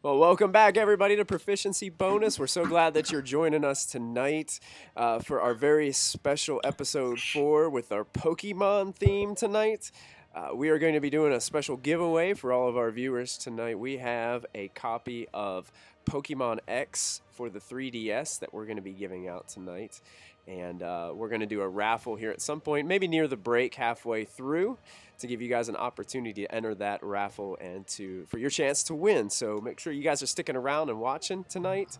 Well, welcome back, everybody, to Proficiency Bonus. We're so glad that you're joining us tonight for our very special episode 4 with our Pokemon theme tonight. We are going to be doing a special giveaway for all of our viewers tonight. We have a copy of Pokemon X for the 3DS that we're going to be giving out tonight. And we're going to do a raffle here at some point, maybe near the break halfway through, to give you guys an opportunity to enter that raffle and for your chance to win. So make sure you guys are sticking around and watching tonight.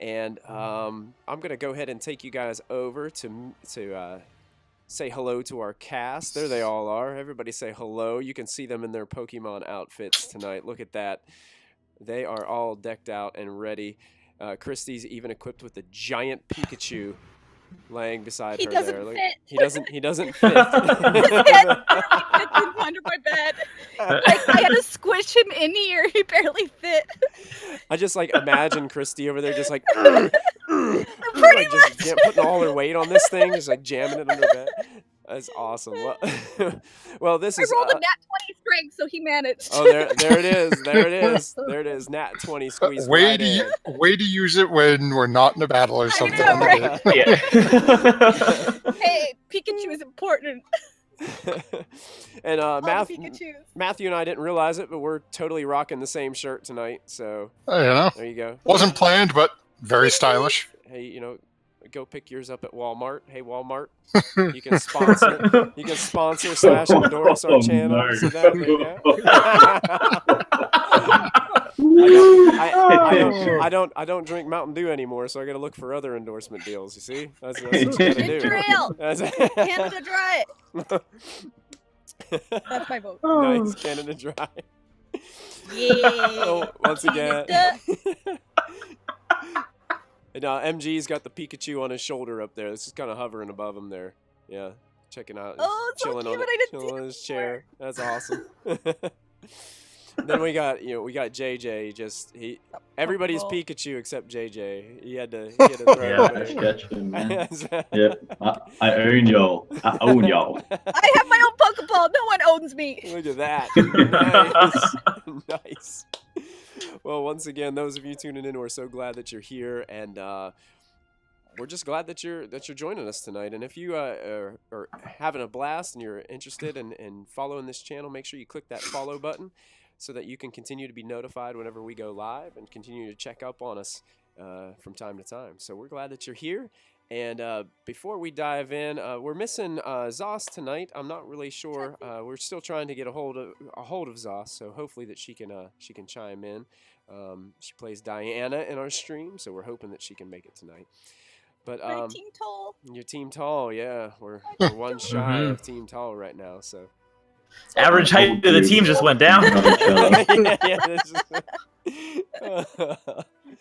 And I'm going to go ahead and take you guys over to say hello to our cast. There they all are. Everybody say hello. You can see them in their Pokemon outfits tonight. Look at that. They are all decked out and ready. Christy's even equipped with a giant Pikachu laying beside her there. Look, he doesn't fit. His head fits under my bed. Like, I had to squish him in here. He barely fit. I just imagine Christy over there just like Pretty just putting all her weight on this thing, just jamming it under bed. That's awesome. Well, this is. I rolled a nat 20 strength, so he managed. Oh, there it is. There it is. There it is. Nat 20 squeeze. Way to use it when we're not in a battle or something. I know, right? Yeah. Hey, Pikachu is important. And Pikachu. Matthew and I didn't realize it, but we're totally rocking the same shirt tonight. So there you go. Wasn't planned, but very stylish. Hey, go pick yours up at Walmart. Hey, Walmart, you can sponsor. You can sponsor / endorse our channel. No. See that? There you go. I don't drink Mountain Dew anymore, so I got to look for other endorsement deals. You see, that's what you got to do. Canada Dry. That's my vote. Nice, Canada Dry. Yeah. So, once again. And MG's got the Pikachu on his shoulder up there. This is kind of hovering above him there. Yeah, checking out. Oh, it's chilling so cute. chilling on his chair. That's awesome. Then we got JJ. Everybody's Pikachu except JJ. He had to throw Yeah, catch him, man. Yep. I own y'all. I own y'all. I have my own Pokeball. No one owns me. Look at that. Nice. Nice. Well, once again, those of you tuning in, we're so glad that you're here, and we're just glad that you're joining us tonight. And if you are having a blast and you're interested in following this channel, make sure you click that follow button so that you can continue to be notified whenever we go live and continue to check up on us from time to time. So we're glad that you're here. And before we dive in, we're missing Zos tonight. I'm not really sure. We're still trying to get a hold of Zos, so hopefully that she can chime in. She plays Diana in our stream, so we're hoping that she can make it tonight. But Team Tall. Your Team Tall, yeah, we're one shy of Team Tall right now. So Average height of the team just went down.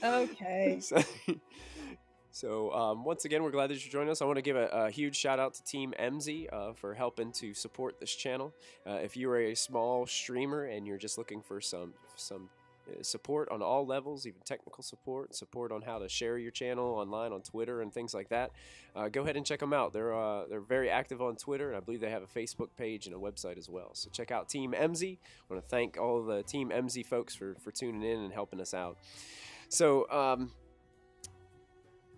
Okay. So once again, we're glad that you're joining us. I want to give a huge shout out to Team MZ for helping to support this channel. If you are a small streamer and you're just looking for some support on all levels, even technical support on how to share your channel online on Twitter and things like that, go ahead and check them out. They're very active on Twitter, and I believe they have a Facebook page and a website as well. So check out Team MZ. I want to thank all the Team MZ folks for tuning in and helping us out. So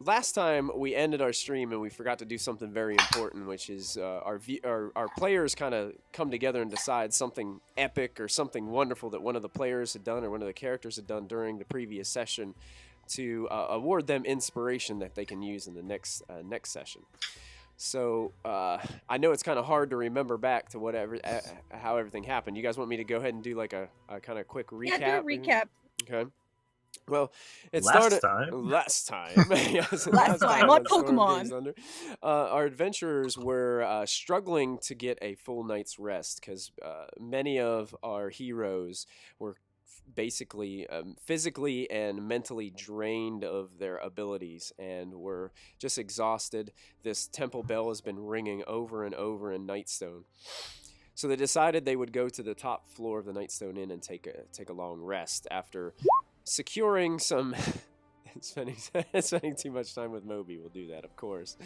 last time we ended our stream and we forgot to do something very important, which is our players kind of come together and decide something epic or something wonderful that one of the players had done or one of the characters had done during the previous session to award them inspiration that they can use in the next session. So I know it's kind of hard to remember back to how everything happened. You guys want me to go ahead and do like a kind of quick recap? Yeah, do a recap. Okay. Well, it Last started time. last time. Yes, Last time on Pokemon. Our adventurers were struggling to get a full night's rest because many of our heroes were basically physically and mentally drained of their abilities and were just exhausted. This temple bell has been ringing over and over in Nightstone. So they decided they would go to the top floor of the Nightstone Inn and take a long rest after securing some spending too much time with Moby will do that, of course.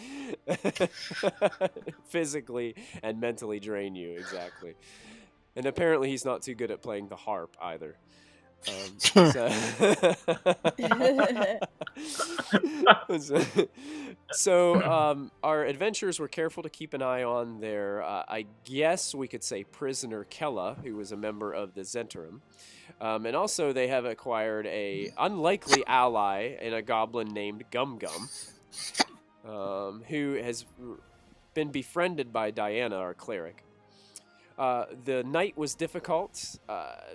Physically and mentally drain you, exactly. And apparently he's not too good at playing the harp either. So our adventurers were careful to keep an eye on their, I guess we could say, prisoner Kella, who was a member of the Zhentarim. And also they have acquired a unlikely ally in a goblin named Gum Gum, who has been befriended by Diana, our cleric. The night was difficult.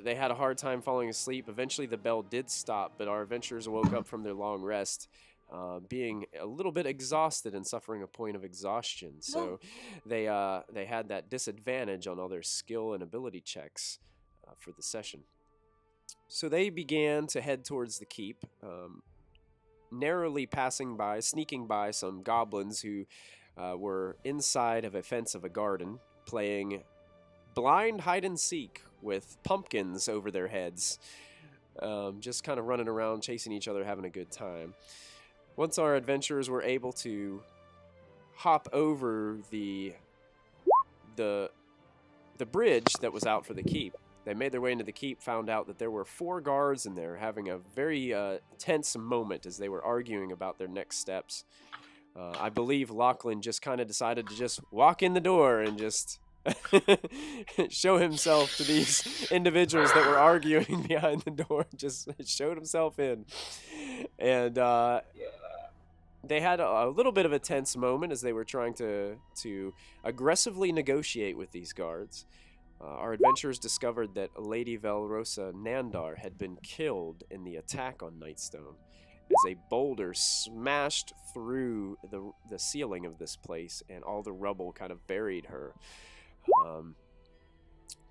They had a hard time falling asleep. Eventually the bell did stop, but our adventurers woke up from their long rest, being a little bit exhausted and suffering a point of exhaustion. So they had that disadvantage on all their skill and ability checks for the session. So they began to head towards the keep, narrowly sneaking by some goblins who were inside of a fence of a garden, playing blind hide-and-seek with pumpkins over their heads, just kind of running around, chasing each other, having a good time. Once our adventurers were able to hop over the bridge that was out for the keep, they made their way into the keep, found out that there were 4 guards in there having a very tense moment as they were arguing about their next steps. I believe Lachlan just kind of decided to just walk in the door and just show himself to these individuals that were arguing behind the door. Just showed himself in. And they had a little bit of a tense moment as they were trying to aggressively negotiate with these guards. Our adventurers discovered that Lady Valrosa Nandar had been killed in the attack on Nightstone, as a boulder smashed through the ceiling of this place, and all the rubble kind of buried her. At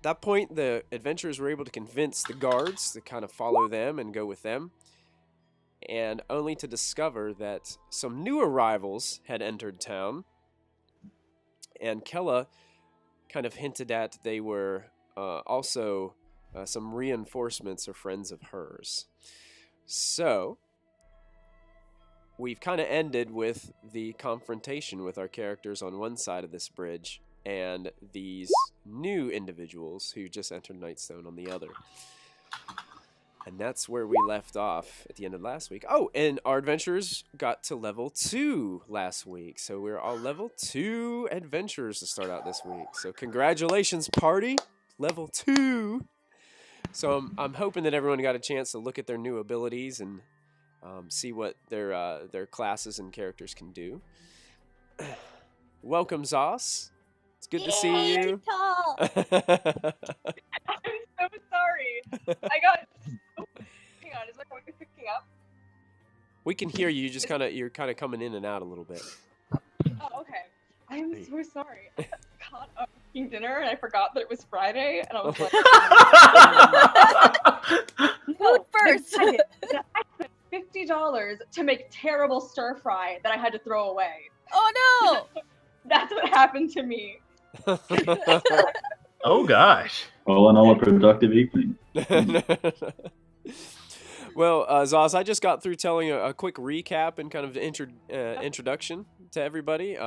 that point, the adventurers were able to convince the guards to kind of follow them and go with them, and only to discover that some new arrivals had entered town, and Kella kind of hinted at they were also some reinforcements or friends of hers. So we've kind of ended with the confrontation with our characters on one side of this bridge and these new individuals who just entered Nightstone on the other. And that's where we left off at the end of last week. Oh, and our adventurers got to level 2 last week. So we're all level 2 adventurers to start out this week. So congratulations, party. Level 2. So I'm hoping that everyone got a chance to look at their new abilities and see what their classes and characters can do. Welcome, Zos. It's good to see you. I'm so sorry. I got... Hang on, is my voice picking up? We can hear you. You're kind of coming in and out a little bit. Oh, okay. I'm so sorry. I got up eating dinner and I forgot that it was Friday, and I was like, Food first. I spent $50 to make terrible stir fry that I had to throw away. Oh no! That's what happened to me. Oh gosh. All in all, a productive evening. Well, Zaz, I just got through telling a quick recap and kind of introduction to everybody.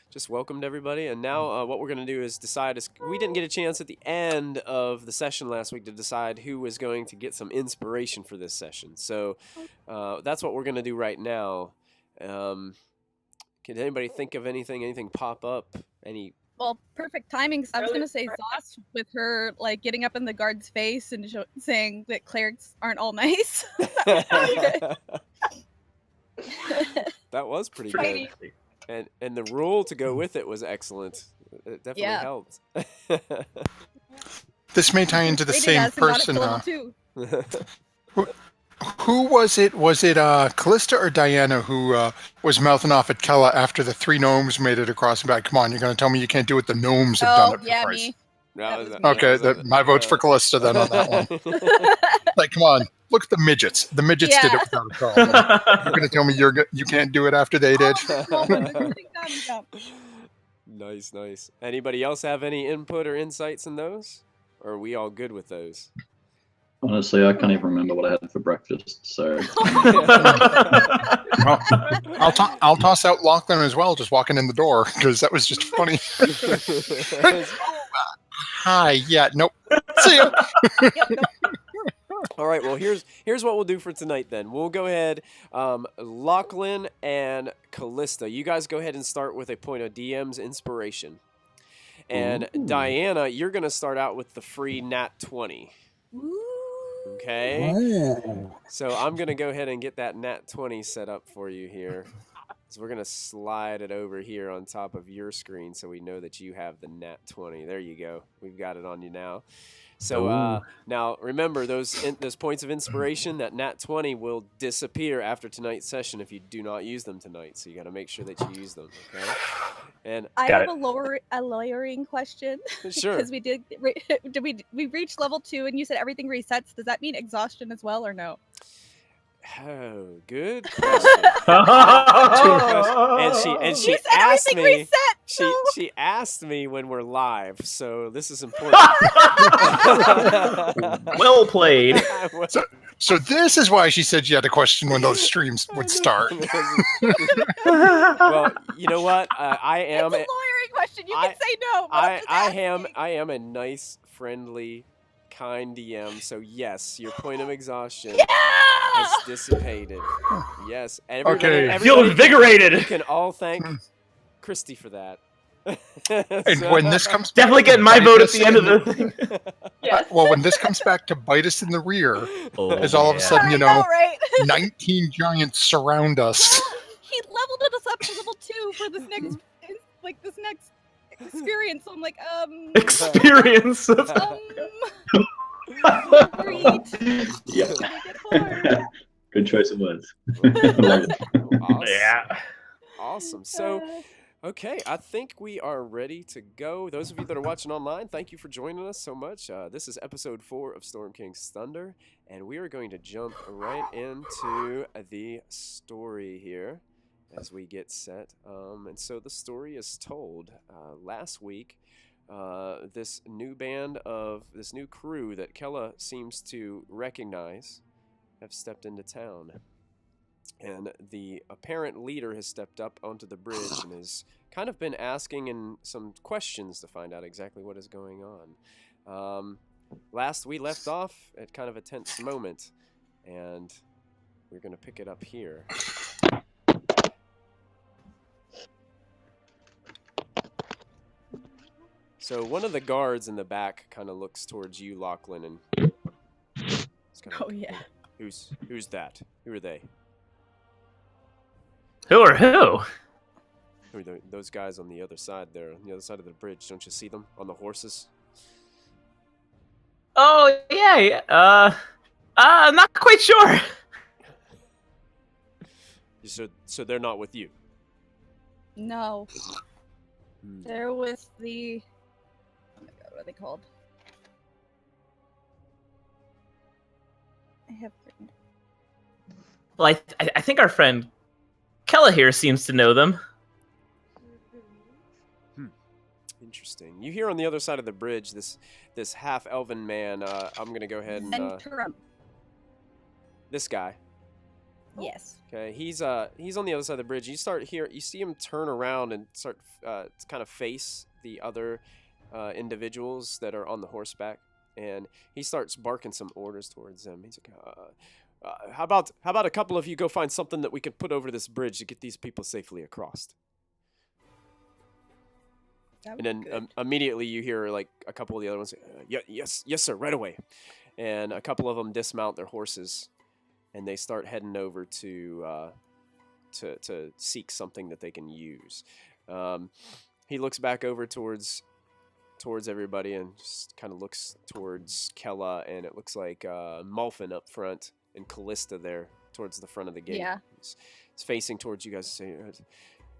Just welcomed everybody, and now what we're going to do is decide. We didn't get a chance at the end of the session last week to decide who was going to get some inspiration for this session. So that's what we're going to do right now. Can anybody think of anything pop up? Well, perfect timing. I was going to say Zos with her like getting up in the guard's face and saying that clerics aren't all nice. That was pretty good. And the rule to go with it was excellent. It definitely helped. This may tie into the same person. Who was it? Was it Callista or Diana who was mouthing off at Kella after the 3 gnomes made it across and back? Come on, you're going to tell me you can't do what the gnomes have done it for me. Okay, my vote's for Callista then on that one. Like, come on, look at the midgets. The midgets did it without a problem. You're going to tell me you can't do it after they did? Nice. Anybody else have any input or insights in those? Or are we all good with those? Honestly, I can't even remember what I had for breakfast, so... I'll toss out Lachlan as well, just walking in the door, because that was just funny. Hi, yeah, nope. See ya. All right, well, here's what we'll do for tonight then. We'll go ahead, Lachlan and Callista, you guys go ahead and start with a point of DM's inspiration. And Diana, you're going to start out with the free nat 20. Okay? So I'm going to go ahead and get that nat 20 set up for you here. So we're going to slide it over here on top of your screen so we know that you have the nat 20. There you go. We've got it on you now. So now remember those points of inspiration, that nat 20 will disappear after tonight's session if you do not use them tonight. So you got to make sure that you use them. Okay. And I have a lawyering question. Sure. Because we reached level 2 and you said everything resets. Does that mean exhaustion as well or no? Oh, good question. And she asked me. Reset, she asked me when we're live, so this is important. Well played. So this is why she said she had a question when those streams would start. Well, you know what? I am. It's a lawyering question. You can say no. I am a nice, friendly, kind DM. So yes, your point of exhaustion has dissipated. Yes. Everybody Feel invigorated. You can all thank Christy for that. And when this comes definitely getting my vote at the end of the thing. Well, when this comes back to bite us in the rear, as all of a sudden, 19 giants surround us. He leveled us up to level 2 for this next experience. So I'm like, experience. Good choice of words. Awesome. Yeah. Awesome. So, okay, I think we are ready to go. Those of you that are watching online, thank you for joining us so much. This is episode 4 of Storm King's Thunder, and we are going to jump right into the story here as we get set. And so the story is told. Last week, this new crew that Kella seems to recognize have stepped into town. And the apparent leader has stepped up onto the bridge and has kind of been asking some questions to find out exactly what is going on. Last we left off at kind of a tense moment, and we're going to pick it up here. So one of the guards in the back kind of looks towards you, Lachlan, and it's kind of who's that? Who are they? Who are who? Who are those guys on the other side there, on the other side of the bridge? Don't you see them on the horses? Oh yeah. I'm not quite sure. So they're not with you? No. They're with the... Oh my god, what are they called? I have written... Well, I think our friend Kella here seems to know them. Interesting. You hear on the other side of the bridge this half-elven man. I'm going to go ahead and... Zhentarim. This guy. Yes. Okay, he's on the other side of the bridge. You see him turn around and start to kind of face the other individuals that are on the horseback, and he starts barking some orders towards them. He's like, how about a couple of you go find something that we can put over this bridge to get these people safely across? And then immediately you hear like a couple of the other ones say, yes sir, right away. And a couple of them dismount their horses, and they start heading over to seek something that they can use. He looks back over towards everybody and just kind of looks towards Kella, and it looks like Malfin up front and Callista there towards the front of the gate. Yeah. He's facing towards you guys, saying,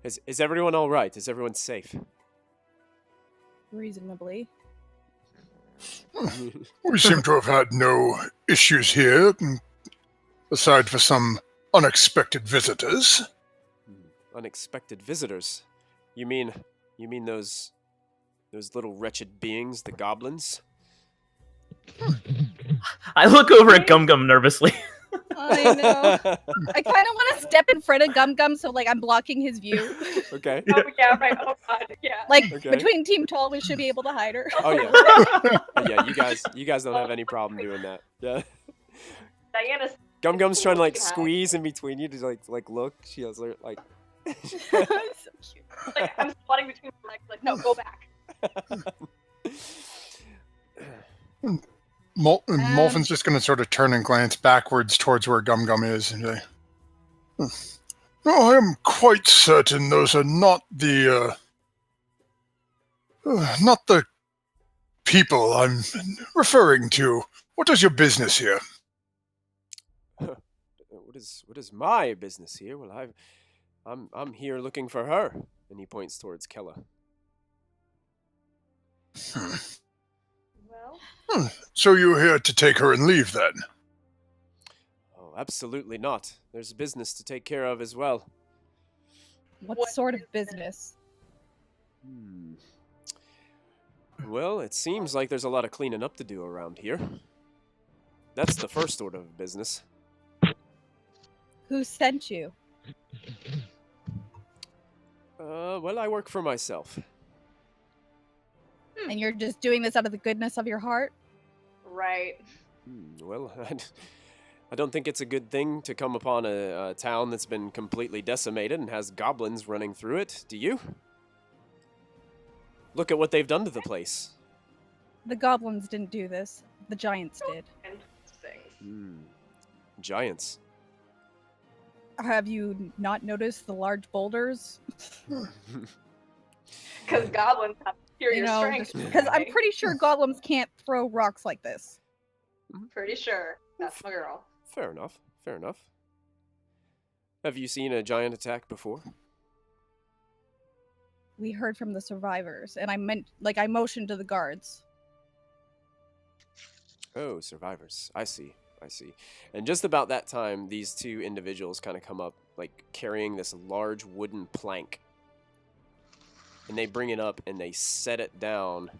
"Is everyone all right? Is everyone safe?" Reasonably. We seem to have had no issues here, aside for some unexpected visitors. Unexpected visitors? You mean those little wretched beings, the goblins? I look over at Gum Gum nervously. I know. I kind of want to step in front of Gum Gum, so like I'm blocking his view. Okay. Oh yeah, right. Oh god, yeah. Like between Team Tall, we should be able to hide her. Oh yeah. Yeah, you guys don't have any problem doing that. Yeah. Diana's Gum Gum's trying to like Hi. squeeze in between you to like look. She has like. So cute. like I'm squatting between my legs, like, no, go back. Molfin's just going to sort of turn and glance backwards towards where Gum Gum is and say, "No, I am quite certain those are not the people I'm referring to. What is your business here?" What is my business here? Well, I'm here looking for her, and he points towards Kella. Well, So you're here to take her and leave, then? Oh, absolutely not. There's business to take care of as well. What sort of business? Well, it seems like there's a lot of cleaning up to do around here. That's the first order of business. Who sent you? Well, I work for myself. And you're just doing this out of the goodness of your heart? right. Well, I don't think it's a good thing to come upon a town that's been completely decimated and has goblins running through it. Do you? Look at what they've done to the place. The goblins didn't do this. The giants did. Interesting. Giants. Have you not noticed the large boulders? Because goblins have superior strength. Because I'm pretty sure goblins can't throw rocks like this. Pretty sure. That's my girl. Fair enough. Fair enough. Have you seen a giant attack before? We heard from the survivors, and I motioned to the guards. Oh, survivors. I see. I see. And just about that time, these two individuals kind of come up, like carrying this large wooden plank. And they bring it up and they set it down,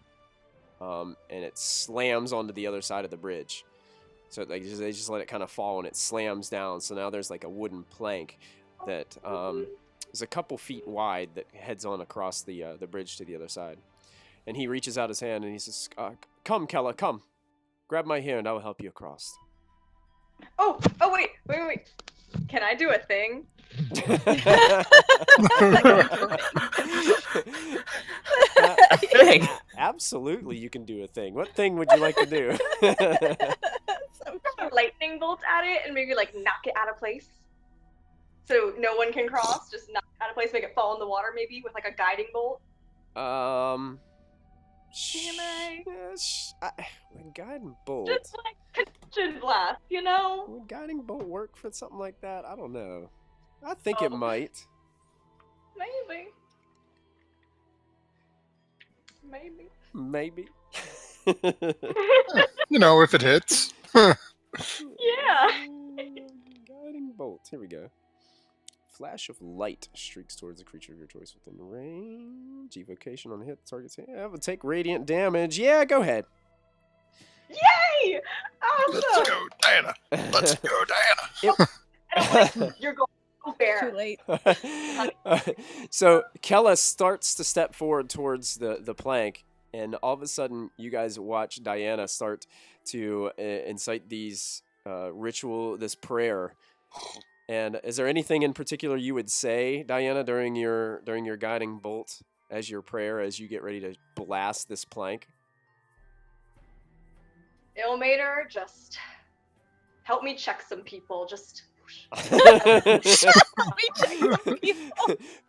and it slams onto the other side of the bridge. So like they just let it kind of fall and it slams down. So now there's like a wooden plank that is a couple feet wide that heads on across the bridge to the other side. And he reaches out his hand and he says, "Come, Kella, come. Grab my hair and I will help you across." Oh, wait. Can I do a thing? A thing? Absolutely, you can do a thing. What thing would you like to do? Throw a lightning bolt at it and maybe like knock it out of place. So no one can cross. Just knock it out of place, make it fall in the water maybe with like a guiding bolt. Guiding bolt. Just like connection blast, you know? Would guiding bolt work for something like that? I don't know. I think it might. Maybe. You know, if it hits. Yeah. Guiding bolt. Here we go. Flash of light streaks towards a creature of your choice within range. Evocation on a hit. Target's will take radiant damage. Yeah, go ahead. Yay! Awesome! Let's go, Diana. Let's go, Diana. You're going so fair. Too late. So Kella starts to step forward towards the plank, and all of a sudden you guys watch Diana start to incite this prayer. And is there anything in particular you would say, Diana, during your guiding bolt as your prayer, as you get ready to blast this plank? Ilmater, just help me check some people. Just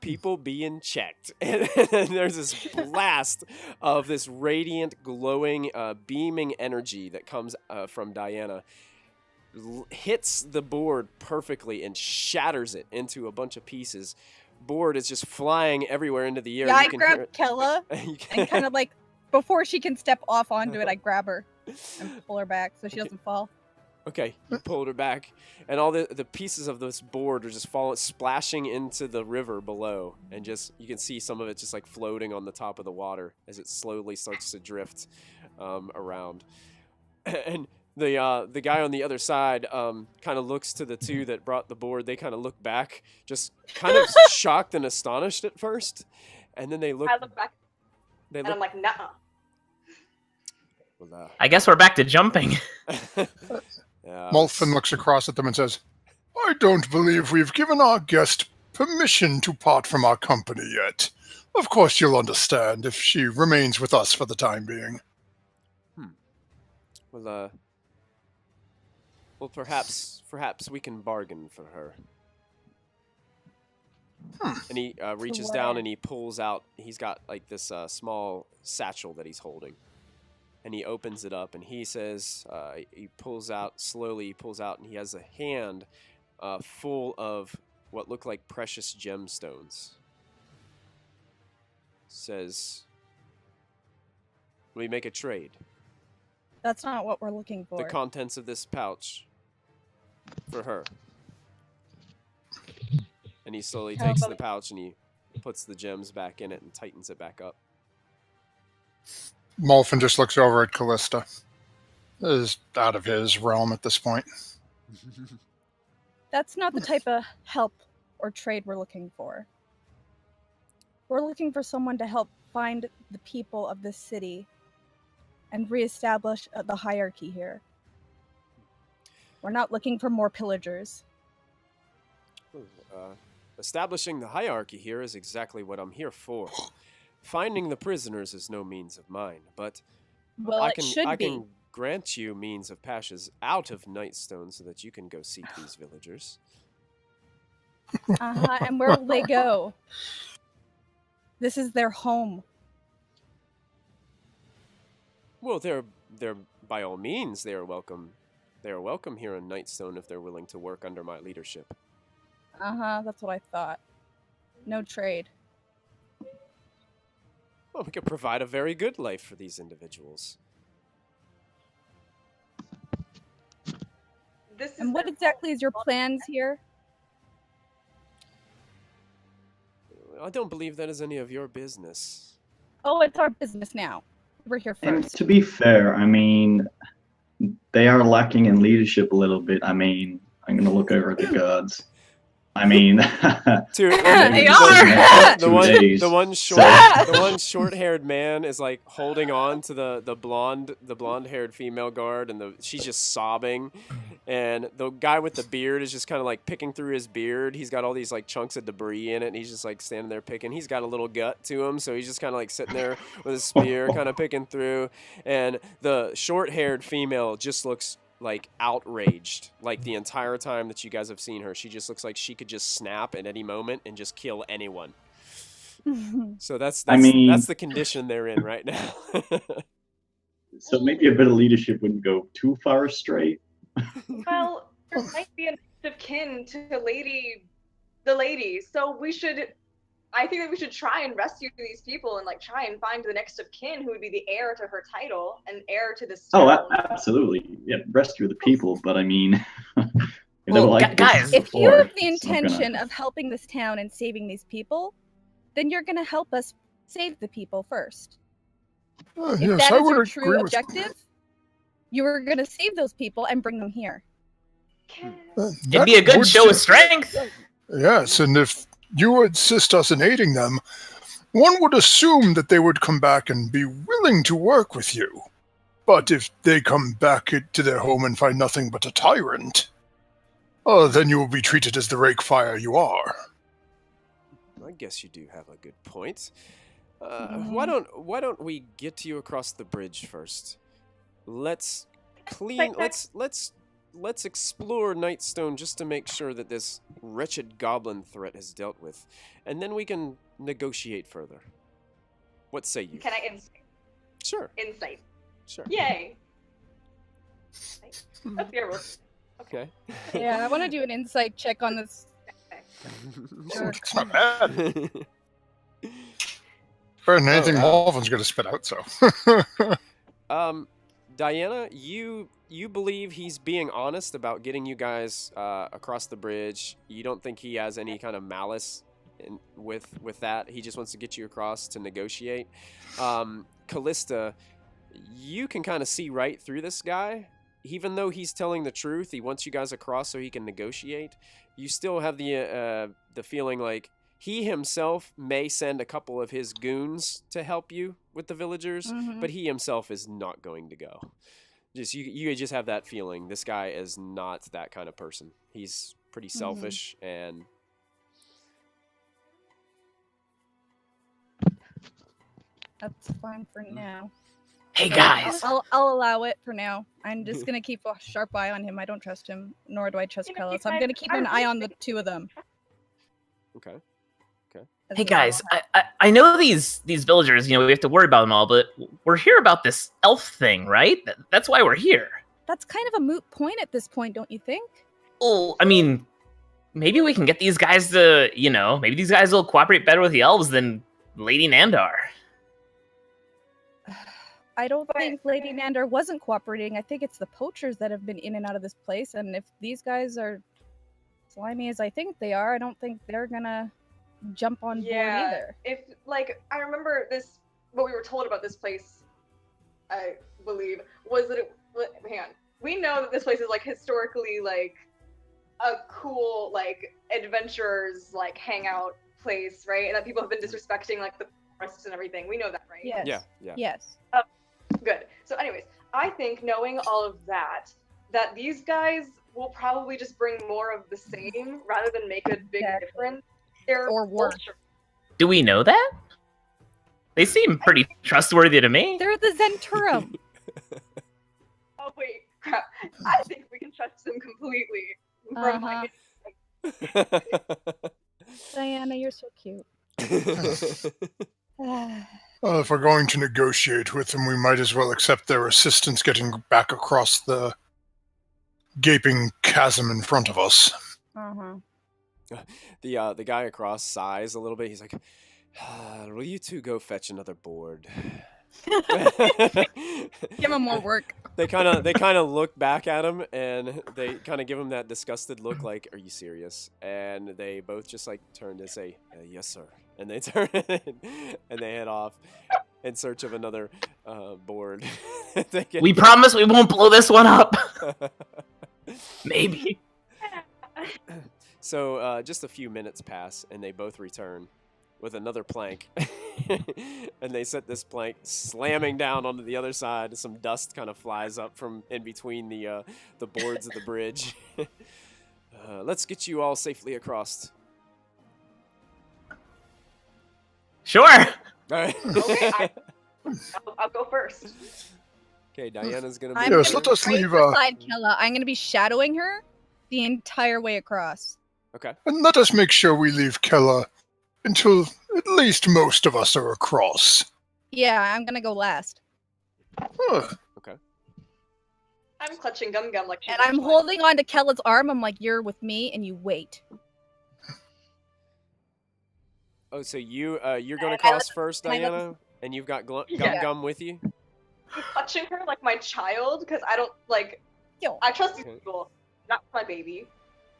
people being checked. And there's this blast of this radiant, glowing, beaming energy that comes from Diana. Hits the board perfectly and shatters it into a bunch of pieces. Board is just flying everywhere into the air. Yeah, You I can grab hear it. Kella and kind of like, before she can step off onto it, I grab her and pull her back so she doesn't fall. Okay, you pulled her back, and all the pieces of this board are just splashing into the river below, and just you can see some of it just like floating on the top of the water as it slowly starts to drift around. And the guy on the other side kind of looks to the two that brought the board. They kind of look back, just kind of shocked and astonished at first, and then they look. I look back They and look. I'm like, nah. Well, I guess we're back to jumping. Molfin looks across at them and says, I don't believe we've given our guest permission to part from our company yet. Of course you'll understand if she remains with us for the time being. Well, perhaps we can bargain for her. And he reaches down and he pulls out. He's got like this small satchel that he's holding, and he opens it up and he says, he pulls out, and he has a hand full of what look like precious gemstones. Says, we make a trade. That's not what we're looking for. The contents of this pouch for her. And he slowly takes the pouch and he puts the gems back in it and tightens it back up. Molfin just looks over at Callista. This is out of his realm at this point. That's not the type of help or trade we're looking for. We're looking for someone to help find the people of this city and reestablish the hierarchy here. We're not looking for more pillagers. Establishing the hierarchy here is exactly what I'm here for. Finding the prisoners is no means of mine, but well, I can can grant you means of passage out of Nightstone so that you can go seek these villagers. And where will they go? This is their home. Well, they're by all means they are welcome. They are welcome here in Nightstone if they're willing to work under my leadership. That's what I thought. No trade. Well, we could provide a very good life for these individuals. And what exactly is your plans here? I don't believe that is any of your business. Oh, it's our business now. We're here first. And to be fair, I mean, they are lacking in leadership a little bit. I mean, I'm going to look over at the guards. I mean, they are. The one short-haired man is like holding on to the blonde-haired female guard, and she's just sobbing, and the guy with the beard is just kind of like picking through his beard. He's got all these like chunks of debris in it, and he's just like standing there picking. He's got a little gut to him, so he's just kind of like sitting there with a spear, kind of picking through, and the short-haired female just looks like outraged, like the entire time that you guys have seen her. She just looks like she could just snap at any moment and just kill anyone. So that's the condition they're in right now. So maybe a bit of leadership wouldn't go too far astray. Well, there might be a next of kin to the lady, so I think that we should try and rescue these people and like try and find the next of kin who would be the heir to her title and heir to this town. Oh, absolutely. Yeah, rescue the people, but I mean, guys, if you have the intention of helping this town and saving these people, then you're going to help us save the people first. If yes, that I is would your agree true with objective, you are going to save those people and bring them here. It'd be a good show of strength. Yes, and if you assist us in aiding them, one would assume that they would come back and be willing to work with you. But if they come back to their home and find nothing but a tyrant, then you will be treated as the rake fire you are. I guess you do have a good point. Why don't we get you across the bridge first? Let's explore Nightstone just to make sure that this wretched goblin threat is dealt with, and then we can negotiate further. What say you? Can I insight? Sure. Insight. Sure. Yay. That's your work. Okay. Yeah, I want to do an insight check on this. Sure. It's not bad. Better than anything Molfin's going to spit out, so. Diana, you believe he's being honest about getting you guys across the bridge. You don't think he has any kind of malice with that. He just wants to get you across to negotiate. Callista, you can kind of see right through this guy. Even though he's telling the truth, he wants you guys across so he can negotiate. You still have the feeling like he himself may send a couple of his goons to help you with the villagers, but he himself is not going to go. You just have that feeling. This guy is not that kind of person. He's pretty selfish and. That's fine for now. Hey guys, I'll allow it for now. I'm just gonna keep a sharp eye on him. I don't trust him, nor do I trust Kella. So I'm gonna keep an eye on the two of them. Okay. hey guys, I know these villagers. You know, we have to worry about them all, but we're here about this elf thing, right? That's why we're here. That's kind of a moot point at this point, don't you think? Oh, I mean, maybe we can get these guys to, you know, maybe these guys will cooperate better with the elves than Lady Nandar. I don't think Lady Nandar wasn't cooperating. I think it's the poachers that have been in and out of this place. And if these guys are slimy as I think they are, I don't think they're gonna jump on board either. If, like, I remember this, what we were told about this place, I believe, was that hang on. We know that this place is, like, historically, like, a cool, like, adventurers, like, hangout place, right? And that people have been disrespecting, like, the forests and everything. We know that, right? Yes. Yeah. Yes. Good. So anyways, I think knowing all of that these guys will probably just bring more of the same rather than make a big difference. Or worse. Do we know that? They seem pretty trustworthy to me. They're the Zhentarim. Oh wait, crap. I think we can trust them completely. From Diana, you're so cute. Well, if we're going to negotiate with them, we might as well accept their assistance getting back across the gaping chasm in front of us. The guy across sighs a little bit. He's like, "Will you two go fetch another board?" Give him more work. They kind of look back at him and they kind of give him that disgusted look, like, "Are you serious?" And they both just like turn to say, "Yes, sir." And they turn and they head off in search of another board. We promise we won't blow this one up. Maybe. So just a few minutes pass, and they both return with another plank. And they set this plank slamming down onto the other side. Some dust kind of flies up from in between the boards of the bridge. Let's get you all safely across. Sure. All right. Okay, I'll go first. Okay, Diana's gonna be. Yes, let us leave. Kella. I'm gonna be shadowing her the entire way across. Okay. And let us make sure we leave Kella until at least most of us are across. Yeah, I'm gonna go last. Okay. I'm clutching Gum Gum like. And I'm holding on to Kella's arm. I'm like, you're with me, and you wait. Oh, so you're gonna cross first, Diana, and you've got Gum Gum with you. I'm clutching her like my child because I don't like. I trust these people, not my baby.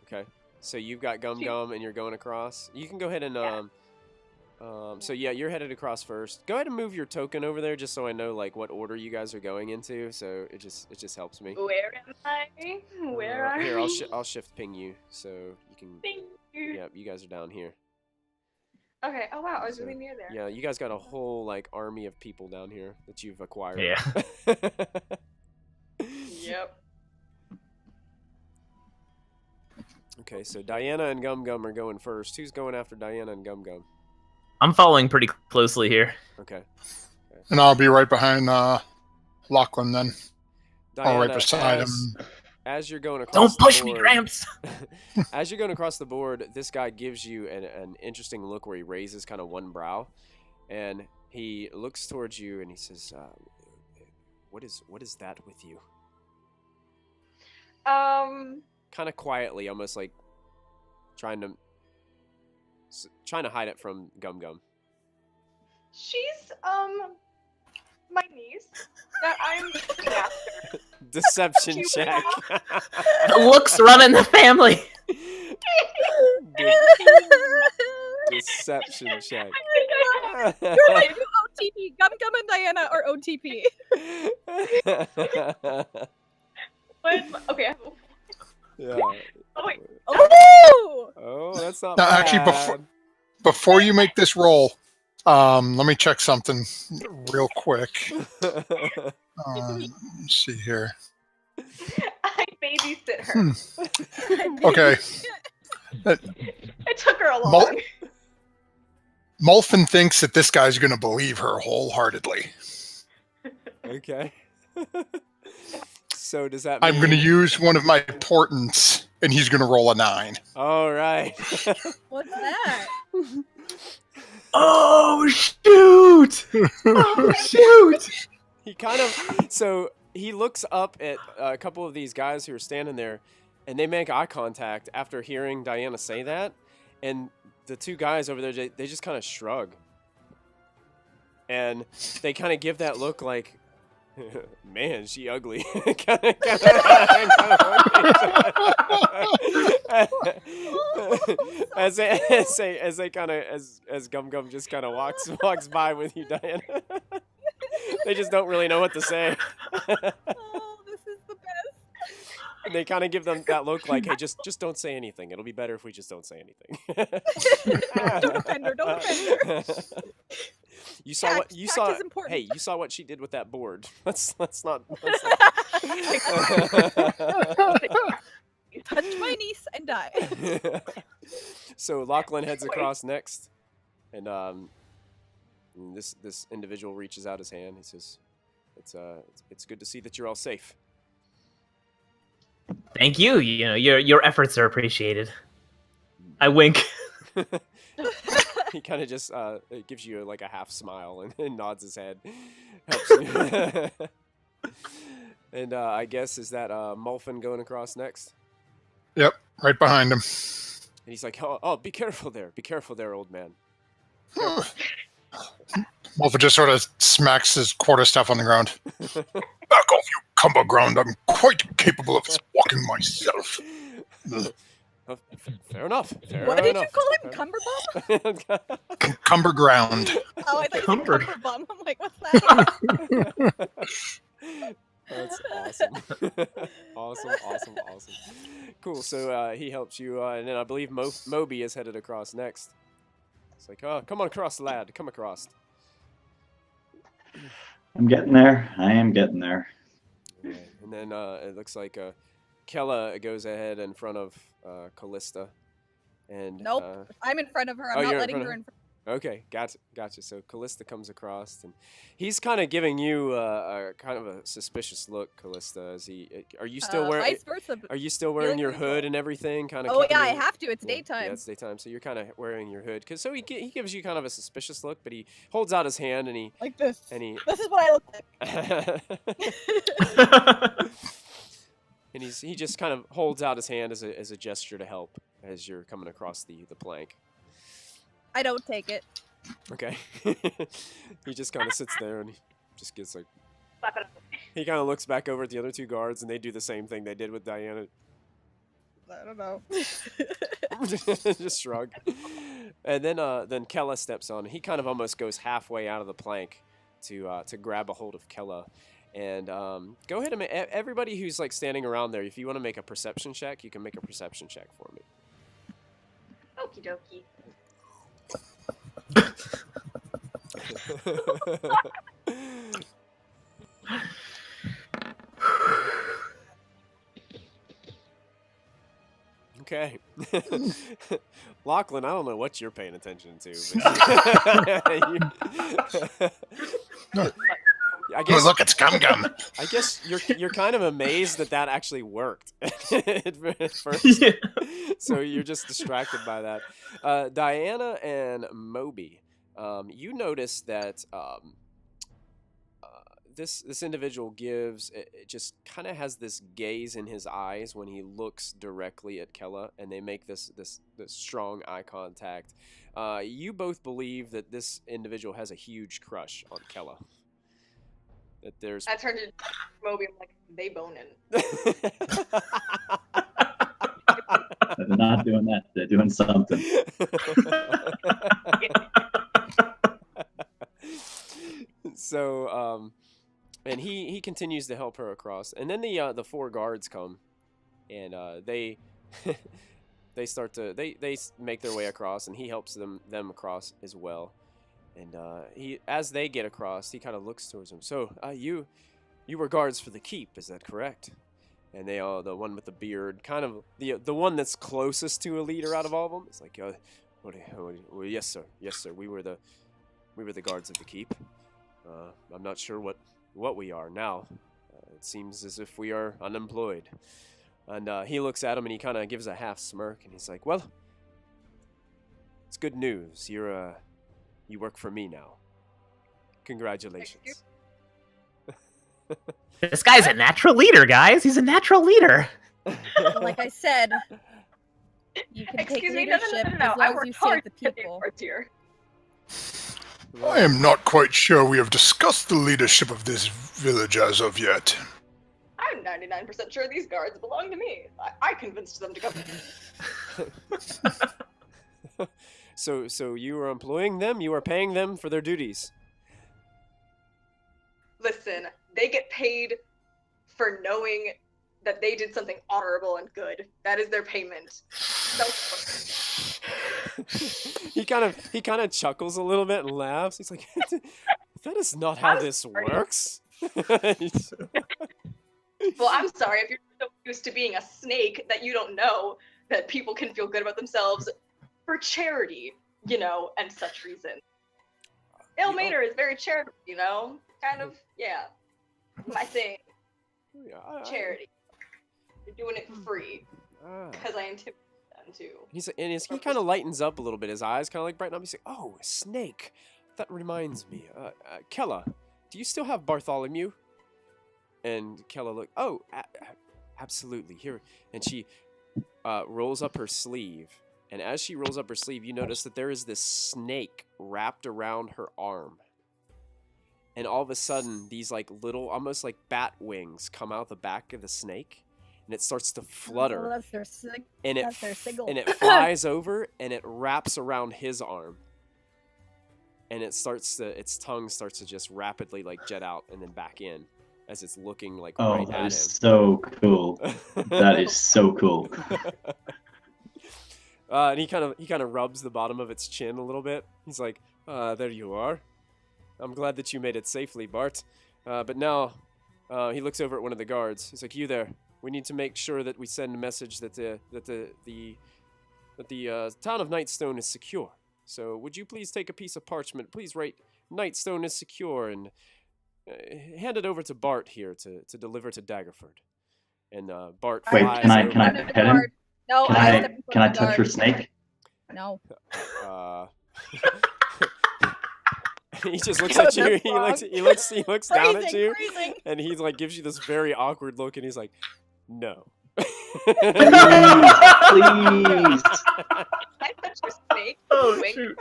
Okay. So you've got Gum Gum, and you're going across. You can go ahead and so yeah, you're headed across first. Go ahead and move your token over there, just so I know like what order you guys are going into. So it just helps me. Where am I? Where are here, you? I'll shift ping you so you can. Thank you. Yep, you guys are down here. Okay. Oh wow, I was really near there. Yeah, you guys got a whole like army of people down here that you've acquired. Yeah. Yep. Okay, so Diana and Gum Gum are going first. Who's going after Diana and Gum Gum? I'm following pretty closely here. Okay. And I'll be right behind Lachlan then. Diana, right beside him. As you're going across Don't push the me, board, Gramps. As you're going across the board, this guy gives you an interesting look where he raises kind of one brow, and he looks towards you and he says, "What is that with you?" Kind of quietly, almost like trying to hide it from Gum Gum. She's my niece that I'm looking after. Deception check. The looks run in the family. Deception check. You're like OTP. Gum Gum and Diana are OTP. Okay. Yeah. Oh wait. Oh, that's not Now, bad. actually, before you make this roll, let me check something real quick. Let's see here. I babysit her. Okay. It took her along. Mulfin thinks that this guy's going to believe her wholeheartedly. Okay. So does that mean... I'm going to use one of my portents, and he's going to roll a 9. All right. What's that? Oh, shoot! Oh, shoot! He kind of... So he looks up at a couple of these guys who are standing there, and they make eye contact after hearing Diana say that. And the two guys over there, they just kind of shrug. And they kind of give that look like, man, she ugly. as Gum Gum just kind of walks by with you, Diana. They just don't really know what to say. Oh, this is the best. And they kind of give them that look like, hey, just don't say anything. It'll be better if we just don't say anything. Don't offend her. Don't offend her. You saw what you saw. Is important. Hey, you saw what she did with that board. Let's not. Touch my niece and die. So Lachlan heads across next, and this individual reaches out his hand. He says, "It's good to see that you're all safe." Thank you. You know, your efforts are appreciated. I wink. He kind of just gives you like a half smile and nods his head. Helps you. And I guess is that Mulfin going across next? Yep, right behind him. And he's like, "Oh, be careful there, old man." Mulfin just sort of smacks his quarterstaff on the ground. Back off, you cumberground. I'm quite capable of walking myself. Fair enough. What did you call him? Cumberbum? Cumberground. Oh, I thought you said Cumber. Cumberbum. I'm like, what's that? That's awesome. awesome. Cool. So he helps you, and then I believe Moby is headed across next. It's like, oh, come on across, lad. Come across. I'm getting there. I am getting there. Okay. And then it looks like Kella goes ahead in front of Callista. And Nope. I'm in front of her. I'm you're not in letting front her of in front. Okay, gotcha. So Callista comes across, and he's kind of giving you a kind of a suspicious look, Callista. Are you still wearing? Vice versa. Are you still wearing your neutral. hood and everything? Kind of. Oh yeah, I have to. It's daytime. Yeah, it's daytime. So you're kind of wearing your hood, so he gives you kind of a suspicious look, but he holds out his hand and he Like this. and he This is what I look like. and he just kind of holds out his hand as a gesture to help as you're coming across the plank. I don't take it. Okay. He just kind of sits there and he just gets like. Slap it up. He kind of looks back over at the other two guards and they do the same thing they did with Diana. I don't know. Just shrug. And then Kella steps on. He kind of almost goes halfway out of the plank to grab a hold of Kella. And go ahead and everybody who's like standing around there, if you want to make a perception check, you can make a perception check for me. Okie dokie. Okay. Lachlan, I don't know what you're paying attention to. But I guess, Oh, look, it's Gum Gum. I guess you're kind of amazed that actually worked at first. Yeah. So you're just distracted by that. Diana and Moby, you notice that this individual it just kind of has this gaze in his eyes when he looks directly at Kella, and they make this strong eye contact. You both believe that this individual has a huge crush on Kella. That there's. I turned to Moby. I'm like, they boning. They're not doing that. They're doing something. So, and he continues to help her across, and then the four guards come, and they start to they make their way across, and he helps them across as well. And as they get across, he kind of looks towards them. So you You were guards for the keep, is that correct? And they all, the one with the beard, kind of the one that's closest to a leader out of all of them. It's like, well, yes, sir. Yes, sir. We were the guards of the keep. I'm not sure what we are now. It seems as if we are unemployed. And he looks at him and he kind of gives a half smirk and he's like, well, it's good news. You work for me now. Congratulations. This guy's a natural leader, guys. He's a natural leader. Like I said, you can take leadership as long as you save the people. I am not quite sure we have discussed the leadership of this village as of yet. I'm 99% sure these guards belong to me. I convinced them to come. So you are employing them? You are paying them for their duties? Listen, they get paid for knowing that they did something honorable and good. That is their payment. He kind of chuckles a little bit and laughs. He's like, that is not how this works. Well, I'm sorry if you're so used to being a snake that you don't know that people can feel good about themselves for charity, and such reason. Ilmater is very charitable, kind of, yeah. My thing. Charity. You're doing it for free. Because I intimidate them too. He kind of lightens up a little bit. His eyes kind of like brighten up. He's like, oh, a snake. That reminds me. Kella, do you still have Bartholomew? And Kella look, oh, absolutely. Here. And she rolls up her sleeve. And as she rolls up her sleeve, you notice that there is this snake wrapped around her arm. And all of a sudden, these like little, almost like bat wings come out the back of the snake. And it starts to flutter. And it flies over and it wraps around his arm. And its tongue starts to just rapidly like jet out and then back in. As it's looking like right at him. Oh, that is so cool. That is so cool. And he kind of rubs the bottom of its chin a little bit. He's like, there you are. I'm glad that you made it safely, Bart. But now, he looks over at one of the guards. He's like, you there. We need to make sure that we send a message that the town of Nightstone is secure. So would you please take a piece of parchment? Please write, Nightstone is secure, and hand it over to Bart here to deliver to Daggerford. And Bart. Wait, can I pet him? No. Can I touch your snake? No. He just looks at you. He looks down at you, and he like gives you this very awkward look, and he's like, "No." Please. I touch your snake. Oh, wink. shoot.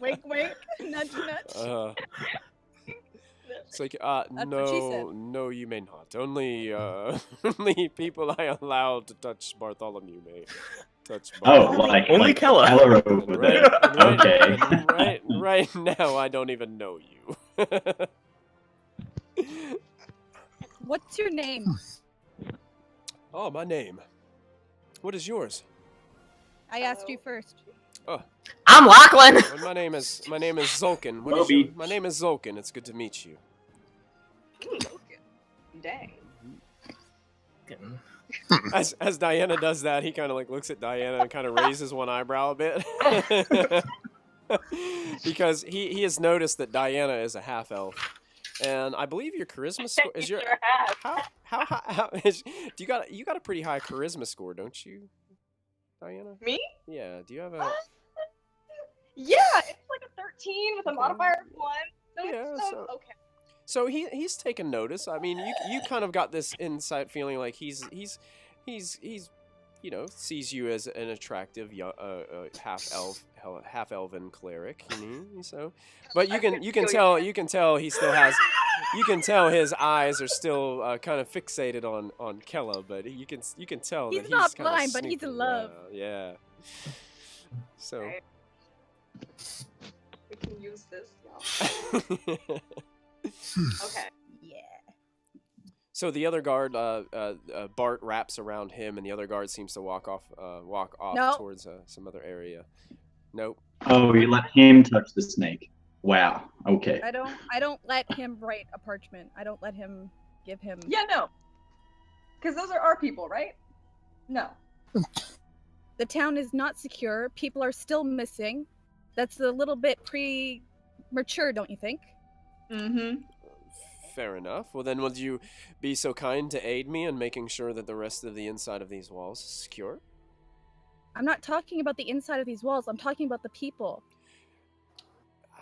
Wink, wink. Nudge, nudge. It's like, no, you may not. Only people I allowed to touch Bartholomew may touch Bartholomew. Oh, like only Kella. Over there. Okay. Right now, I don't even know you. What's your name? Oh, my name. What is yours? I asked you first. Oh. I'm Lachlan. Well, my name is Xolkin. My name is Xolkin. It's good to meet you. Dang. As Diana does that, he kind of like looks at Diana and kind of raises one eyebrow a bit. Because he has noticed that Diana is a half elf. And I believe your charisma score is your how is, you got a pretty high charisma score, don't you, Diana? Me? Yeah. Do you have a? Yeah, it's like a 13 with a modifier of 1. So yeah. so okay. So he's taken notice. I mean, you kind of got this insight feeling like he's sees you as an attractive half elven cleric. So, but you can tell he still has. You can tell his eyes are still kind of fixated on Kella, but you can tell that he's not kind of blind, but he's in love. Yeah. So. Right. We can use this, y'all. Okay. Yeah. So the other guard, Bart wraps around him, and the other guard seems to walk off Nope. towards some other area. Nope. Oh, you let him touch the snake. Wow. Okay. I don't let him write a parchment. I don't let him give him. Yeah, no. Because those are our people, right? No. The town is not secure. People are still missing. That's a little bit premature, don't you think? Mm-hmm. Fair enough. Well, then, would you be so kind to aid me in making sure that the rest of the inside of these walls is secure? I'm not talking about the inside of these walls. I'm talking about the people.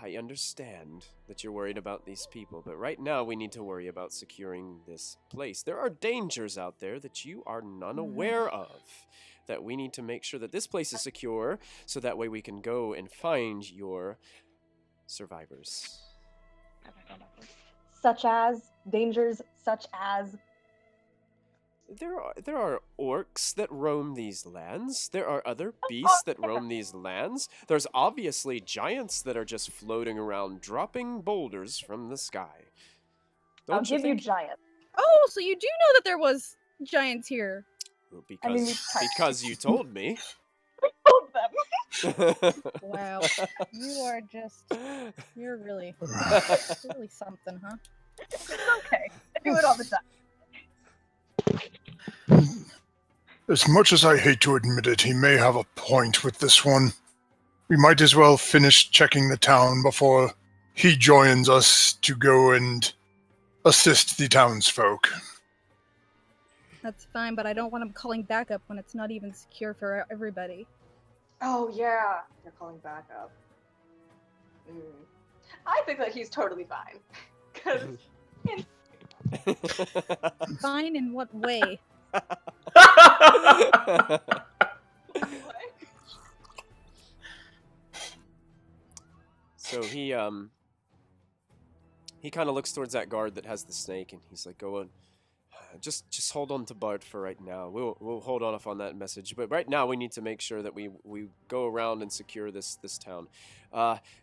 I understand that you're worried about these people, but right now we need to worry about securing this place. There are dangers out there that you are none aware of, that we need to make sure that this place is secure, so that way we can go and find your survivors. Such as dangers, such as There are orcs that roam these lands. There are other beasts that roam these lands. There's obviously giants that are just floating around, dropping boulders from the sky. I'll give you giants. Oh, so you do know that there was giants here. Well, I mean, because you told me. Told them. Wow. You're really something, huh? It's okay. I do it all the time. As much as I hate to admit it, he may have a point with this one. We might as well finish checking the town before he joins us to go and assist the townsfolk. That's fine, but I don't want him calling backup when it's not even secure for everybody. Oh yeah, they're calling back up. I think that he's totally fine. Because Fine in what way? So he kind of looks towards that guard that has the snake, and he's like, "Go on, just hold on to Bart for right now. We'll hold off on that message, but right now we need to make sure that we go around and secure this town.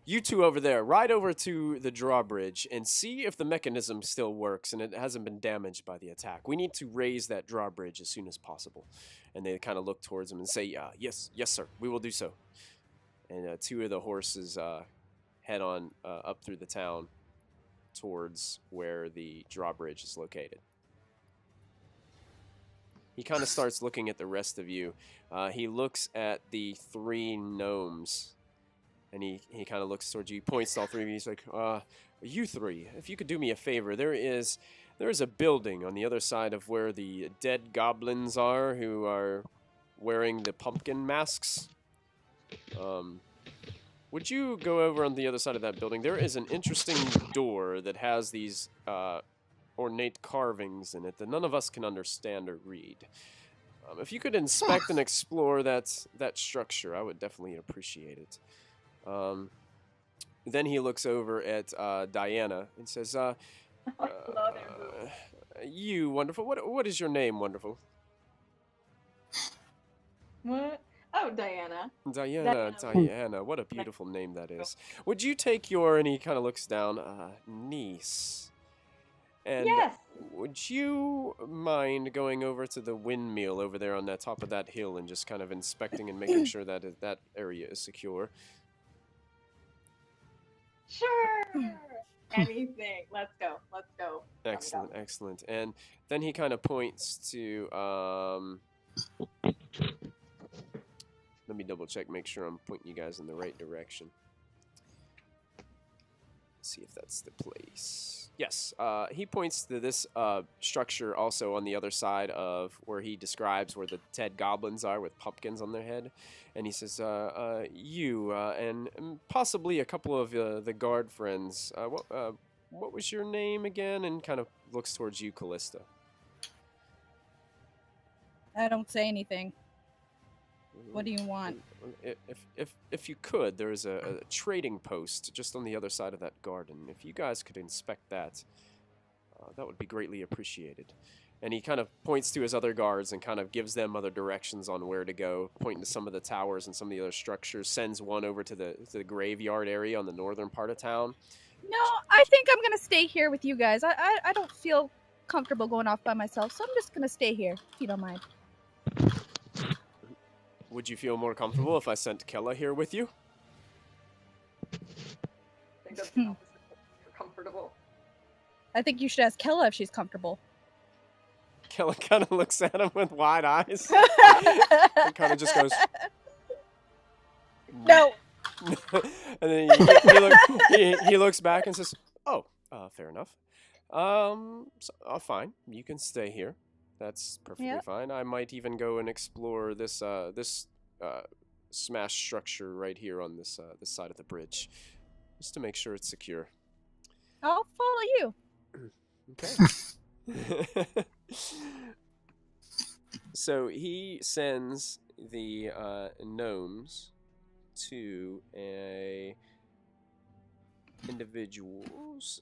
You two over there, ride over to the drawbridge and see if the mechanism still works and it hasn't been damaged by the attack. We need to raise that drawbridge as soon as possible." And they kind of look towards him and say, "Yes, sir, we will do so." And two of the horses head on up through the town towards where the drawbridge is located. He kind of starts looking at the rest of you. He looks at the three gnomes, and he kind of looks towards you. He points to all three of you. He's like, "You three, if you could do me a favor, there is a building on the other side of where the dead goblins are, who are wearing the pumpkin masks. Would you go over on the other side of that building? There is an interesting door that has these ornate carvings in it that none of us can understand or read. If you could inspect and explore that structure, I would definitely appreciate it." Then he looks over at Diana and says, "You, Wonderful, what is your name, Wonderful?" What? Oh, Diana. Diana, what a beautiful name that is. Would you take your, and he kind of looks down, niece? And yes. Would you mind going over to the windmill over there on the top of that hill and just kind of inspecting and making sure that that area is secure? Sure. Anything. Let's go. Excellent. And then he kind of points to, let me double check, make sure I'm pointing you guys in the right direction. See if that's the place. Yes, he points to this structure also on the other side of where he describes where the dead goblins are with pumpkins on their head. And he says, you and possibly a couple of the guard friends. What was your name again? And kind of looks towards you, Callista. I don't say anything. What do you want? If you could, there is a trading post just on the other side of that garden. If you guys could inspect that, that would be greatly appreciated. And he kind of points to his other guards and kind of gives them other directions on where to go, pointing to some of the towers and some of the other structures, sends one over to the graveyard area on the northern part of town. No, I think I'm going to stay here with you guys. I don't feel comfortable going off by myself, so I'm just going to stay here, if you don't mind. Would you feel more comfortable if I sent Kella here with you? I think that's the opposite. You're comfortable. I think you should ask Kella if she's comfortable. Kella kind of looks at him with wide eyes. And kind of just goes, No. and then he looks back and says, "Oh, fair enough. Fine. You can stay here. That's perfectly fine. I might even go and explore this smashed structure right here on this side of the bridge, just to make sure it's secure." I'll follow you. Okay. So he sends the gnomes to individuals.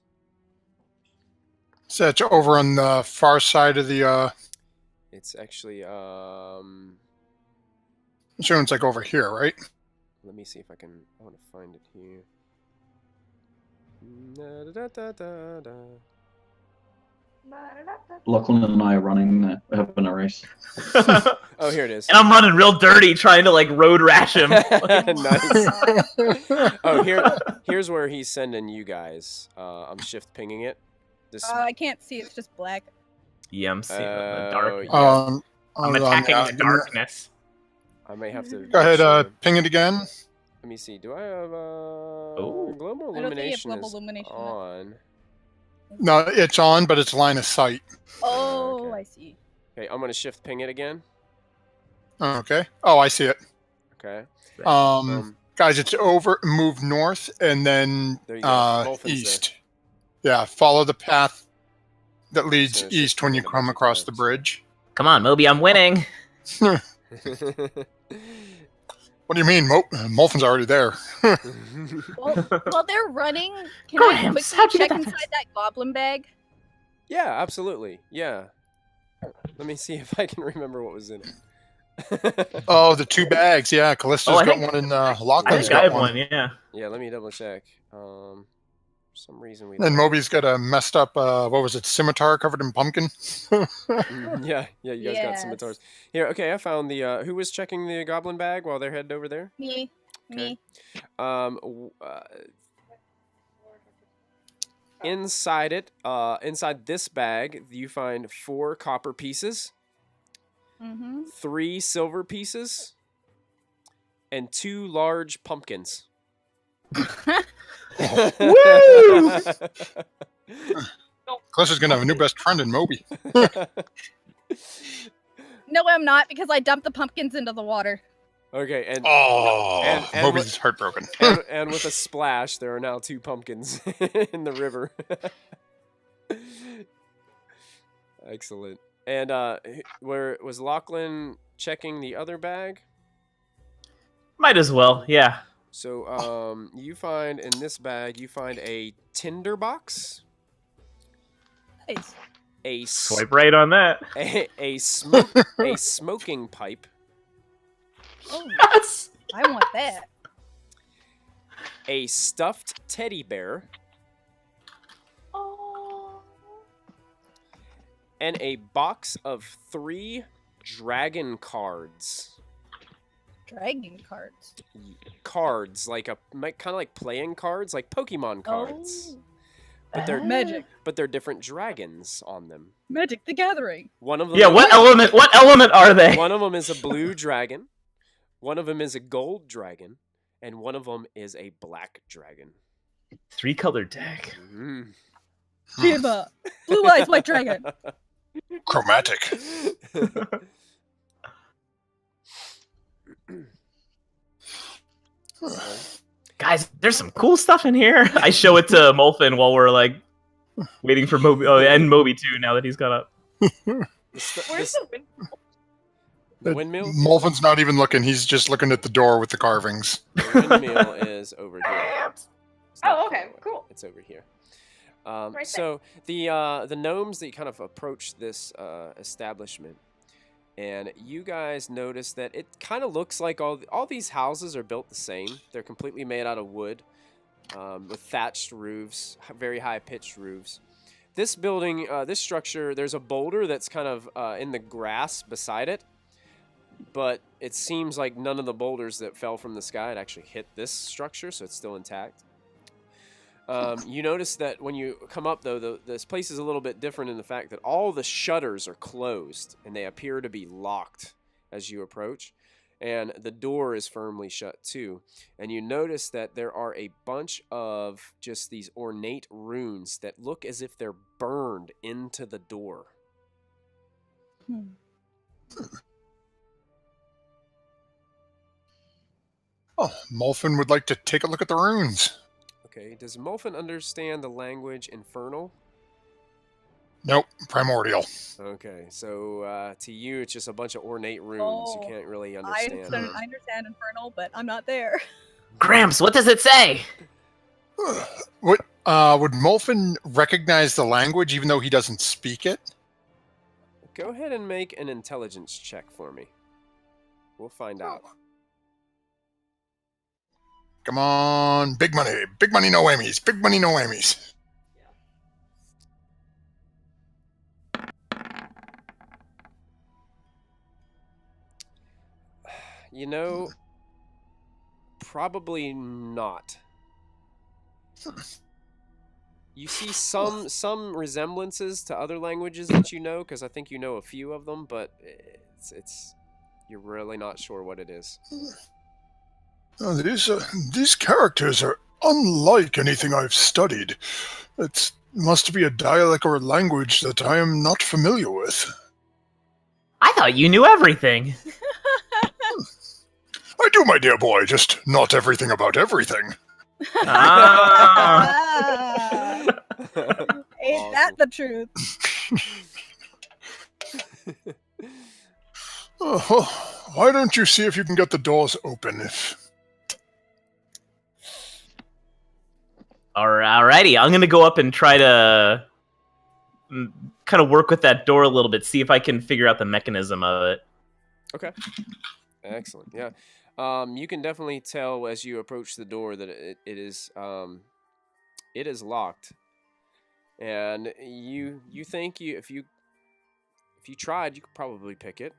So it's over on the far side of the. It's actually Sure, it's like over here, right? Let me see if I want to find it here. Da-da-da-da-da-da. Lachlan and I are having a race. Oh, here it is. And I'm running real dirty trying to like road rash him. Nice. Oh, here's where he's sending you guys. I'm shift pinging it. This. I can't see. It's just black. Yeah, I'm seeing the dark. Yeah. I'm attacking the darkness. I may have to. Go ahead, ping it again. Let me see. Do I have global illumination global illumination on? No, it's on, but it's line of sight. Oh, Okay. I see. Okay, I'm gonna shift ping it again. Okay. Oh, I see it. Okay. Guys, it's over. Move north and then There you go. Molfin's east. Yeah, follow the path that leads So it's east just when you gonna come make across it the bridge. Come on, Moby, I'm winning. What do you mean? Molfin's already there. While they're running, can Go I ahead, quickly how'd you check get that inside that goblin bag? Yeah, absolutely. Yeah. Let me see if I can remember what was in it. Oh, the 2 bags. Yeah, Callisto's got one and I Lachlan's think I got have one. one, yeah. Yeah, let me double check. For some reason we. And Moby's got a messed up, what was it, scimitar covered in pumpkin? Yeah, you guys got scimitars. Here, okay, I found the, who was checking the goblin bag while they're headed over there? Me. Okay. Inside it, inside this bag, you find 4 copper pieces, 3 silver pieces, and 2 large pumpkins. Woo! Callisto's going to have a new best friend in Moby. No, I'm not, because I dumped the pumpkins into the water. Okay, and Moby's heartbroken. and with a splash, there are now 2 pumpkins in the river. Excellent. And where was Lachlan checking the other bag? Might as well, yeah. So you find in this bag a tinder box. Nice. Swipe right on that. A smoking pipe. Oh, Yes. I want that. A stuffed teddy bear. Oh. And a box of 3 dragon cards. Dragon cards. Cards, like kind of like playing cards, like Pokemon cards. Oh. But they're Magic. But they're different dragons on them. Magic the Gathering. One of them. Yeah, what element are they? One of them is a blue dragon. One of them is a gold dragon, and one of them is a black dragon. 3-color deck. Mm. Diva. Blue eyes, white dragon. Chromatic. Guys, there's some cool stuff in here. I show it to Molfin while we're like waiting for Moby. Oh, and Moby too. Now that he's got up. Where's the windmill? The windmill? Molfin's not even looking. He's just looking at the door with the carvings. The windmill is over here. Oh, okay, cool. It's over here. Right So the gnomes that kind of approach this establishment, and you guys notice that it kind of looks like all these houses are built the same. They're completely made out of wood, with thatched roofs, very high pitched roofs. This building, this structure, there's a boulder that's kind of in the grass beside it, but it seems like none of the boulders that fell from the sky had actually hit this structure, so it's still intact. You notice that when you come up, though, this place is a little bit different in the fact that all the shutters are closed, and they appear to be locked as you approach. And the door is firmly shut, too. And you notice that there are a bunch of just these ornate runes that look as if they're burned into the door. Oh, Molfin would like to take a look at the runes. Okay, does Molfin understand the language Infernal? Nope, primordial. Okay, so to you, it's just a bunch of ornate runes. You can't really understand. I understand Infernal, but I'm not there. Gramps, what does it say? Would Molfin recognize the language even though he doesn't speak it? Go ahead and make an intelligence check for me. We'll find out. Come on, big money, no whammies, big money, no whammies. You know, probably not. You see some resemblances to other languages that you know, because I think you know a few of them, but you're really not sure what it is. Oh, these characters are unlike anything I've studied. It must be a dialect or a language that I am not familiar with. I thought you knew everything. I do, my dear boy, just not everything about everything. Ah. Ain't that the truth? Why don't you see if you can get the doors open? Alrighty, I'm gonna go up and try to kind of work with that door a little bit, see if I can figure out the mechanism of it. Okay. Excellent. Yeah. You can definitely tell as you approach the door that it is locked, and you think if you tried, you could probably pick it.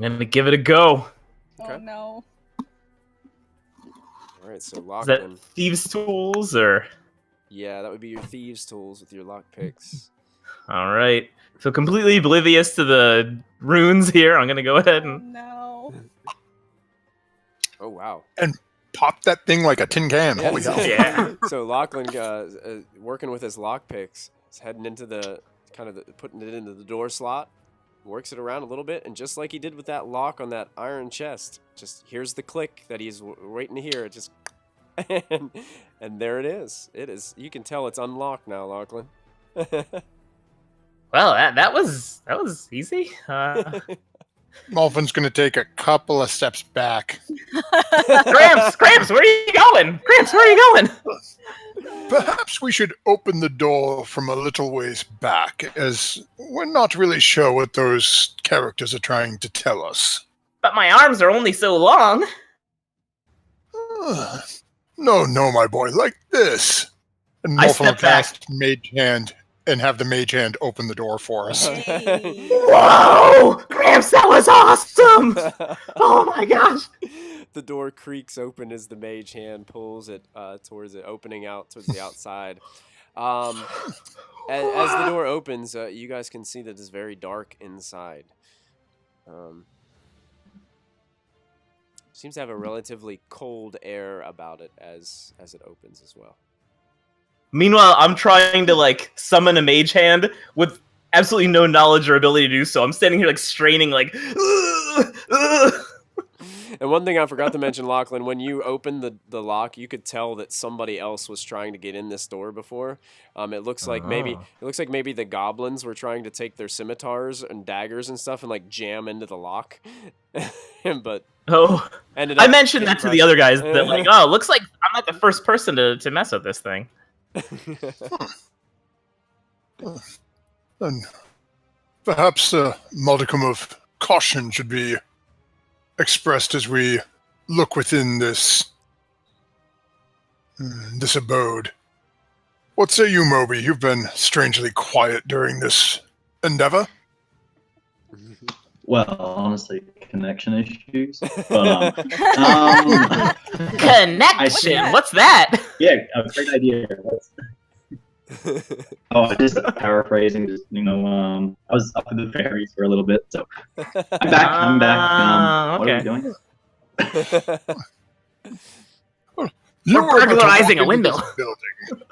I'm gonna give it a go. Okay. Oh no. All right, so Is Lachlan. that thieves' tools or? Yeah, that would be your thieves' tools with your lock picks. All right. So completely oblivious to the runes here. I'm gonna go ahead Oh and. no. Oh wow. And pop that thing like a tin can. Holy hell. Yeah. So Lachlan, working with his lock picks, is heading into putting it into the door slot, works it around a little bit, and just like he did with that lock on that iron chest, just here's the click that he's waiting to hear. It just, and there it is. It is. You can tell it's unlocked now, Lachlan. Well, that was easy. Molfin's going to take a couple of steps back. Gramps, where are you going? Gramps, where are you going? Perhaps we should open the door from a little ways back, as we're not really sure what those characters are trying to tell us. But my arms are only so long. No, my boy, like this. And I Molfin will step back. cast Mage Hand and have the Mage Hand open the door for us. Hey. Whoa! Gramps, that was awesome! Oh my gosh! The door creaks open as the mage hand pulls it towards it, opening out towards the outside. As the door opens, you guys can see that it's very dark inside. Seems to have a relatively cold air about it as it opens as well. Meanwhile, I'm trying to summon a mage hand with absolutely no knowledge or ability to do so. I'm standing here straining And one thing I forgot to mention, Lachlan, when you opened the lock, you could tell that somebody else was trying to get in this door before. It looks like maybe the goblins were trying to take their scimitars and daggers and stuff and jam into the lock. But I mentioned that to the other guys that looks like I'm not the first person to mess with this thing. And perhaps a modicum of caution should be expressed as we look within this abode. What say you, Moby? You've been strangely quiet during this endeavor. Well, honestly, connection issues. But Connection. What's that? yeah, a great idea. Oh, just paraphrasing. Just I was up in the fairies for a little bit, so I'm back. I'm back. What are we Okay. doing? You We're are about to burglarizing walk a into window. this building.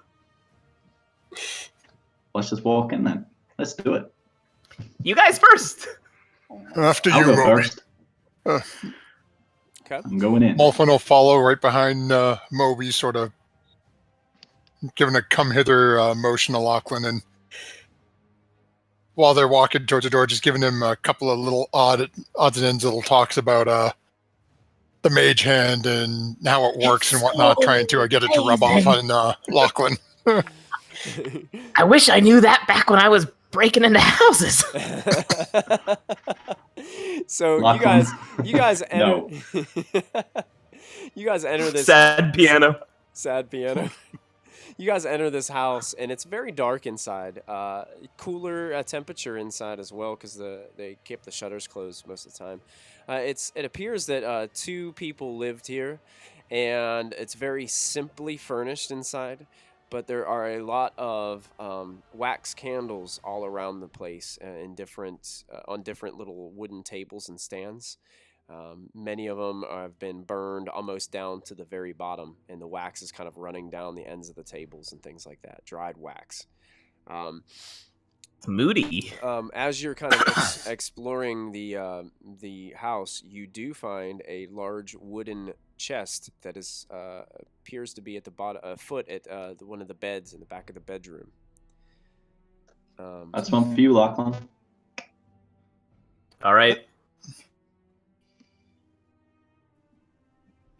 Let's just walk in then. Let's do it. You guys first. After I'll you, go Moby. first. Okay. I'm going in. Molfin will follow right behind Moby, sort of giving a come hither motion to Lachlan, and while they're walking towards the door, just giving him a couple of little odds and ends little talks about the mage hand and how it works and whatnot, trying to get it to rub off on Lachlan. I wish I knew that back when I was breaking into houses. So Lachlan. you guys enter. No. You guys enter this Sad piano. sad piano. You guys enter this house, and it's very dark inside. Cooler temperature inside as well, because they keep the shutters closed most of the time. It appears that 2 people lived here, and it's very simply furnished inside. But there are a lot of wax candles all around the place, in on different little wooden tables and stands. Many of them have been burned almost down to the very bottom, and the wax is kind of running down the ends of the tables and things like that. Dried wax. It's moody. As you're kind of exploring the house, you do find a large wooden chest that is appears to be at the bottom, foot at one of the beds in the back of the bedroom. That's one for you, Lachlan. All right.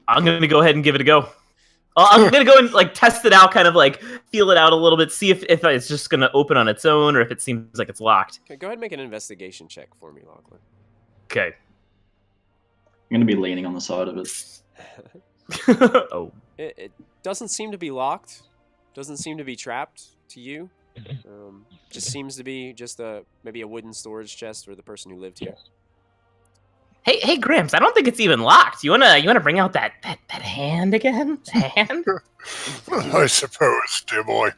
I'm going to go ahead and give it a go. I'm going to go and test it out, kind of feel it out a little bit, see if it's just going to open on its own or if it seems like it's locked. Okay, go ahead and make an investigation check for me, Lachlan. Okay. I'm going to be leaning on the side of it. Oh. It doesn't seem to be locked. Doesn't seem to be trapped to you. Just seems to be just maybe a wooden storage chest for the person who lived here. Hey, Gramps, I don't think it's even locked. You wanna bring out that hand again? The hand? I suppose, dear boy.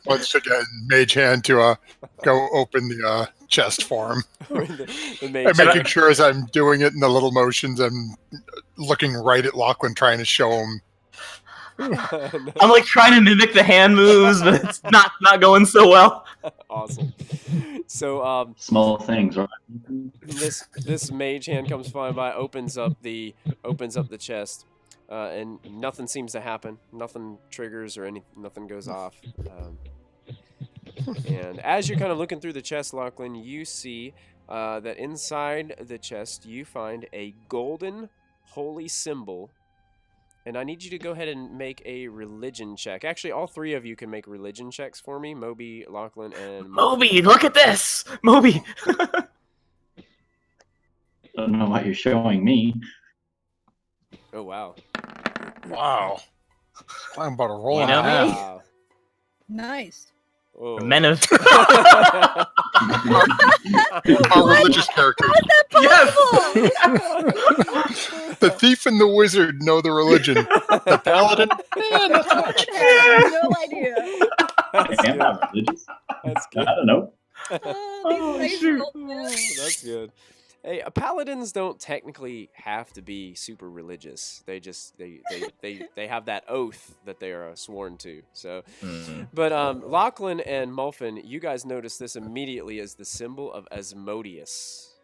Once again, mage hand to go open the chest for him. The I'm making sure as I'm doing it in the little motions, I'm looking right at Lachlan, trying to show him. I'm trying to mimic the hand moves, but it's not going so well. Awesome. So Small things, right? this mage hand comes flying by, opens up the chest, and nothing seems to happen. Nothing triggers or nothing goes off. And as you're kind of looking through the chest, Lachlan, you see that inside the chest you find a golden holy symbol. And I need you to go ahead and make a religion check. Actually, all 3 of you can make religion checks for me. Moby, Lachlan, and... Moby, look at this! Moby! Don't know what you're showing me. Oh, wow. Wow. I'm about to roll You know me? Wow. Nice. Oh. Men of... Our religious character. How is that Yes! The thief and the wizard know the religion. The paladin, not so much. I have no idea. That's I'm good. not religious. That's I good. don't know. These shoot. That's good. Hey, paladins don't technically have to be super religious. They just they have that oath that they are sworn to. So, but Lachlan and Mulfin, you guys notice this immediately as the symbol of Asmodeus.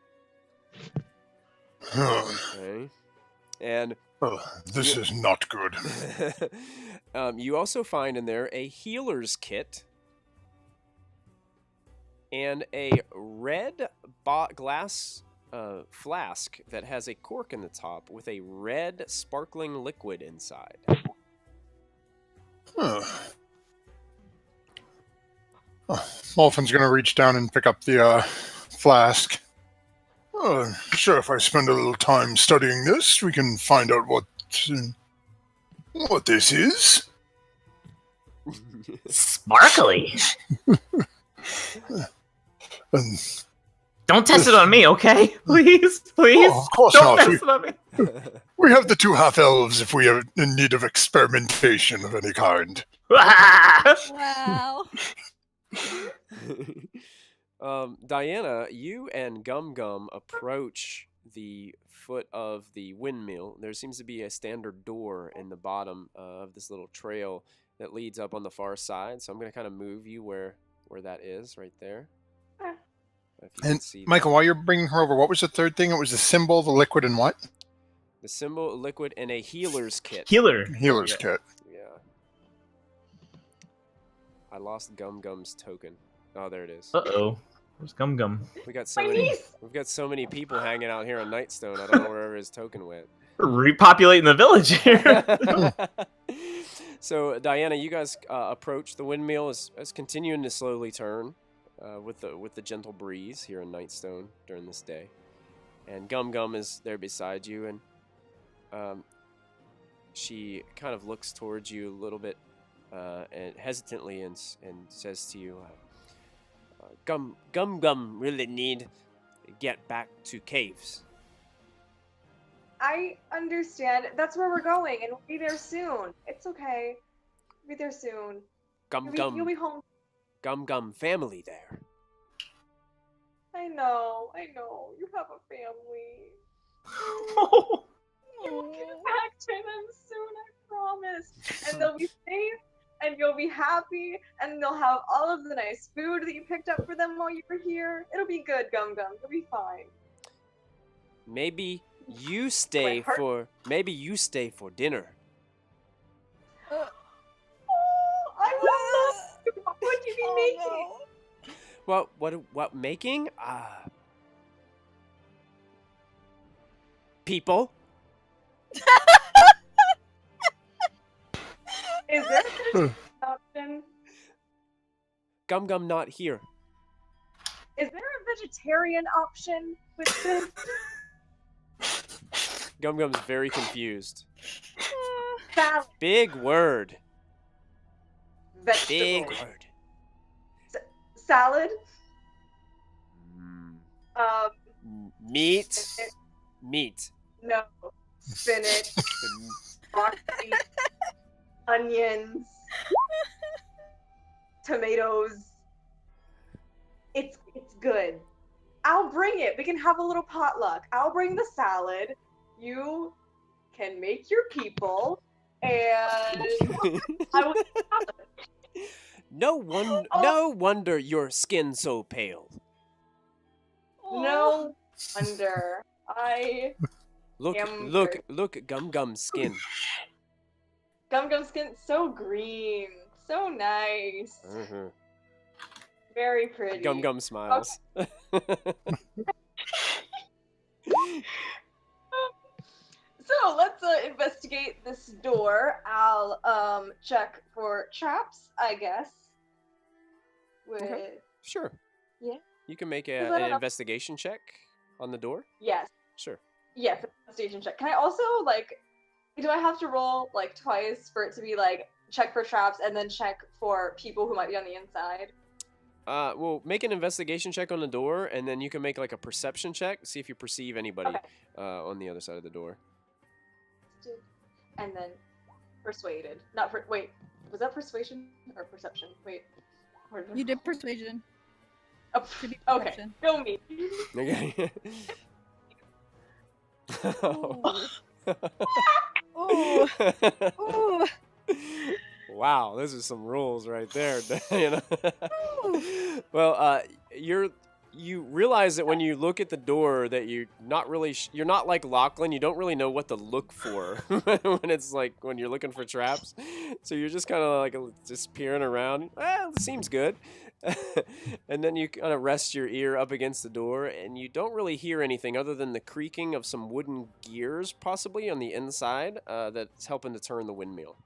Okay, and This is not good. you also find in there a healer's kit and a red glass flask that has a cork in the top with a red sparkling liquid inside. Molfin's going to reach down and pick up the flask. Sure, if I spend a little time studying this, we can find out what this is. Sparkly. And Don't test it on me, okay? Please, please. Oh, of course Don't not. test it on me. We have the 2 half-elves if we are in need of experimentation of any kind. Wow. Diana, you and Gum Gum approach the foot of the windmill. There seems to be a standard door in the bottom of this little trail that leads up on the far side. So I'm going to kind of move you where that is, right there. If you can And see Michael, that. while you're bringing her over, what was the third thing? It was the symbol, the liquid, and what? The symbol, liquid, and a healer's kit. Healer. Healer's Yeah. kit. Yeah. I lost Gum Gum's token. Oh, there it is. Uh-oh. Where's Gum Gum? We got so My many. niece! We've got so many people hanging out here on Nightstone. I don't know where his token went. We're repopulating the village here. So Diana, you guys approach the windmill is continuing to slowly turn with the gentle breeze here in Nightstone during this day, and Gum Gum is there beside you, and she kind of looks towards you a little bit and hesitantly and says to you, Gum Gum really need to get back to caves. I understand. That's where we're going, and we'll be there soon. It's okay. We'll be there soon. Gum You'll be home. Gum family there. I know. You have a family. You'll get back to them soon, I promise. And they'll be safe, and you'll be happy, and they'll have all of the nice food that you picked up for them while you were here. It'll be good, Gum Gum. You'll be fine. Maybe you stay for dinner. Oh, I would love to. What would you be making? No. What making? People. Is there an option? Gum not here. Is there a vegetarian option with this? Gum's very confused. Salad. Big word. Vegetable. Big word. Salad. Meat. Meat. No. Spinach. Broccoli. Onions. Tomatoes. It's good. I'll bring it. We can have a little potluck. I'll bring the salad. You can make your people, and I will. No wonder your skin so pale. No wonder. I Look Gum's skin. Gum skin so green, so nice, Mm-hmm. very pretty. Gum smiles. So let's investigate this door. I'll check for traps, I guess. Okay. Sure. Yeah. You can make Is that an enough? investigation check on the door. Yes. Sure. Yes, investigation check. Can I also do I have to roll twice for it to be check for traps and then check for people who might be on the inside? Well, make an investigation check on the door, and then you can make a perception check, see if you perceive anybody on the other side of the door. And then persuaded. Wait, was that persuasion or perception? Wait. You did persuasion. Oh, Should be okay, perception. go me. Okay. Ooh. Ooh. Wow, those are some rules right there, Diana. Well, you realize that when you look at the door that you're not really you're not like Lachlan. You don't really know what to look for when it's when you're looking for traps. So you're just kind of just peering around. It seems good. And then you kind of rest your ear up against the door, and you don't really hear anything other than the creaking of some wooden gears, possibly on the inside, that's helping to turn the windmill.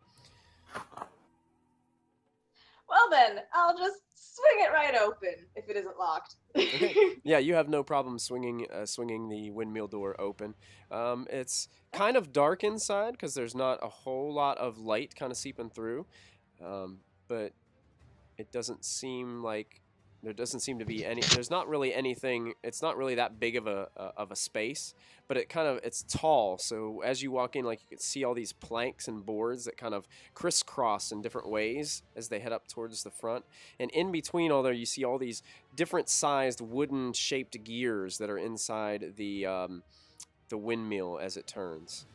Well then, I'll just swing it right open if it isn't locked. Okay. Yeah, you have no problem swinging the windmill door open. It's kind of dark inside because there's not a whole lot of light kind of seeping through, but it doesn't seem like There doesn't seem to be any. There's not really anything. It's not really that big of a space, but it's tall. So as you walk in, like, you can see all these planks and boards that kind of crisscross in different ways as they head up towards the front. And in between all there, you see all these different sized wooden shaped gears that are inside the windmill as it turns.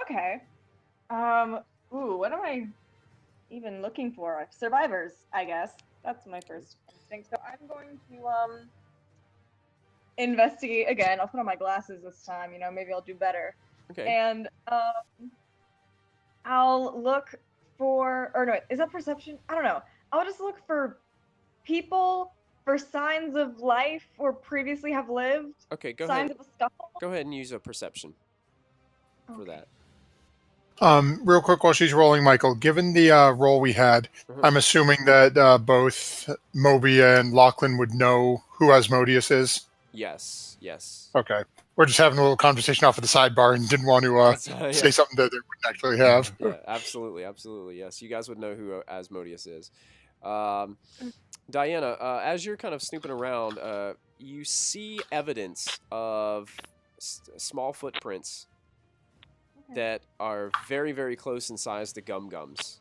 Okay. Ooh, what am I even looking for? Survivors, I guess. That's my first instinct. So I'm going to investigate again. I'll put on my glasses this time, you know, maybe I'll do better. Okay. And I'll look for, or no, is that perception? I don't know. I'll just look for people, for signs of life or previously have lived. Okay, go signs ahead. of a scuffle. Go ahead and use a perception for that. Real quick while she's rolling, Michael, given the roll we had, I'm assuming that both Moby and Lachlan would know who Asmodeus is? Yes, yes. Okay. We're just having a little conversation off of the sidebar and didn't want to say something that they wouldn't actually have. Yeah, absolutely, absolutely, yes. You guys would know who Asmodeus is. Diana, as you're kind of snooping around, you see evidence of small footprints that are very, very close in size to Gum-Gums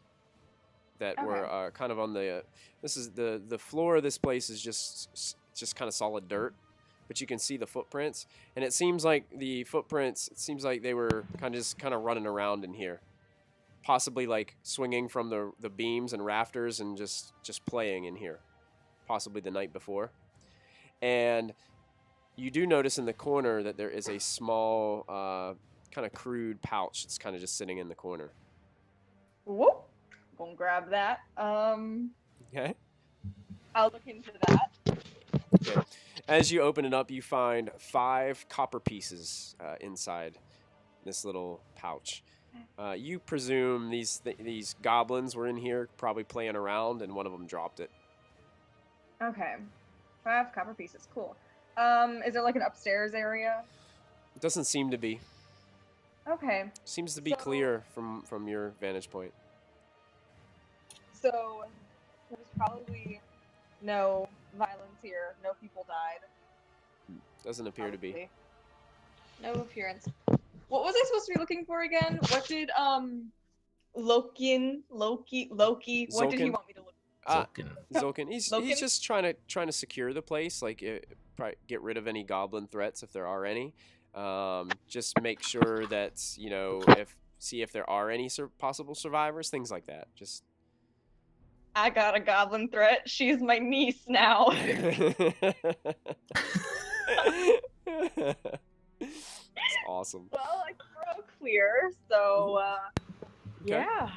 that were kind of on the this is the floor of this place is just kind of solid dirt, but you can see the footprints, and it seems like the footprints, it seems like they were kind of running around in here, possibly like swinging from the beams and rafters and just playing in here, possibly the night before. And you do notice in the corner that there is a small kind of crude pouch that's kind of just sitting in the corner. Whoop. Gonna grab that. Okay. I'll look into that. Okay. As you open it up, you find 5 copper pieces inside this little pouch. You presume these goblins were in here probably playing around, and one of them dropped it. Okay. 5 copper pieces. Cool. Is there like an upstairs area? It doesn't seem to be. Okay. Seems to be clear from your vantage point. So there's probably no violence here. No people died. Doesn't appear to be. No appearance. What was I supposed to be looking for again? What did Loki? What did he want me to look for? Xolkin. He's just trying to secure the place, like probably get rid of any goblin threats if there are any. Just make sure that, you know, see if there are any possible survivors, things like that. Just. I got a goblin threat. She's my niece now. That's awesome. Well, I throw clear, so yeah.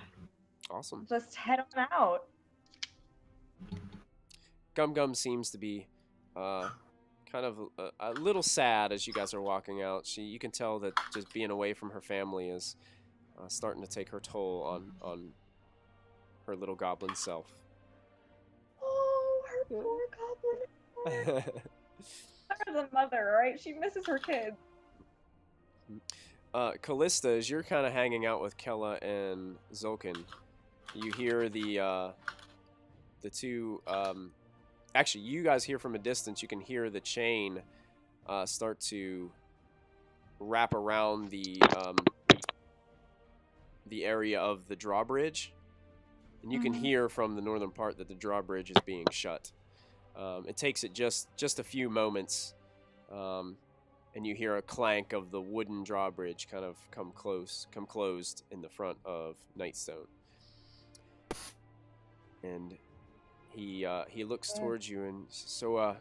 Awesome. Just head on out. Gum seems to be kind of a little sad as you guys are walking out. You can tell that just being away from her family is starting to take her toll on her little goblin self. Oh, her poor goblin. Her the mother, right? She misses her kids. Callista, as you're kind of hanging out with Kella and Xolkin, you hear the two. Actually, you guys hear from a distance. You can hear the chain start to wrap around the area of the drawbridge, and you can hear from the northern part that the drawbridge is being shut. It takes it just a few moments, and you hear a clank of the wooden drawbridge kind of come closed in the front of Nightstone, and he looks towards you and so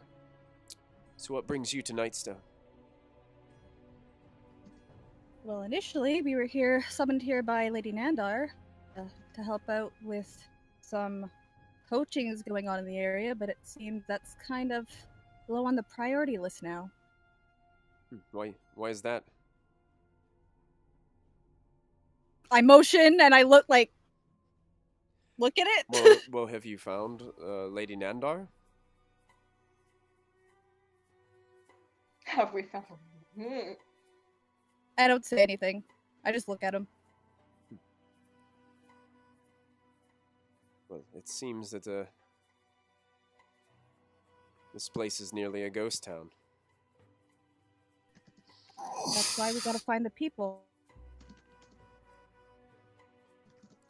what brings you to Nightstone? Well, initially we were summoned here by Lady Nandar to help out with some poaching is going on in the area, but it seems that's kind of low on the priority list now. Why is that? I motion and I look at it. Well, have you found Lady Nandar? Have we found I don't say anything. I just look at him. Well, it seems that This place is nearly a ghost town. That's why we gotta find the people.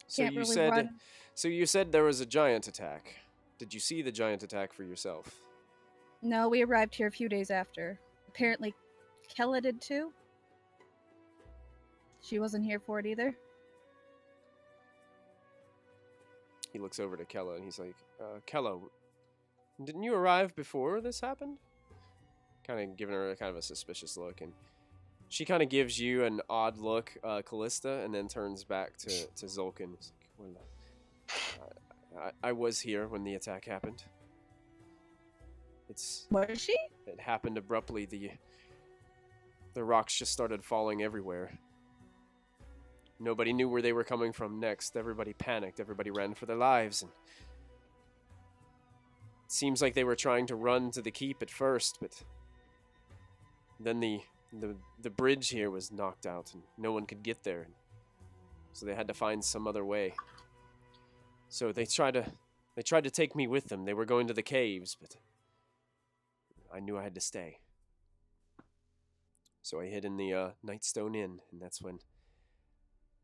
So Can't you really said, run. so you said there was a giant attack. Did you see the giant attack for yourself? No, we arrived here a few days after. Apparently, Kella did too. She wasn't here for it either. He looks over to Kella and he's like, Kella, didn't you arrive before this happened? Kind of giving her kind of a suspicious look, and she kind of gives you an odd look, Callista, and then turns back to Xolkin. He's like, well, I was here when the attack happened. Was she? It happened abruptly. The rocks just started falling everywhere. Nobody knew where they were coming from next. Everybody panicked. Everybody ran for their lives. And it seems like they were trying to run to the keep at first, but then the bridge here was knocked out, and no one could get there. So they had to find some other way. So they tried to take me with them. They were going to the caves, but I knew I had to stay. So I hid in the Nightstone Inn, and that's when,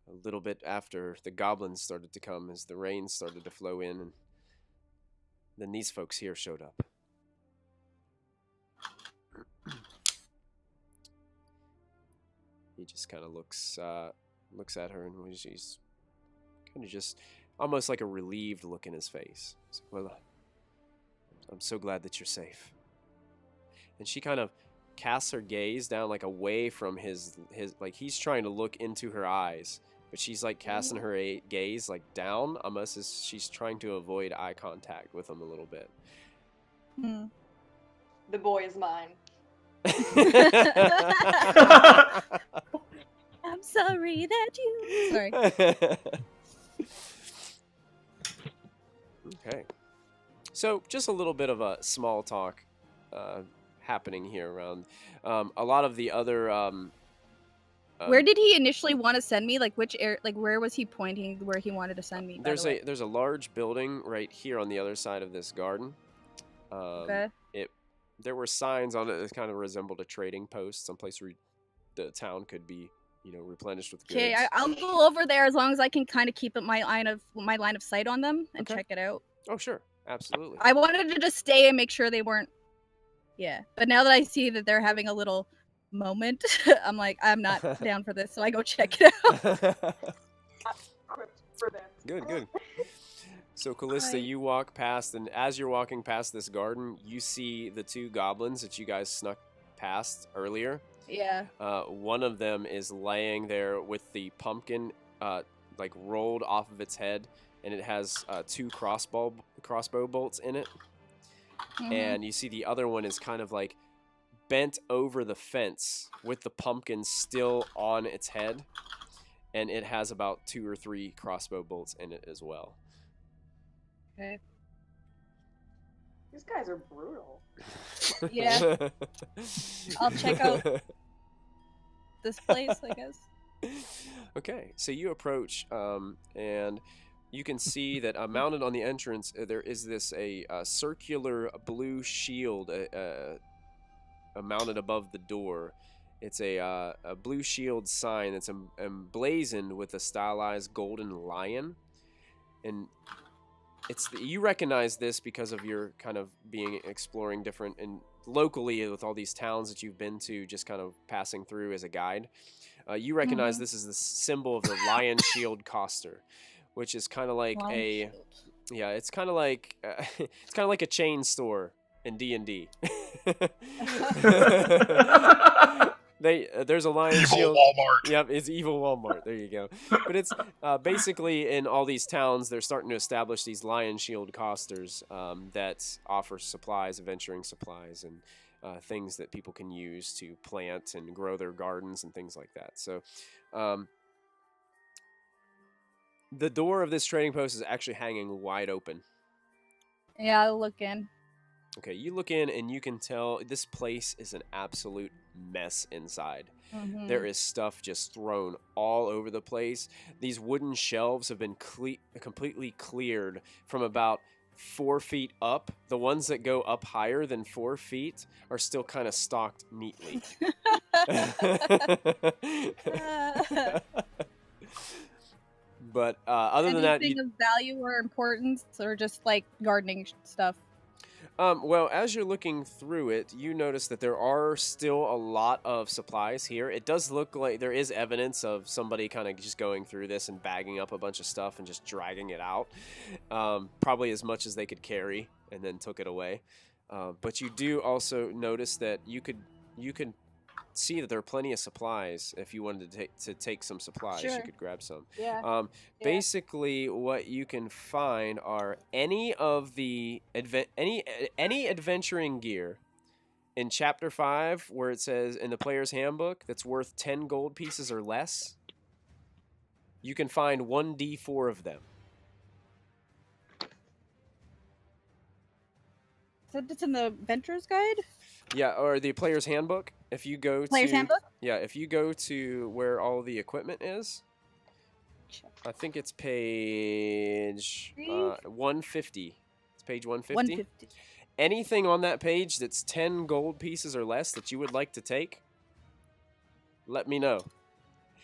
a little bit after, the goblins started to come as the rain started to flow in, and then these folks here showed up. He just kind of looks at her, and she's kind of just almost like a relieved look in his face. He's like, well, I'm so glad that you're safe. And she kind of casts her gaze down, like away from his like he's trying to look into her eyes, but she's like casting her gaze like down, almost as she's trying to avoid eye contact with him a little bit. The boy is mine. I'm sorry that you. Sorry. Okay. So just a little bit of a small talk happening here around a lot of the other. Where did he initially want to send me? Like which area? Like where was he pointing? Where he wanted to send me? There's a large building right here on the other side of this garden. Okay. There were signs on it that kind of resembled a trading post, someplace where the town could be, replenished with goods. Okay, I'll go over there as long as I can kind of keep my line of sight on them and check it out. Oh, sure, absolutely. I wanted to just stay and make sure they weren't. Yeah, but now that I see that they're having a little moment, I'm like, I'm not down for this, so I go check it out. Good. So, Callista, you walk past, and as you're walking past this garden, you see the two goblins that you guys snuck past earlier. Yeah. One of them is laying there with the pumpkin, like rolled off of its head, and it has two crossbow bolts in it. Mm-hmm. And you see the other one is kind of like bent over the fence with the pumpkin still on its head, and it has about 2 or 3 crossbow bolts in it as well. Okay. These guys are brutal. Yeah. I'll check out this place, I guess. Okay, so you approach, and you can see that mounted on the entrance, there is this a circular blue shield mounted above the door. It's a blue shield sign that's emblazoned with a stylized golden lion, and you recognize this because of your kind of exploring different and locally with all these towns that you've been to, just kind of passing through as a guide. You recognize this is the symbol of the lion shield coster, which is kind of like it's kind of like a chain store in D&D. There's a lion evil shield. Walmart. Yep, it's evil Walmart. There you go. But it's basically in all these towns, they're starting to establish these lion shield costers that offer supplies, adventuring supplies, and things that people can use to plant and grow their gardens and things like that. So the door of this trading post is actually hanging wide open. Yeah, I'll look in. Okay, you look in and you can tell this place is an absolute mess inside. Mm-hmm. There is stuff just thrown all over the place. These wooden shelves have been completely cleared from about 4 feet up. The ones that go up higher than 4 feet are still kind of stocked neatly. But other than that, anything of value or importance, or just like gardening stuff? well, as you're looking through it, you notice that there are still a lot of supplies here. It does look like there is evidence of somebody kind of just going through this and bagging up a bunch of stuff and just dragging it out. Probably as much as they could carry, and then took it away. But you do also notice that you could see that there are plenty of supplies. If you wanted to take some supplies, Sure. you could grab some. Yeah. Basically, what you can find are any of the any adventuring gear in Chapter 5, where it says in the player's handbook that's worth 10 gold pieces or less. You can find 1d4 of them. So it's in the Venturer's Guide? Yeah, or the player's handbook. If you go Player's to Handbook? yeah, if you go to where all the equipment is, I think it's page 150. It's page 150. 150. Anything on that page that's 10 gold pieces or less that you would like to take, let me know.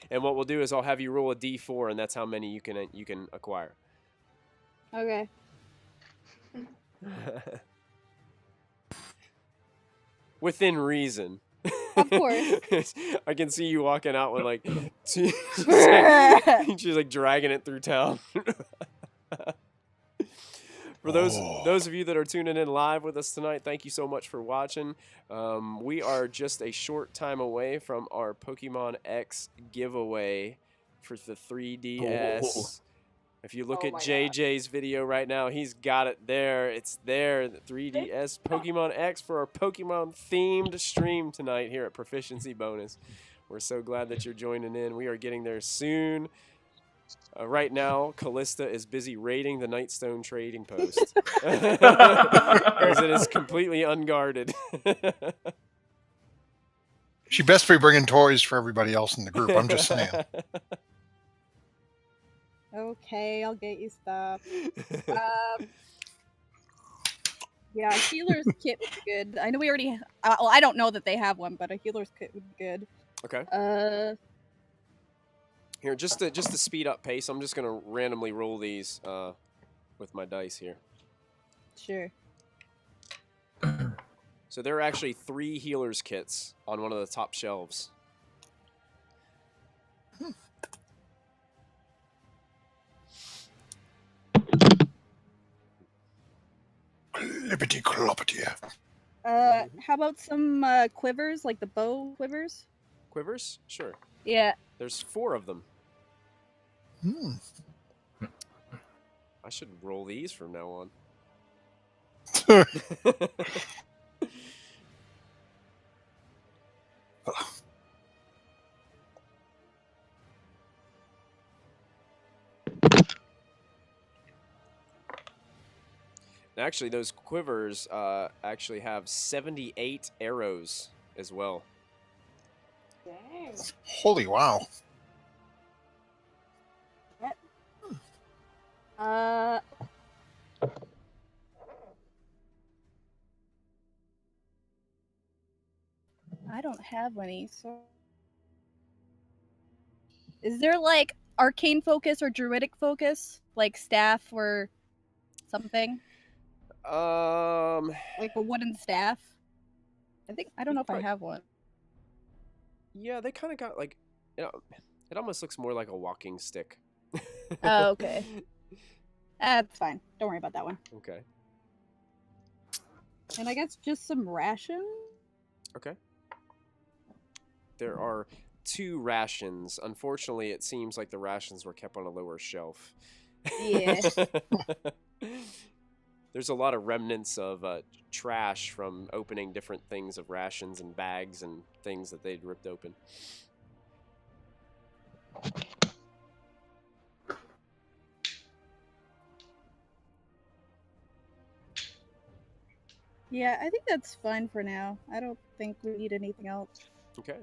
And what we'll do is I'll have you roll a d4, and that's how many you can acquire. Okay. Within reason. Of course. I can see you walking out with like she's like dragging it through town. For those of you that are tuning in live with us tonight, thank you so much for watching. We are just a short time away from our Pokemon X giveaway for the 3DS. Oh. If you look Oh at my God. JJ's video right now, he's got it there. It's there, the 3DS Pokemon X for our Pokemon-themed stream tonight here at Proficiency Bonus. We're so glad that you're joining in. We are getting there soon. Right now, Callista is busy raiding the Nightstone trading post. Because it is completely unguarded. She best be bringing toys for everybody else in the group. I'm just saying. Okay, I'll get you stuff. Yeah, a healer's kit would be good. I know we already. Well, I don't know that they have one, but a healer's kit would be good. Okay. Here, just to speed up pace, I'm just gonna randomly roll these with my dice here. Sure. So there are actually 3 healers kits on one of the top shelves. Lippity cloppity. How about some quivers, like the bow quivers? Quivers? Sure. Yeah. There's 4 of them. Hmm. I should roll these from now on. Actually, those quivers actually have 78 arrows as well. Dang. Holy wow. I don't have any, so... Is there, like, arcane focus or druidic focus? Like staff or something? Like a wooden staff? I don't know if I have one. Yeah, they kind of got like, you know, it almost looks more like a walking stick. Oh, okay. That's fine. Don't worry about that one. Okay. And I guess just some rations? Okay. There are 2 rations. Unfortunately, it seems like the rations were kept on a lower shelf. Yeah. There's a lot of remnants of trash from opening different things of rations and bags and things that they'd ripped open. Yeah, I think that's fine for now. I don't think we need anything else. Okay.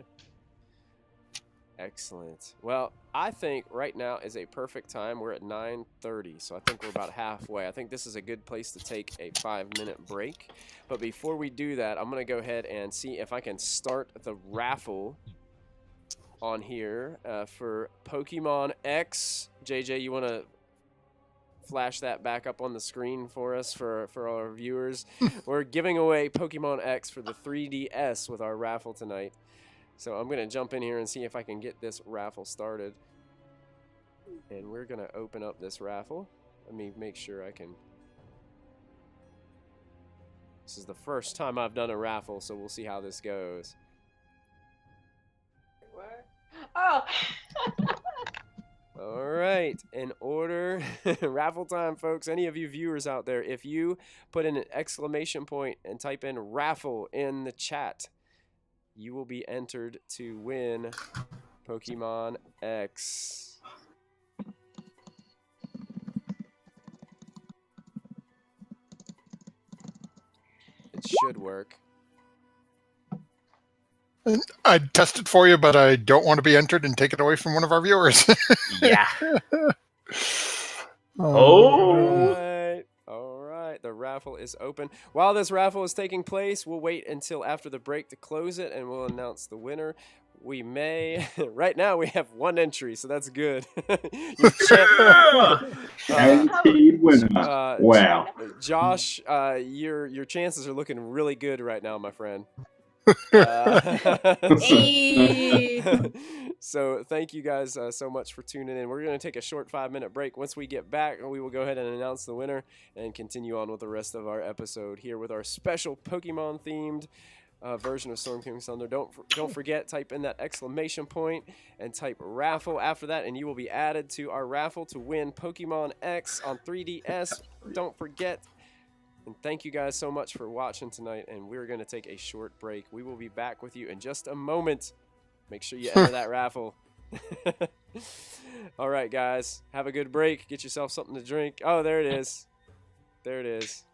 Excellent. Well, I think right now is a perfect time. We're at 9:30, so I think we're about halfway. I think this is a good place to take a 5-minute break. But before we do that, I'm going to go ahead and see if I can start the raffle on here for Pokemon X. JJ, you want to flash that back up on the screen for us for our viewers? We're giving away Pokemon X for the 3DS with our raffle tonight. So I'm going to jump in here and see if I can get this raffle started. And we're going to open up this raffle. Let me make sure I can. This is the first time I've done a raffle, so we'll see how this goes. What? Oh! All right, in order, raffle time, folks. Any of you viewers out there, if you put in an exclamation point and type in raffle in the chat, you will be entered to win Pokemon X. It should work. And I'd test it for you, but I don't want to be entered and take it away from one of our viewers. Yeah. All right. The raffle is open. While this raffle is taking place, we'll wait until after the break to close it, and we'll announce the winner. We may. Right now, we have one entry, so that's good. Guaranteed winner. Wow. Josh, your chances are looking really good right now, my friend. So thank you guys so much for tuning in. We're going to take a short 5-minute break. Once we get back, we will go ahead and announce the winner and continue on with the rest of our episode here with our special Pokemon themed version of Storm King's Thunder. Don't forget, type in that exclamation point and type raffle after that, and you will be added to our raffle to win Pokemon X on 3DS. Don't forget. And thank you guys so much for watching tonight, and we're going to take a short break. We will be back with you in just a moment. Make sure you enter that raffle. All right, guys. Have a good break. Get yourself something to drink. Oh, there it is. There it is.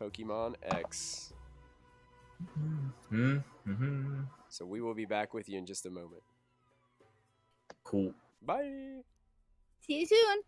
Pokemon X. So we will be back with you in just a moment. Cool. Bye. See you soon.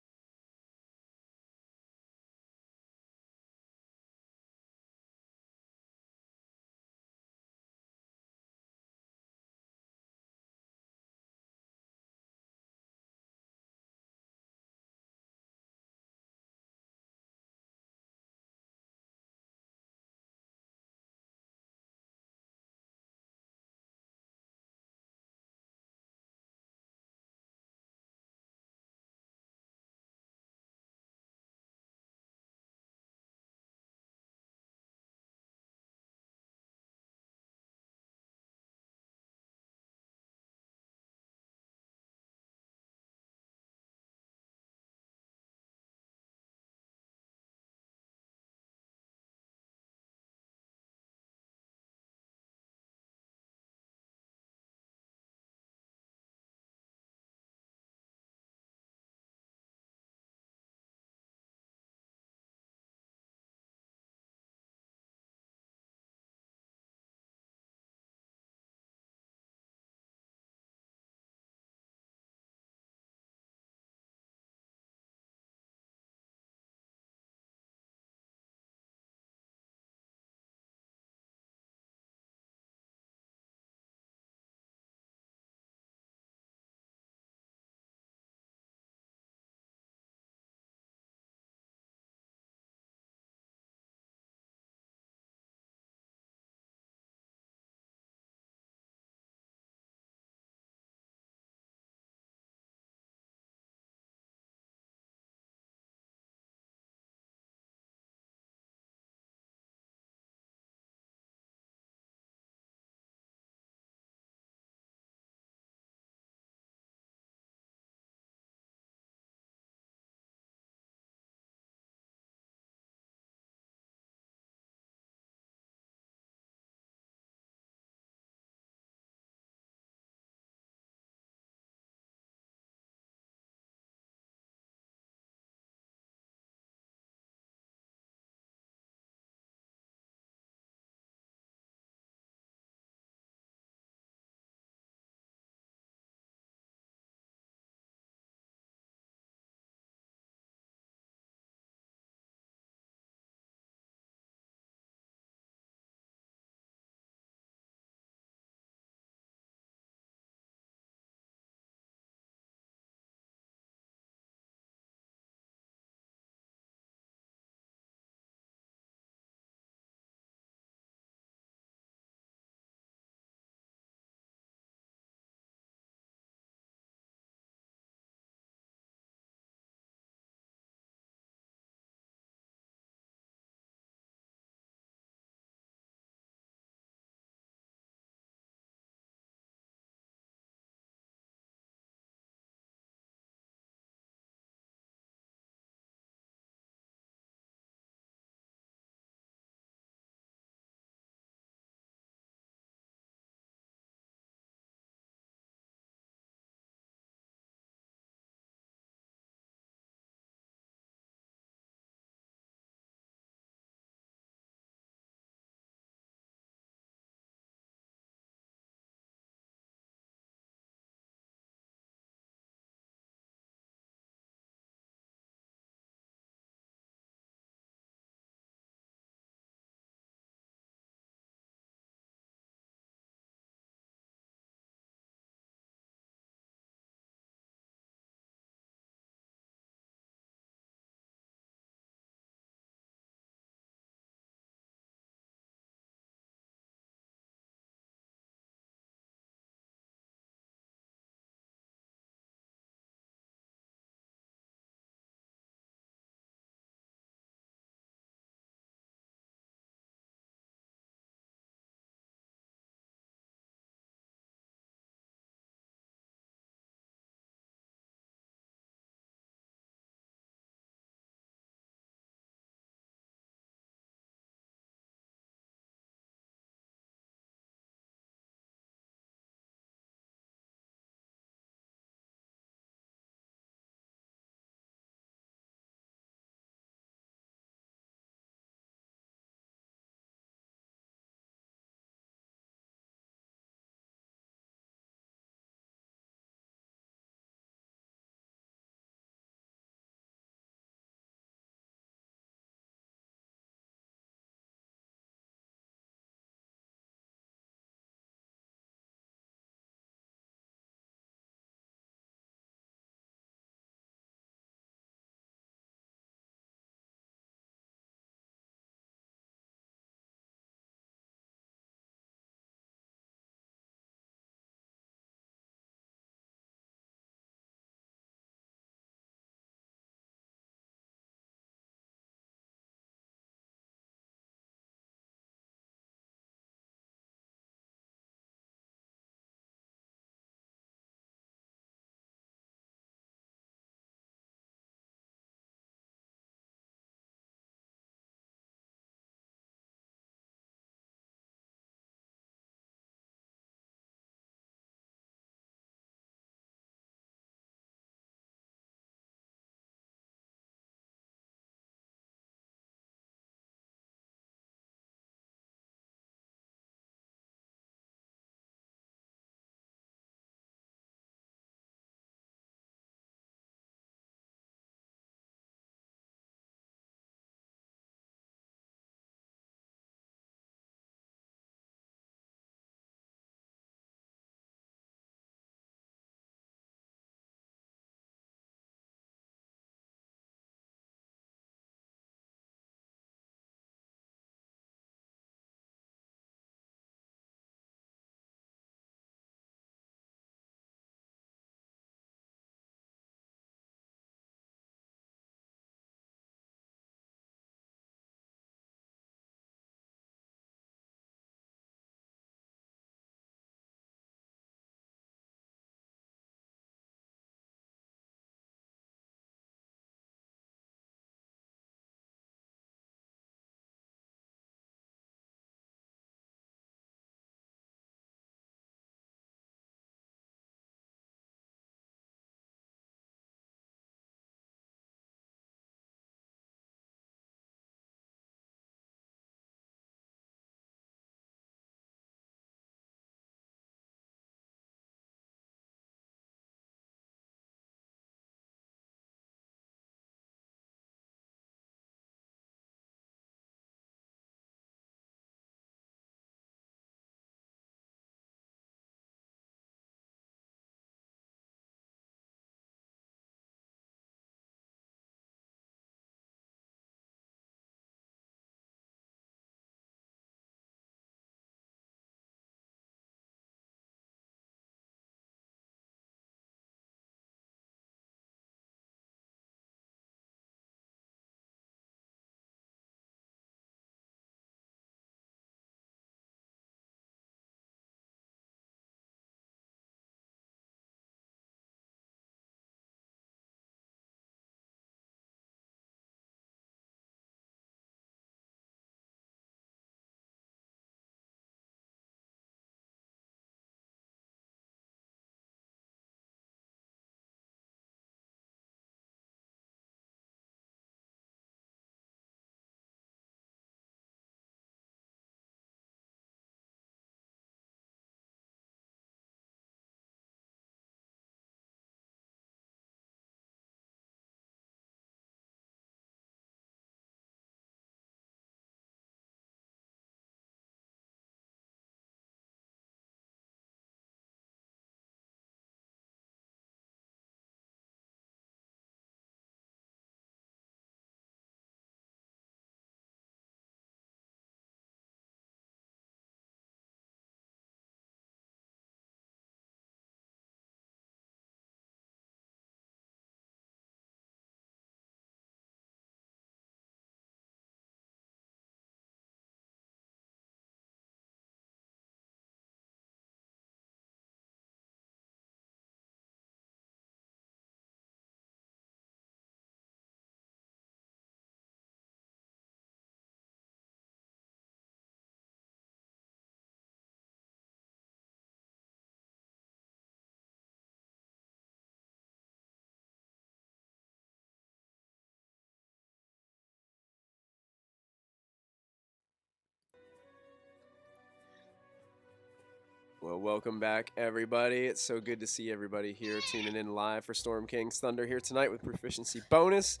Well, welcome back, everybody. It's so good to see everybody here tuning in live for Storm King's Thunder here tonight with Proficiency Bonus.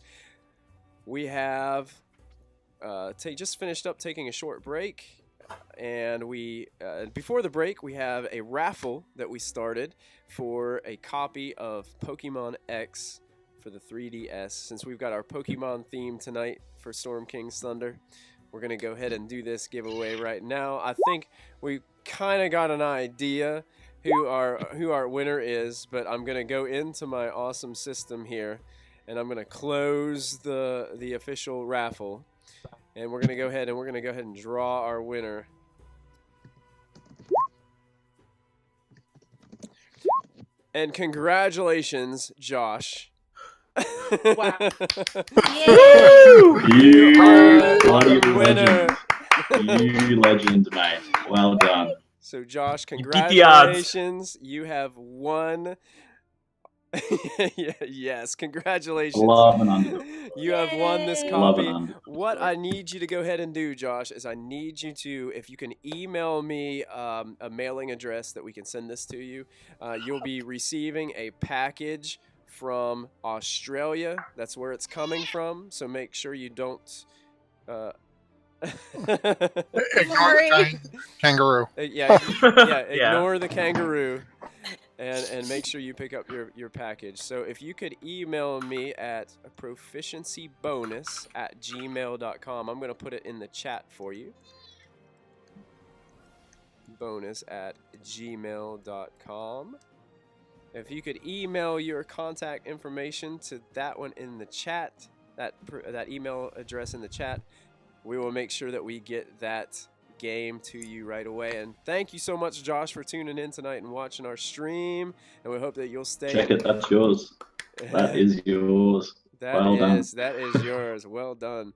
We have just finished up taking a short break, and we before the break, we have a raffle that we started for a copy of Pokemon X for the 3DS. Since we've got our Pokemon theme tonight for Storm King's Thunder, we're going to go ahead and do this giveaway right now. I think we kind of got an idea who our winner is, but I'm going to go into my awesome system here, and I'm going to close the official raffle, and we're going to go ahead and draw our winner. And congratulations, Josh. Wow. You are bloody the winner. You legend, mate. Well done. So, Josh, beat the odds. congratulations. You have won. Yes, congratulations. Love and under. You have won this Love copy. and under. What I need you to go ahead and do, Josh, is I need you to, if you can email me a mailing address that we can send this to you, you'll be receiving a package from Australia. That's where it's coming from. So make sure you don't. Ignore the kangaroo. Ignore the kangaroo. And make sure you pick up your package. So if you could email me at proficiencybonus@gmail.com. I'm going to put it in the chat for you. bonus@gmail.com. If you could email your contact information to that one in the chat, that email address in the chat, we will make sure that we get that game to you right away. And thank you so much, Josh, for tuning in tonight and watching our stream, and we hope that you'll stay. Check it, that's yours. That is yours. Well done. That is yours. Well done.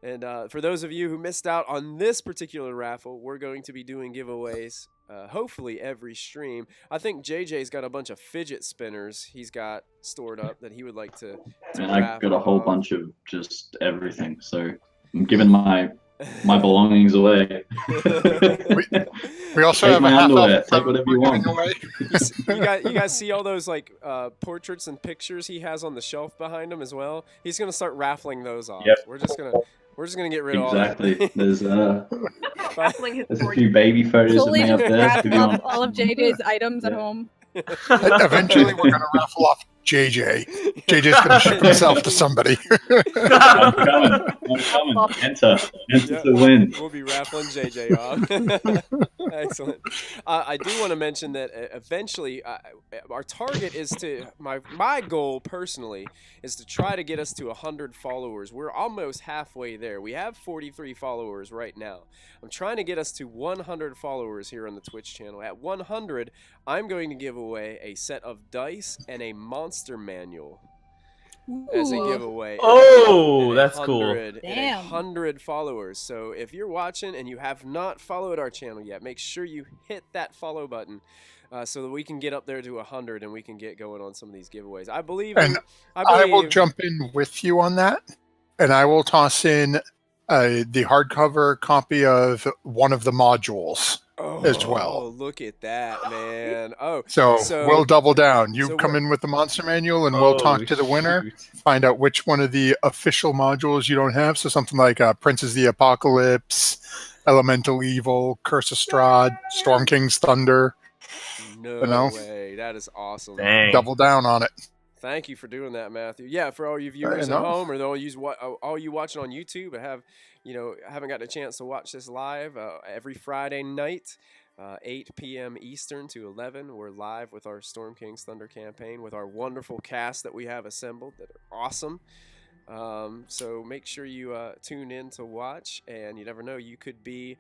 And for those of you who missed out on this particular raffle, we're going to be doing giveaways hopefully every stream. I think JJ's got a bunch of fidget spinners he's got stored up that he would like to And I've got a whole bunch of just everything, so I'm giving my belongings away. We also Take have my a half underwear. elf Take whatever you want. You guys see all those like portraits and pictures he has on the shelf behind him as well? He's gonna start raffling those off. Yep. We're just gonna get rid of all that. Exactly. There's Raffling his a few baby photos of Solely me up just there. wrap if you up want. all of JJ's items at home. Eventually, we're going to raffle off JJ. JJ's going to ship himself to somebody. I'm coming. Enter to win. We'll be raffling JJ off. Excellent. I do want to mention that eventually our target is to, my goal personally is to try to get us to 100 followers. We're almost halfway there. We have 43 followers right now. I'm trying to get us to 100 followers here on the Twitch channel. At 100, I'm going to give away a set of dice and a monster manual as a giveaway. Oh, that's cool. Damn. 100 followers. So if you're watching and you have not followed our channel yet, make sure you hit that follow button so that we can get up there to 100 and we can get going on some of these giveaways. I believe I will jump in with you on that, and I will toss in the hardcover copy of one of the modules as well. Oh, look at that, man. So we'll double down. You so come in with the monster manual, and we'll talk to the winner, find out which one of the official modules you don't have. So something like Princes of the Apocalypse, Elemental Evil, Curse of Strahd, Storm King's Thunder. No way. That is awesome. Dang. Double down on it. Thank you for doing that, Matthew. Yeah, for all you viewers at home, or all you watching on YouTube and haven't got a chance to watch this live, every Friday night, 8 p.m. Eastern to 11, we're live with our Storm King's Thunder campaign with our wonderful cast that we have assembled that are awesome. So make sure you tune in to watch, and you never know, you could be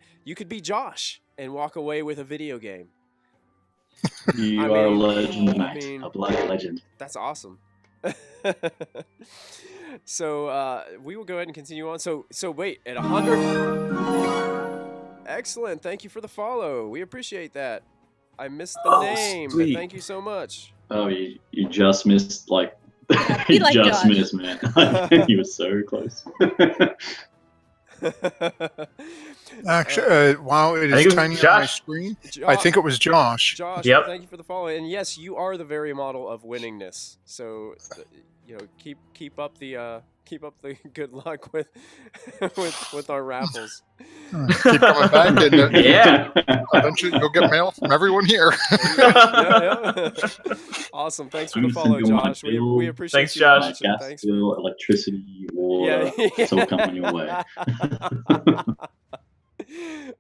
Josh and walk away with a video game. You are a legend, mate. A bloody legend. That's awesome. So we will go ahead and continue on. So wait, at 100. Excellent. Thank you for the follow. We appreciate that. I missed the name, but thank you so much. Oh, you just missed, like, He you like just Josh. missed, man. You were so close. Actually, wow, it I think is it was tiny on my Josh. screen. I think it was Josh. Josh, Yep. thank you for the follow. And yes, you are the very model of winningness. So, keep up the good luck with with our raffles. Keep coming back, and Yeah. eventually you'll get mail from everyone here. Yeah. Awesome. Thanks for the I'm follow, sending my Josh. We bill, appreciate Thanks, you Josh. watching. gas Thanks bill, electricity, water. Yeah. It's all coming your way.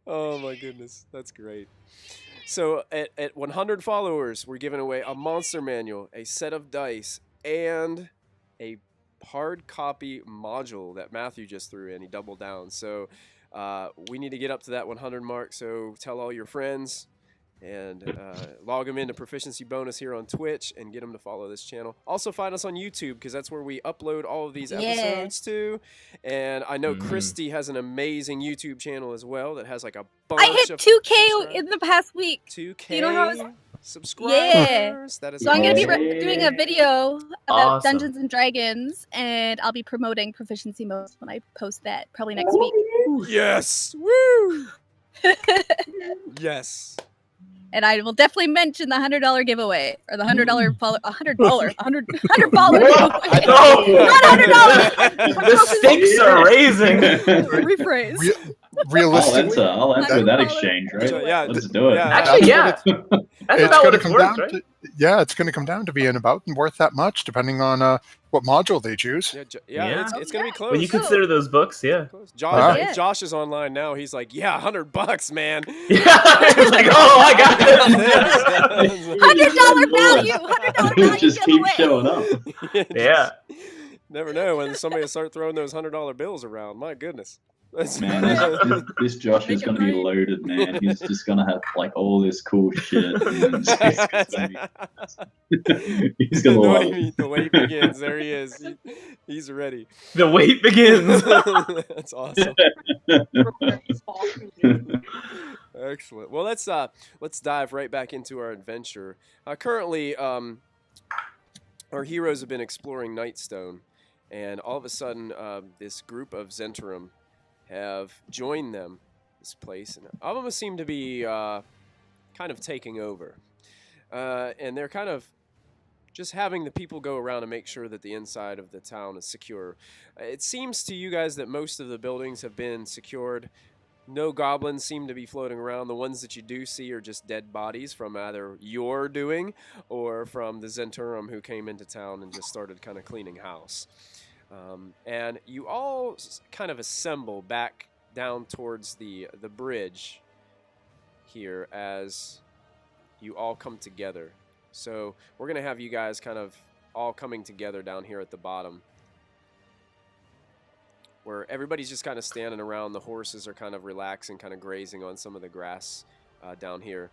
Oh my goodness, that's great. So at 100 followers, we're giving away a monster manual, a set of dice, and a hard copy module that Matthew just threw in. He doubled down. So we need to get up to that 100 mark. So tell all your friends and log them into Proficiency Bonus here on Twitch and get them to follow this channel. Also find us on YouTube because that's where we upload all of these episodes to. And I know Christy has an amazing YouTube channel as well that has like a bunch I hit of 2K in the past week. 2K You know how subscribers. That is So I'm going to be Yay. doing a video about Awesome. Dungeons and Dragons, and I'll be promoting Proficiency Bonus when I post that, probably next week. Yes. Woo. Yes. And I will definitely mention the $100 giveaway, or the $100 follow, $100 $100 giveaway. Oh, Not $100. the stakes are raising. Rephrase. Realistically, I'll enter that exchange, right? Yeah, Let's do it. yeah. Actually, yeah. That's about what it's worth, right? it's going to come down to being about and worth that much, depending on what module they choose. Yeah. It's going to be close. When you consider those books, yeah. Josh, Josh is online now. He's like, yeah, $100, man. Yeah, he's like, oh, I got this. $100 value. $100 value Just keep giveaway. showing up. Yeah. Never know when somebody will start throwing those $100 bills around. My goodness. Man, this Josh is going to be loaded, man. He's just going to have like all this cool shit. And he's going to love it. The wait begins. There he is. He's ready. The wait begins. That's awesome. Excellent. Well, let's dive right back into our adventure. Currently, our heroes have been exploring Nightstone, and all of a sudden, this group of Zhentarim have joined them, this place, and all of them seem to be kind of taking over. And they're kind of just having the people go around and make sure that the inside of the town is secure. It seems to you guys that most of the buildings have been secured. No goblins seem to be floating around. The ones that you do see are just dead bodies from either your doing or from the Zhentarim who came into town and just started kind of cleaning house. And you all kind of assemble back down towards the bridge here as you all come together. So we're going to have you guys kind of all coming together down here at the bottom, where everybody's just kind of standing around. The horses are kind of relaxing, kind of grazing on some of the grass down here.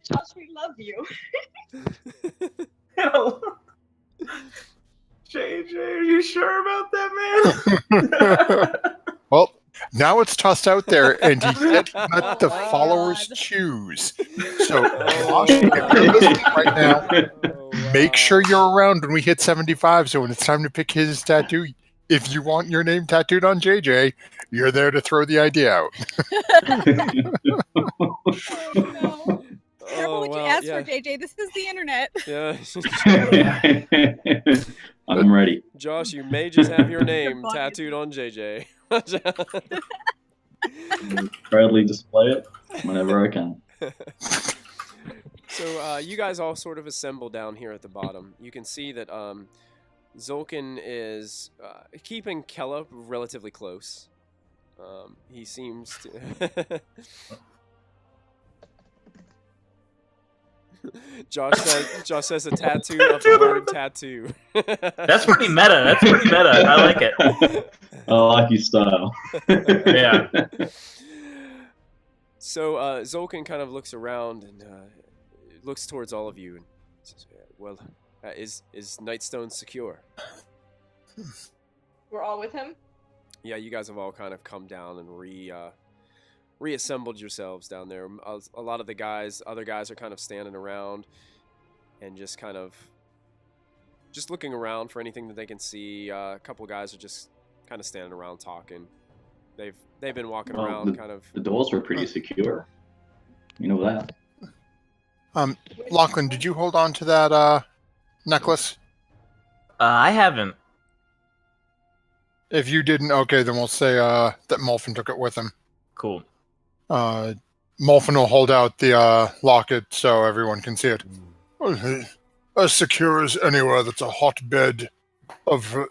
Josh, we love you. JJ, are you sure about that, man? Well, now it's tossed out there, and he said let the followers choose. So, Josh, if you're listening right now, make sure you're around when we hit 75. So when it's time to pick his tattoo, if you want your name tattooed on JJ, you're there to throw the idea out. No. Careful what you ask for, JJ. This is the internet. Yeah. I'm ready. Josh, you may just have your name tattooed on JJ. Proudly display it whenever I can. So you guys all sort of assemble down here at the bottom. You can see that Xolkin is keeping Kella relatively close. He seems to... Josh says a tattoo of the word tattoo. That's pretty meta. I like it. I like your style. Yeah. So Xolkin kind of looks around and looks towards all of you and says, well, is Nightstone secure? We're all with him? Yeah, you guys have all kind of come down and reassembled yourselves down there. A lot of the other guys are kind of standing around and just kind of just looking around for anything that they can see. A couple guys are just kind of standing around talking. They've been walking around kind of. The doors were pretty secure. You know that. Lachlan, did you hold on to that necklace? I haven't. If you didn't, okay, then we'll say that Molfin took it with him. Cool. Molfin will hold out the locket so everyone can see it. As secure as anywhere that's a hotbed of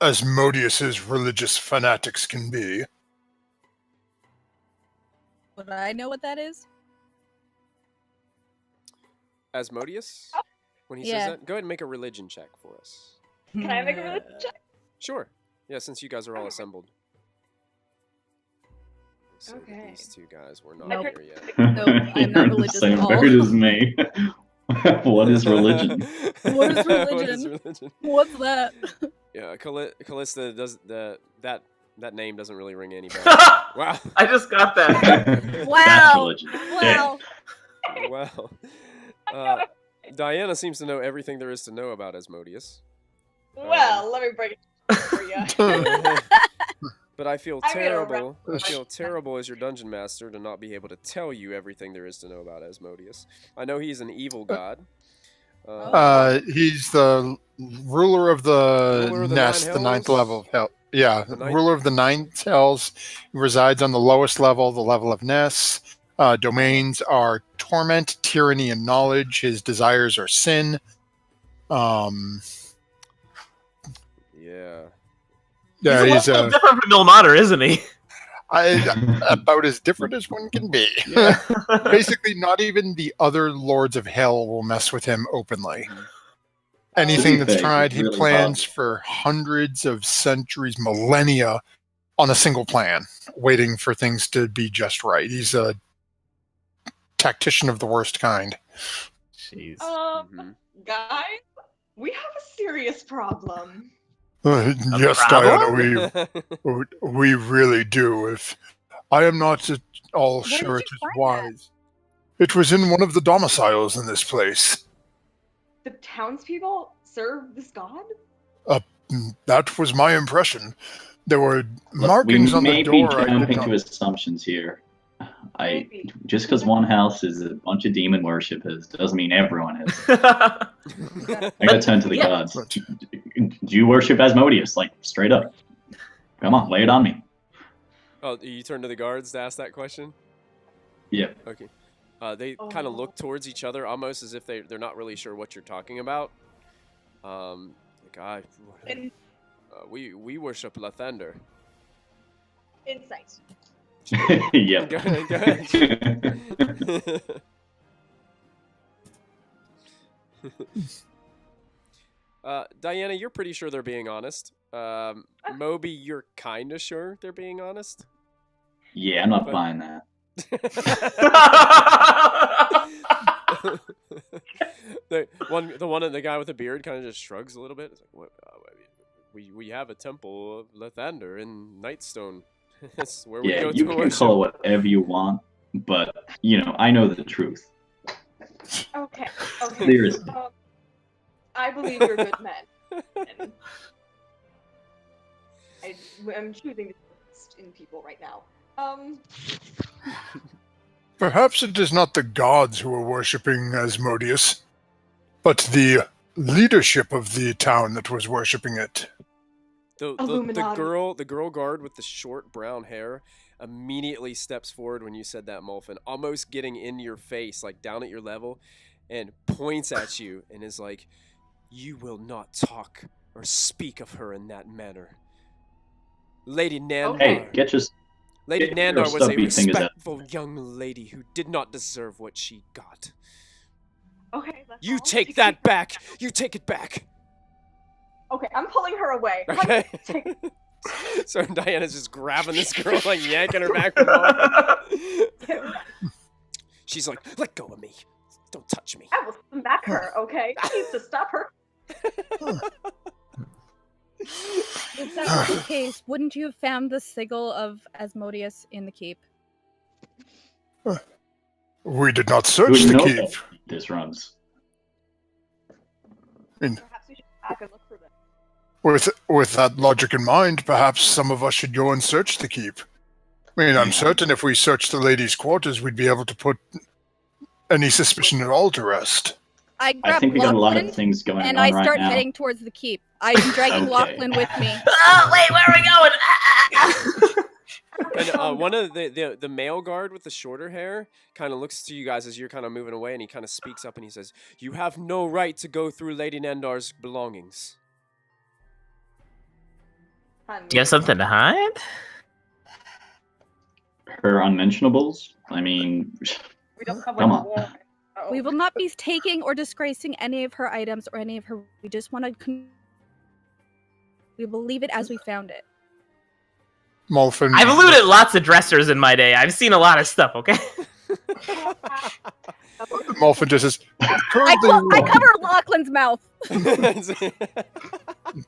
Asmodeus's religious fanatics can be. Would I know what that is? Asmodeus? When he Yeah. says that? Go ahead and make a religion check for us. Can I make a religion check? Sure. Yeah, since you guys are all assembled. So Okay. these two guys were not Nope. here yet. Nope, I'm not religious Same at all. boat as me. What is religion? What is What religion? is religion? What's that? Yeah, Callista does that name doesn't really ring any bells. Wow. I just got that. That's Wow. religion. Wow. Wow. Diana seems to know everything there is to know about Asmodeus. Well, let me break it down for you. But I feel I made a terrible. I rap- feel terrible as your dungeon master to not be able to tell you everything there is to know about Asmodeus. I know he's an evil god. He's the ruler of the Ruler of the nest, nine the ninth hells? level of hell. Yeah, The ninth- ruler of the ninth hells. He resides on the lowest level, the level of Ness. Domains are torment, tyranny, and knowledge. His desires are sin. Yeah. Yeah, He's he's a little different from Ilmater, isn't he? about as different as one can be. Yeah. Basically, not even the other lords of hell will mess with him openly. Mhm. Anything To be that's fair, tried, he's he really plans hard. for hundreds of centuries, millennia on a single plan, waiting for things to be just right. He's a tactician of the worst kind. Jeez. Mhm. Guys, we have a serious problem. Yes, problem? Diana, we really do. If I am not at all Where sure did it you is find wise. It was in one of the domiciles in this place. The townspeople serve this god? That was my impression. There were Look, markings we on the may be door. I did jumping not... to assumptions here. Maybe. Just because one house is a bunch of demon worshippers doesn't mean everyone is. I gotta turn to the Yeah. gods. Do you worship Asmodeus? Like, straight up. Come on, lay it on me. Oh, you turn to the guards to ask that question? Yeah. Okay. They kind of look towards each other, almost as if they're not really sure what you're talking about. In- We worship Lathander. Insight. Yep. Go ahead. Diana, you're pretty sure they're being honest. Moby, you're kind of sure they're being honest. Yeah, I'm not buying that. The guy with the beard kind of just shrugs a little bit. It's like, what? We have a temple of Lathander in Nightstone. That's where we Yeah, go you to can worship. call it whatever you want, but, I know the truth. Okay. Seriously. I believe you're good men. And I'm choosing to trust in people right now. Perhaps it is not the gods who are worshipping Asmodeus, but the leadership of the town that was worshipping it. The Illuminati. girl guard with the short brown hair immediately steps forward when you said that, Molfin, almost getting in your face, like down at your level, and points at you and is like, "You will not talk or speak of her in that manner. Lady Nandar. Hey, Lady get your Nandar was a stumpy fingers out. respectful young lady who did not deserve what she got. Okay, that's You all. take She that can- back. You take it back." Okay, I'm pulling her away. Okay. Take- So Diana's just grabbing this girl, like yanking her back from Molfin. She's like, "Let go of me. Don't touch me." I will smack her, okay? He needs to stop her. If that was the case, wouldn't you have found the sigil of Asmodeus in the keep? We did not You search would the know keep. that this runs. Perhaps we should back and look for them. With that logic in mind, perhaps some of us should go and search the keep. I mean, I'm certain if we searched the ladies' quarters, we'd be able to put any suspicion at all to rest. I I grab think we got a lot Lachlan of things going and on I right start now. heading towards the keep. I'm dragging Okay. Lachlan with me. Oh, wait, where are we going? And one of the male guard with the shorter hair kind of looks to you guys as you're kind of moving away, and he kind of speaks up and he says, "You have no right to go through Lady Nandar's belongings." Do you have something to hide? Her unmentionables? I mean, We don't have Come like, on. a warrant. Oh. We will not be taking or disgracing any of her items or any of her. We just want to. We will leave it as we found it. Malfin. I've looted lots of dressers in my day. I've seen a lot of stuff, okay? Malfin just says, I currently, cover Lachlan's mouth.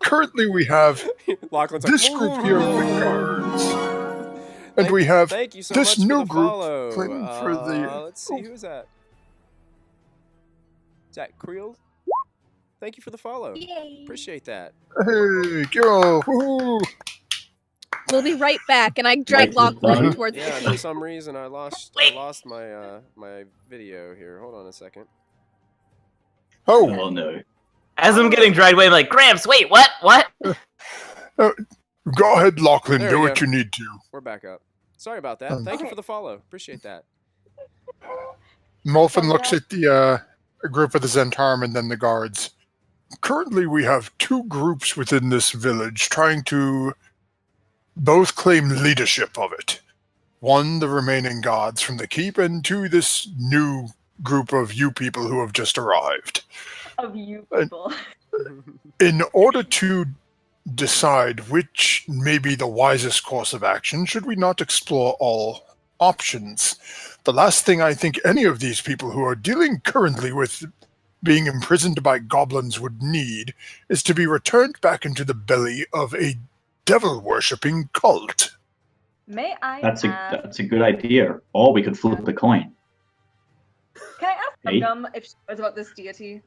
currently we have Lachlan's this like, group here of the guards. And we have Thank you so this much new for the group follow. claiming for the... Let's see, who is that? Is that Creel? Thank you for the follow. Yay. Appreciate that. Hey, go! Woohoo! We'll be right back, and I drag Like Lachlan this towards Yeah, the for keep. some reason I lost my my video here. Hold on a second. Oh, oh no. As I'm getting dragged away, I'm like, Gramps, wait, what? What? go ahead, Lachlan. There Do we what go. you need to. We're back up. Sorry about that. Thank you for the follow. Appreciate that. Malfin looks at the group of the Zhentarim and then the guards. Currently, we have two groups within this village trying to both claim leadership of it. One, the remaining gods from the keep, and two, this new group of you people who have just arrived. Of you people. In order to decide which may be the wisest course of action, should we not explore all options? The last thing I think any of these people who are dealing currently with being imprisoned by goblins would need is to be returned back into the belly of a devil-worshipping cult. May I That's ask? a good idea. Or we could flip the coin. Can I ask Hey. Gum if she knows about this deity?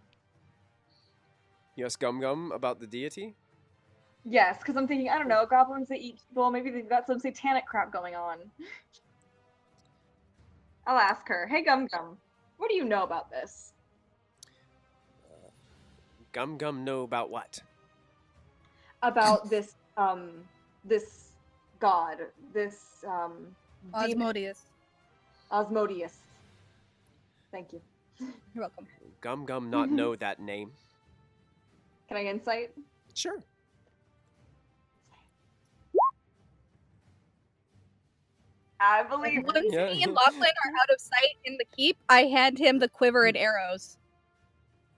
Yes, Gum Gum about the deity? Yes, because I'm thinking, I don't know, goblins that eat people, maybe they've got some satanic crap going on. I'll ask her. Hey, Gum Gum, what do you know about this? Gum Gum know about what? About this, this god, this, demon- Osmodius. Osmodius. Thank you. You're welcome. Gum Gum not know that name. Can I insight? Sure. I believe Once Yeah. me and Lachlan are out of sight in the keep, I hand him the quiver and arrows.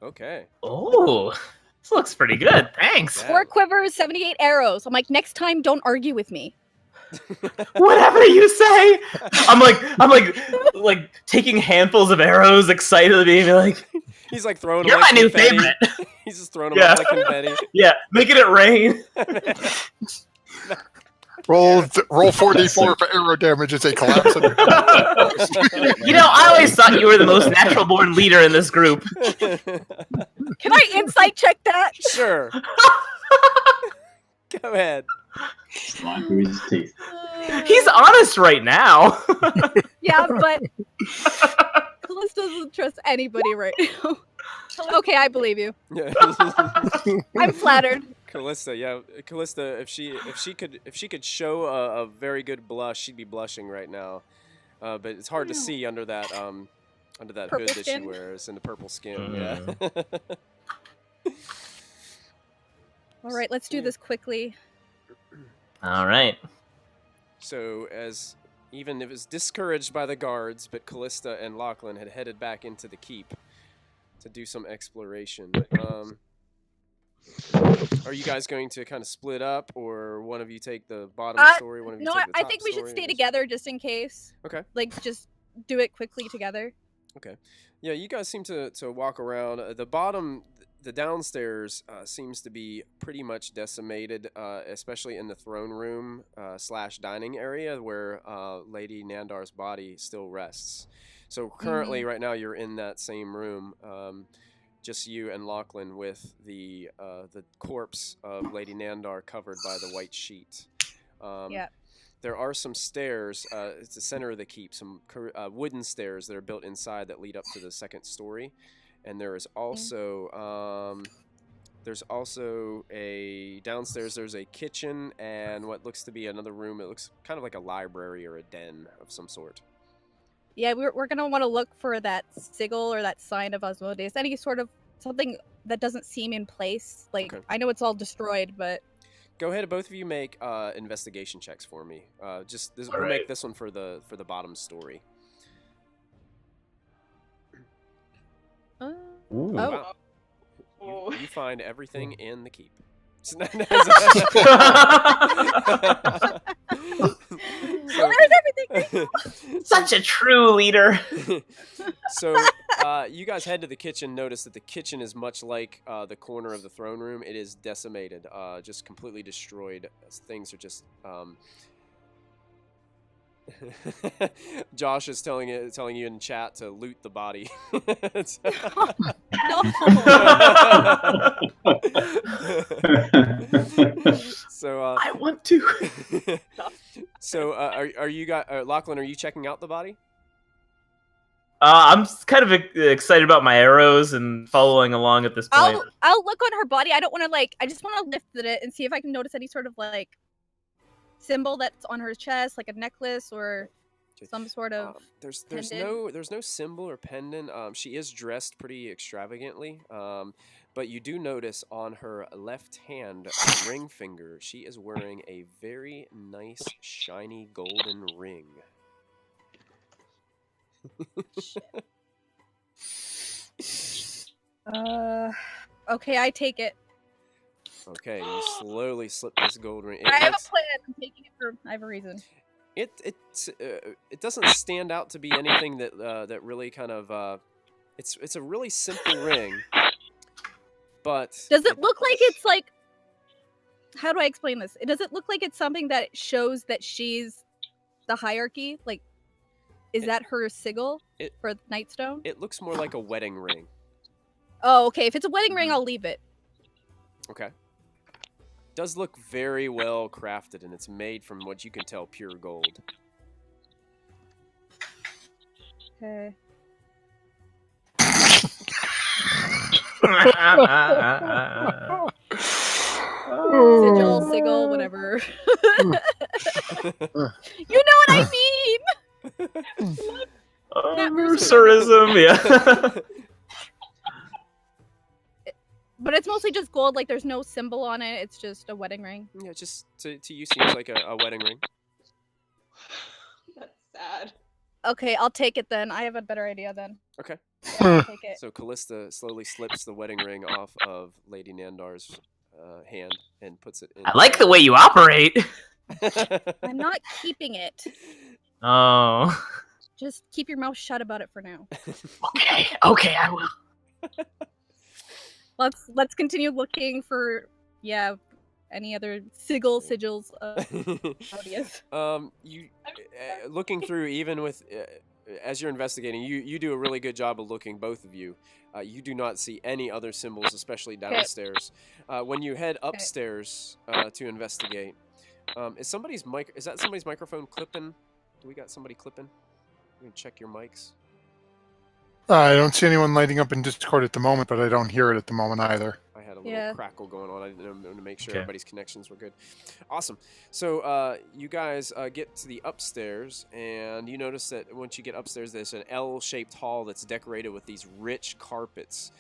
Okay. Oh, this looks pretty good. Thanks. Yeah. 4 quivers, 78 arrows. I'm like, next time, don't argue with me. Whatever you say. I'm like taking handfuls of arrows, excitedly being like, He's like throwing "You're them my like new confetti. favorite." He's just throwing them Yeah. up like confetti. Yeah, making it rain. Roll 4d4 for arrow damage as they collapse. You know, I always thought you were the most natural born leader in this group. Can I insight check that? Sure. Go ahead. Lying through his teeth. He's honest right now. Yeah, but Callista doesn't trust anybody right now. Okay, I believe you. Yeah. I'm flattered. Callista, yeah, Callista. If she could show a very good blush, she'd be blushing right now. But it's hard to see under that hood Purple that she skin? wears and the purple skin. Yeah. All right, let's do this quickly. All right. So even if it's discouraged by the guards, but Callista and Lachlan had headed back into the keep to do some exploration. Are you guys going to kind of split up, or one of you take the bottom story, one of you No, take the I top think we should story, stay or just- together just in case. Okay. Like, just do it quickly together. Okay. Yeah, you guys seem to walk around. The downstairs seems to be pretty much decimated, especially in the throne room / dining area where Lady Nandar's body still rests. So currently, right now, you're in that same room. just you and Lachlan with the corpse of Lady Nandar covered by the white sheet. Yeah. There are some stairs. It's the center of the keep. Some wooden stairs that are built inside that lead up to the second story, and there is also there's also a downstairs. There's a kitchen and what looks to be another room. It looks kind of like a library or a den of some sort. Yeah, we're gonna want to look for that sigil or that sign of Osmodeus. Any sort of something that doesn't seem in place. Like, Okay. I know it's all destroyed, but Go ahead, both of you make investigation checks for me. We'll make this one for the bottom story. oh, Wow. Oh. You find everything in the keep. well, there's everything. Such a true leader. So you guys head to the kitchen. Notice that the kitchen is much like the corner of the throne room. It is decimated, just completely destroyed. Things are just. Josh is telling you in chat to loot the body. So I want to. So are you guys, Lachlan? Are you checking out the body? I'm kind of excited about my arrows and following along at this point. I'll look on her body. I don't want to I just want to lift it and see if I can notice any sort of symbol that's on her chest, like a necklace or some sort of there's pendant. no symbol or pendant. She is dressed pretty extravagantly. But you do notice on her left hand ring finger, she is wearing a very nice shiny golden ring. Okay, I take it. Okay, you slowly slip this gold ring. I have a plan. I'm taking it for. I have a reason. It doesn't stand out to be anything that really kind of it's a really simple ring, but does it look like it's how do I explain this? Does it look like it's something that shows that she's the hierarchy? Is that her sigil for Nightstone? It looks more like a wedding ring. Oh, okay. If it's a wedding ring, I'll leave it. Okay. Does look very well crafted, and it's made from what you can tell pure gold. Okay. Sigil, whatever. You know what I mean. Mercerism, yeah. But it's mostly just gold. There's no symbol on it. It's just a wedding ring. Yeah, just to you seems like a wedding ring. That's sad. Okay, I'll take it then. I have a better idea then. Okay. I'll take it. So Callista slowly slips the wedding ring off of Lady Nandar's hand and puts it in. I like the way you operate. I'm not keeping it. Oh. Just keep your mouth shut about it for now. Okay, I will. Let's continue looking for any other sigils. You looking through, even with as you're investigating, you do a really good job of looking, both of you. You do not see any other symbols, especially downstairs. When you head upstairs to investigate, is that somebody's microphone clipping? Do we got somebody clipping? You can check your mics. I don't see anyone lighting up in Discord at the moment, but I don't hear it at the moment either. I had a little crackle going on. I didn't know to make sure everybody's connections were good. Awesome. So you guys get to the upstairs, and you notice that once you get upstairs, there's an L-shaped hall that's decorated with these rich carpets,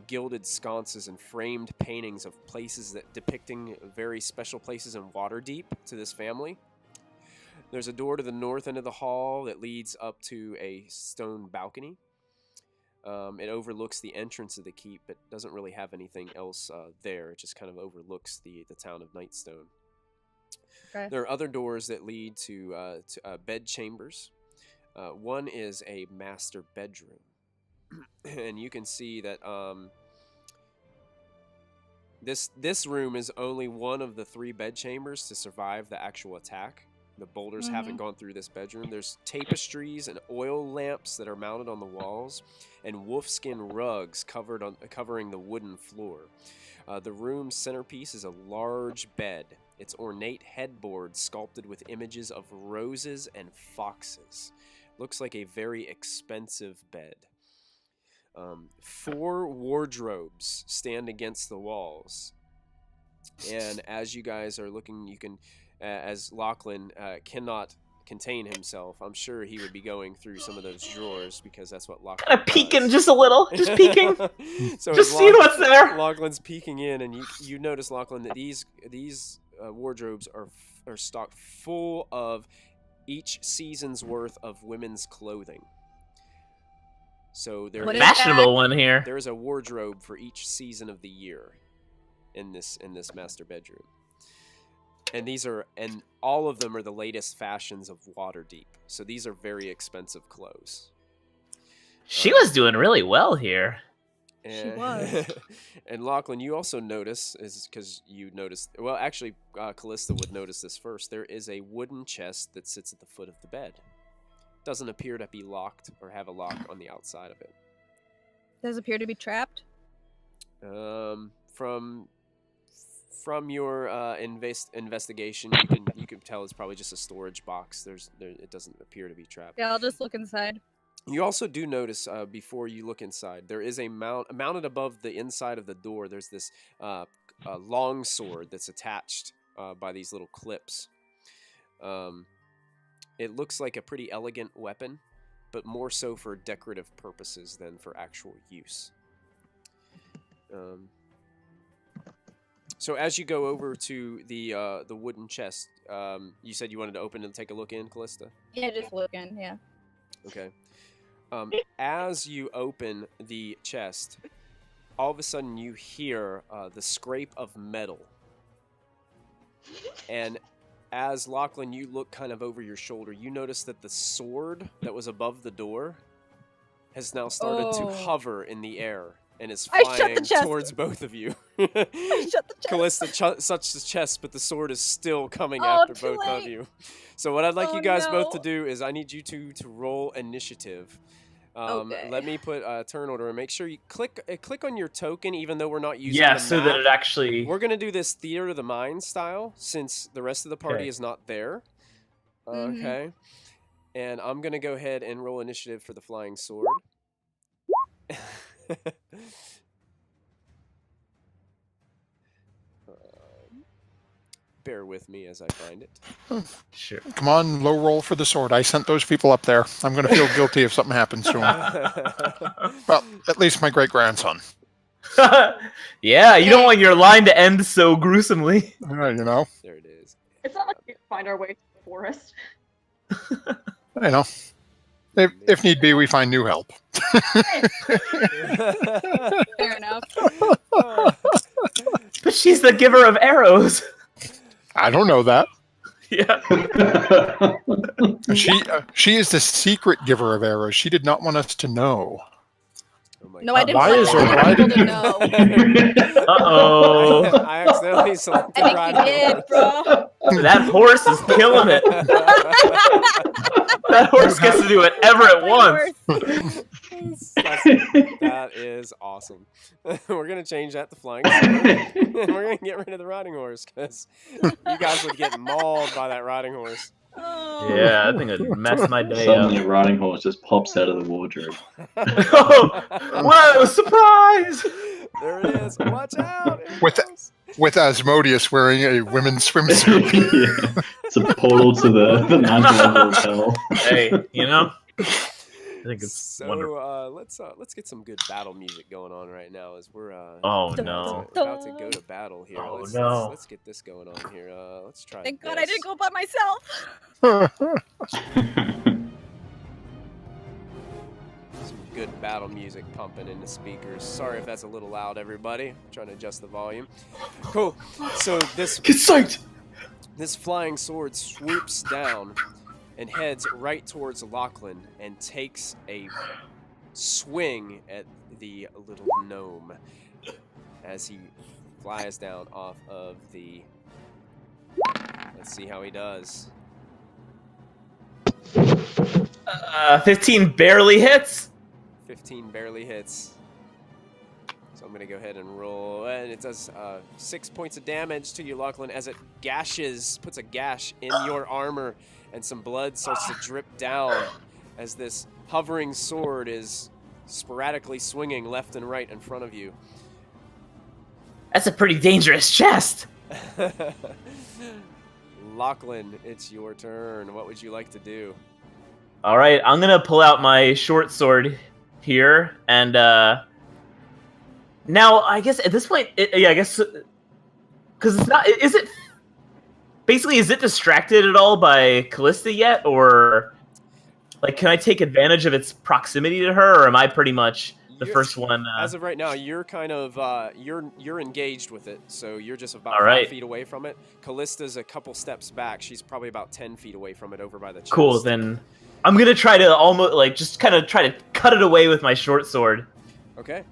gilded sconces, and framed paintings of places depicting very special places in Waterdeep to this family. There's a door to the north end of the hall that leads up to a stone balcony. It overlooks the entrance of the keep, but doesn't really have anything else there. It just kind of overlooks the town of Nightstone. Okay. There are other doors that lead to bed chambers. One is a master bedroom, and you can see that this room is only one of the 3 bed chambers to survive the actual attack. The boulders haven't gone through this bedroom. There's tapestries and oil lamps that are mounted on the walls, and wolfskin rugs covering the wooden floor. The room's centerpiece is a large bed. Its ornate headboard sculpted with images of roses and foxes. Looks like a very expensive bed. 4 wardrobes stand against the walls. And as you guys are looking, you can, as Lachlan cannot contain himself, I'm sure he would be going through some of those drawers because that's what Lachlan Kind of does. peeking just a little, just peeking, So just seeing what's there. Lachlan's peeking in, and you notice, Lachlan, that these wardrobes are stocked full of each season's worth of women's clothing. So there What is is Fashionable one here. there is a wardrobe for each season of the year in this master bedroom. And all of them are the latest fashions of Waterdeep. So these are very expensive clothes. She was doing really well here. And, She was. And Lachlan, you also notice, is because you noticed, well, actually, Callista would notice this first. There is a wooden chest that sits at the foot of the bed. Doesn't appear to be locked or have a lock on the outside of it. Does appear to be trapped. From your investigation, you can tell it's probably just a storage box. It doesn't appear to be trapped. Yeah, I'll just look inside. You also do notice before you look inside, there is a mounted above the inside of the door. There's this long sword that's attached by these little clips. It looks like a pretty elegant weapon, but more so for decorative purposes than for actual use. So as you go over to the wooden chest, you said you wanted to open and take a look in, Callista? Yeah, just looking. Yeah. Okay. As you open the chest, all of a sudden you hear the scrape of metal. And as Lachlan, you look kind of over your shoulder, you notice that the sword that was above the door has now started to hover in the air and is flying towards both of you. I shut the chest. Callista touched the chest, but the sword is still coming after too both of late. you. So what I'd like you guys both to no. do is I need you to roll initiative. Okay. Let me put a turn order and make sure you click on your token, even though we're not using Yeah, the so map. that it actually. We're gonna do this theater of the mind style since the rest of the party Okay. is not there. Mhm. Okay. And I'm gonna go ahead and roll initiative for the flying sword. Bear with me as I find it. Sure. Come on, low roll for the sword. I sent those people up there. I'm going to feel guilty if something happens to them. Well, at least my great-grandson. Yeah, you don't want your line to end so gruesomely. You know. There it is. It's not like we can find our way to the forest. You know. If need be, we find new help. Fair enough. But she's the giver of arrows. I don't know that. Yeah. She is the secret giver of arrows. She did not want us to know. Oh my No, I God. didn't Why want is there other writing? people to know. Uh-oh. I accidentally selected I right think you did, bro. That horse is killing it. That horse gets to do whatever it wants. That is awesome. We're gonna change that to flying sword. And we're gonna get rid of the riding horse because you guys would get mauled by that riding horse. Oh. Yeah, I think it'd mess my day Suddenly up. a riding horse just pops out of the wardrobe. Whoa, surprise! There it is. Watch out! It With goes. With Asmodeus wearing a women's swimsuit. Yeah. It's a portal to the 9th level hotel. Hey, you know? I think it's wonderful. So let's get some good battle music going on right now as we're Oh, Dun, no. dun, about to go to battle here. Oh, let's, no. let's get this going on here. Let's try. Thank God this. I didn't go by myself. Some good battle music pumping in the speakers. Sorry if that's a little loud, everybody. I'm trying to adjust the volume. Cool. So this Get psyched! This flying sword swoops down and heads right towards Lachlan and takes a swing at the little gnome as he flies down off of the... Let's see how he does. 15 barely hits. 15 barely hits. So I'm going to go ahead and roll. And it does 6 points of damage to you, Lachlan, as it puts a gash in your armor, and some blood starts to drip down as this hovering sword is sporadically swinging left and right in front of you. That's a pretty dangerous chest. Lachlan, it's your turn. What would you like to do? All right, I'm gonna pull out my short sword here, and now I guess at this point, because it's not. Is it basically? Is it distracted at all by Callista yet, or like, can I take advantage of its proximity to her, or am I pretty much the first one? As of right now, you're kind of you're engaged with it, so you're just about all 5 right. feet away from it. Callista's a couple steps back. She's probably about 10 feet away from it, over by the chest. Cool. Then I'm gonna try to almost just kind of try to cut it away with my short sword. Okay.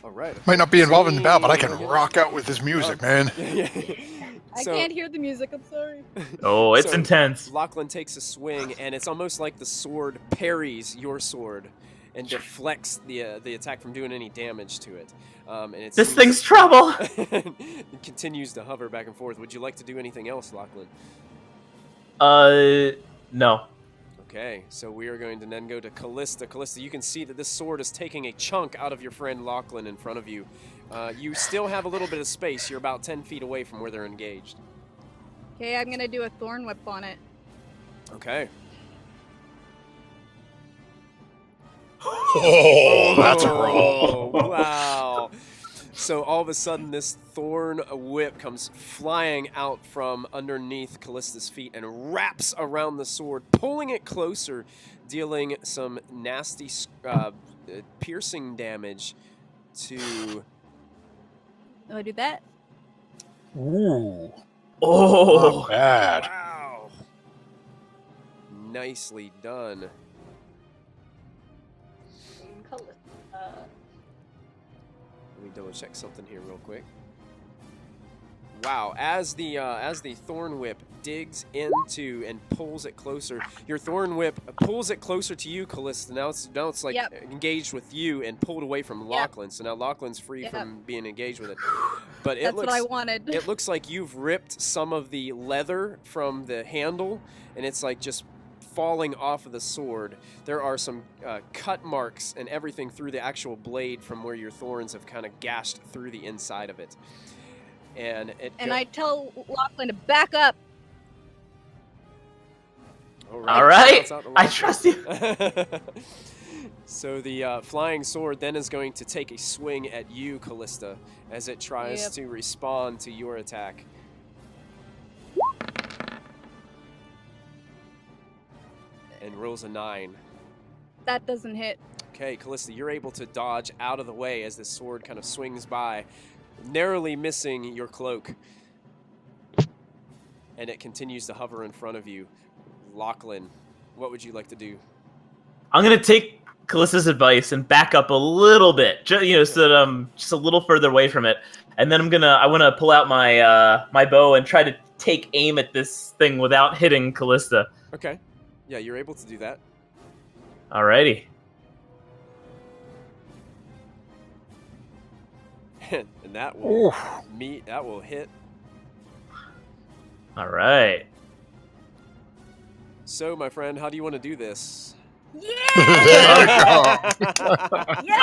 All right. Might not be involved in the battle, but I can rock out with this music, man. I can't hear the music, I'm sorry. Oh, it's So, intense. Lachlan takes a swing, and it's almost like the sword parries your sword and deflects the attack from doing any damage to it. And This thing's trouble. It continues to hover back and forth. Would you like to do anything else, Lachlan? No. Okay, so we are going to then go to Callista. Callista, you can see that this sword is taking a chunk out of your friend Lachlan in front of you. You still have a little bit of space. You're about 10 feet away from where they're engaged. Okay, I'm gonna do a thorn whip on it. Okay. Oh, that's a roll. Wow. So all of a sudden, this thorn whip comes flying out from underneath Callista's feet and wraps around the sword, pulling it closer, dealing some nasty piercing damage to... Oh, I do that? Ooh. Oh. Not bad. Wow. Nicely done. Let me double check something here real quick. Wow, as the thorn whip digs into and pulls it closer, your thorn whip pulls it closer to you, Callista. Now it's like engaged with you and pulled away from Lachlan. So now Lachlan's free from being engaged with it. But That's what I wanted. It looks like you've ripped some of the leather from the handle, and it's like just falling off of the sword. There are some cut marks and everything through the actual blade from where your thorns have kind of gashed through the inside of it. And I tell Lachlan to back up. All right. I trust you. So the flying sword then is going to take a swing at you, Callista, as it tries to respond to your attack. And rolls a 9. That doesn't hit. Okay, Callista, you're able to dodge out of the way as this sword kind of swings by, narrowly missing your cloak. And it continues to hover in front of you. Lachlan, what would you like to do? I'm gonna take Callista's advice and back up a little bit, so that I'm just a little further away from it. And then I want to pull out my my bow and try to take aim at this thing without hitting Callista. Okay. Yeah, you're able to do that. Alrighty. And that will that will hit. All right. So, my friend, how do you want to do this? Yeah! I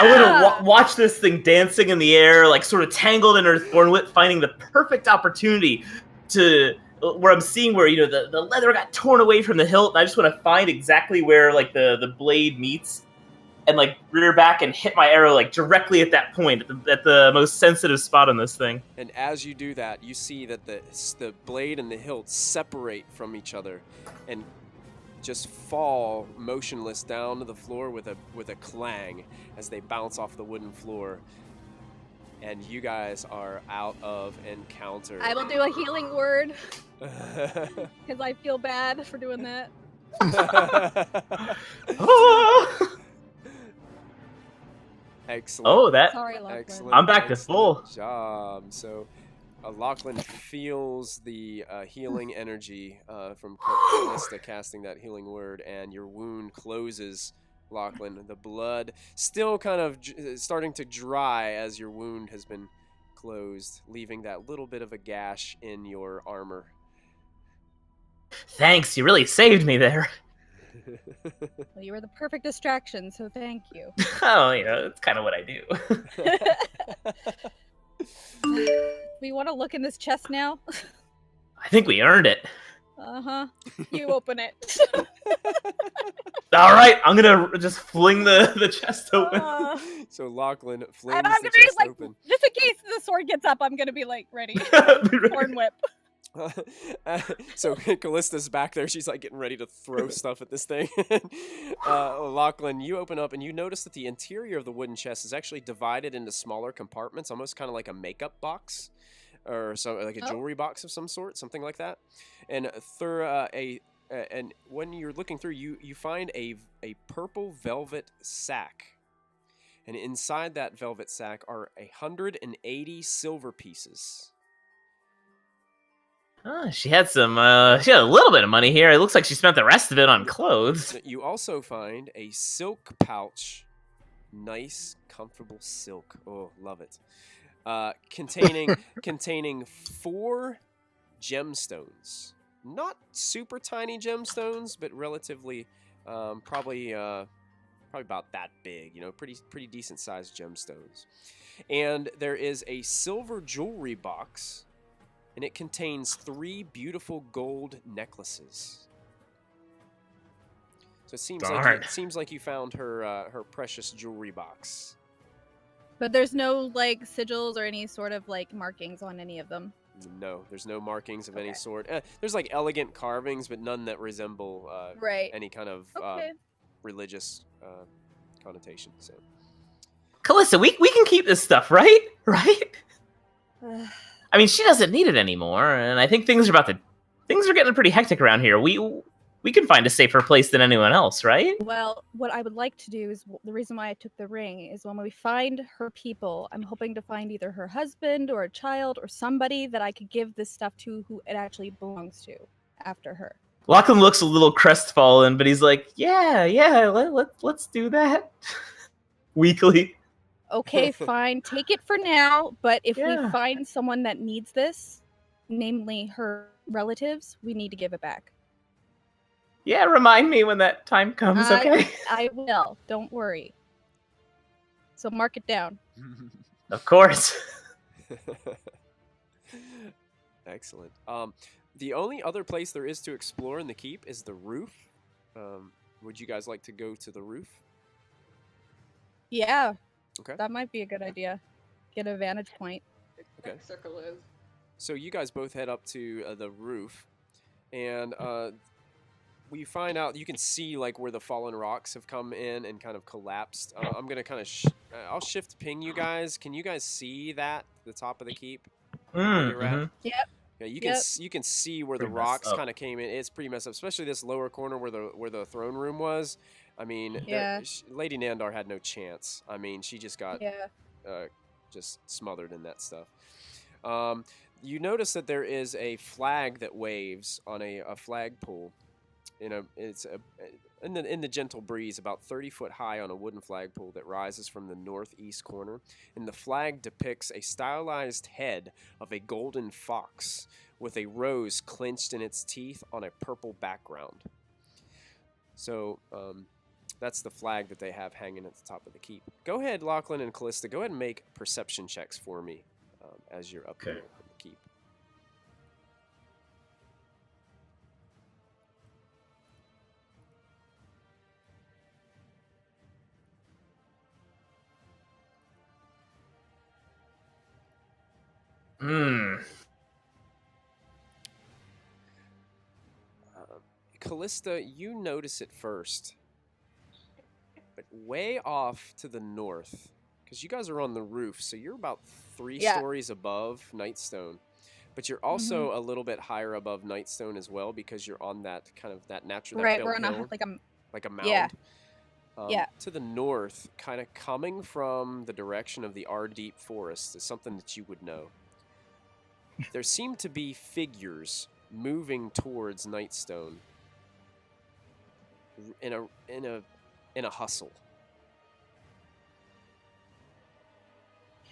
want to watch this thing dancing in the air, like sort of tangled in her thorn whip, finding the perfect opportunity to where I'm seeing where the leather got torn away from the hilt, and I just want to find exactly where like the blade meets, and like rear back and hit my arrow like directly at that point, at the most sensitive spot on this thing. And as you do that, you see that the blade and the hilt separate from each other, and just fall motionless down to the floor with a clang as they bounce off the wooden floor. And you guys are out of encounter. I will do a healing word because I feel bad for doing that. Excellent. Oh, that. Sorry, Lachlan. Excellent. I'm back to excellent full. job. So, Lachlan feels the healing energy from Callista casting that healing word, and your wound closes, Lachlan. The blood still kind of starting to dry as your wound has been closed, leaving that little bit of a gash in your armor. Thanks, you really saved me there. Well, you were the perfect distraction, so thank you. Oh, that's kind of what I do. We want to look in this chest now? I think we earned it. Uh-huh. You open it. All right, I'm gonna just fling the chest open. So Lachlan flings And I'm the gonna be chest like, open. just in case the sword gets up, I'm gonna be like, ready. Horn whip. So Callista's back there. She's like getting ready to throw stuff at this thing. Lachlan, you open up and you notice that the interior of the wooden chest is actually divided into smaller compartments, almost kind of like a makeup box or so, like a jewelry box of some sort, something like that. And through and when you're looking through, you find a purple velvet sack. And inside that velvet sack are 180 silver pieces. She had she had a little bit of money here. It looks like she spent the rest of it on clothes. You also find a silk pouch. Nice, comfortable silk. Oh, love it. Containing 4 gemstones. Not super tiny gemstones, but relatively, probably about that big. Pretty decent sized gemstones. And there is a silver jewelry box. And it contains 3 beautiful gold necklaces. So it seems like you found her precious jewelry box. But there's no like sigils or any sort of like markings on any of them. No, there's no markings of any sort. There's like elegant carvings, but none that resemble any kind of religious connotation. So, Callista, we can keep this stuff, right? Right? I mean, she doesn't need it anymore, and I think things are getting pretty hectic around here. We can find a safer place than anyone else, right? Well, what I would like to do is the reason why I took the ring is when we find her people, I'm hoping to find either her husband or a child or somebody that I could give this stuff to who it actually belongs to after her. Lachlan looks a little crestfallen, but he's like, yeah, let's do that. Weakly. Okay, fine. Take it for now, but if we find someone that needs this, namely her relatives, we need to give it back. Yeah, remind me when that time comes, okay? I will. Don't worry. So mark it down. Of course. Excellent. The only other place there is to explore in the keep is the roof. Would you guys like to go to the roof? Yeah. Okay. That might be a good idea. Get a vantage point. Okay. Circle is. So you guys both head up to the roof, and we find out you can see like where the fallen rocks have come in and kind of collapsed. I'm gonna kind of I'll shift ping you guys. Can you guys see that the top of the keep? Yep. Yeah, you can see where Pretty the rocks messed up. kind of came in. It's pretty messed up, especially this lower corner where the throne room was. I mean, Lady Nandar had no chance. I mean, she just got just smothered in that stuff. You notice that there is a flag that waves on a flagpole. It's in the gentle breeze, about 30 foot high on a wooden flagpole that rises from the northeast corner. And the flag depicts a stylized head of a golden fox with a rose clenched in its teeth on a purple background. So that's the flag that they have hanging at the top of the keep. Go ahead, Lachlan and Callista. Go ahead and make perception checks for me as you're up here in the keep. Callista, you notice it first, but way off to the north, because you guys are on the roof, so you're about 3 stories above Nightstone, but you're also a little bit higher above Nightstone as well, because you're on that kind of that natural we're on hill, like a mound. Yeah. To the north, kind of coming from the direction of the Deep Forest, is something that you would know. There seem to be figures moving towards Nightstone in a hustle.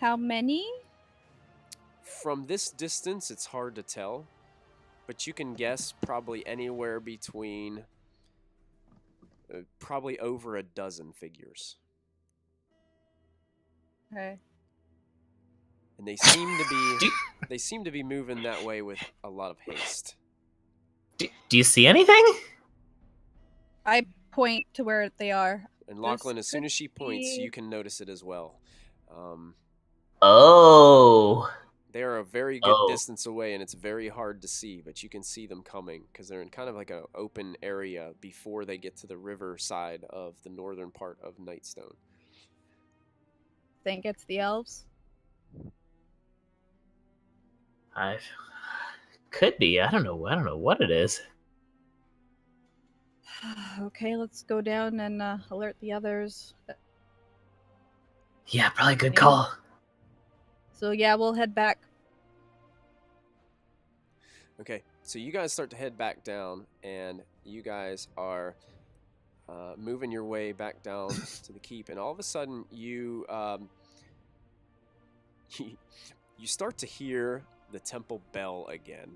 How many? From this distance, it's hard to tell, but you can guess probably anywhere between probably over a dozen figures. Okay. And they seem to be moving that way with a lot of haste. Do you see anything? I point to where they are. And Lachlan, as soon as she points, you can notice it as well. Oh. They are a very good distance away, and it's very hard to see, but you can see them coming because they're in kind of like an open area before they get to the river side of the northern part of Nightstone. Think it's the elves? Could be. I don't know what it is. Okay, let's go down and alert the others. Yeah, probably a good call. So yeah, we'll head back. Okay, so you guys start to head back down, and you guys are moving your way back down to the keep, and all of a sudden you you start to hear the temple bell again.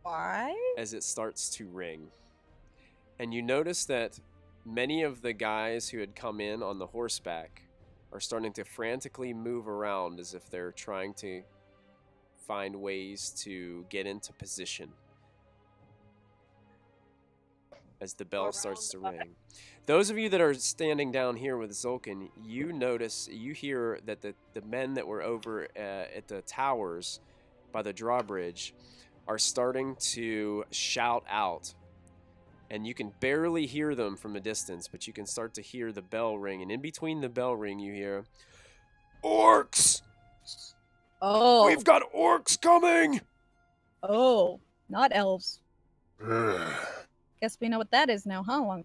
Why? As it starts to ring. And you notice that many of the guys who had come in on the horseback are starting to frantically move around as if they're trying to find ways to get into position as the bell starts to ring. Those of you that are standing down here with Xolkin, you hear that the men that were over at the towers by the drawbridge are starting to shout out. And you can barely hear them from a distance, but you can start to hear the bell ring. And in between the bell ring, you hear, "Orcs! Oh. We've got orcs coming!" Oh, not elves. Guess we know what that is now, huh? Long.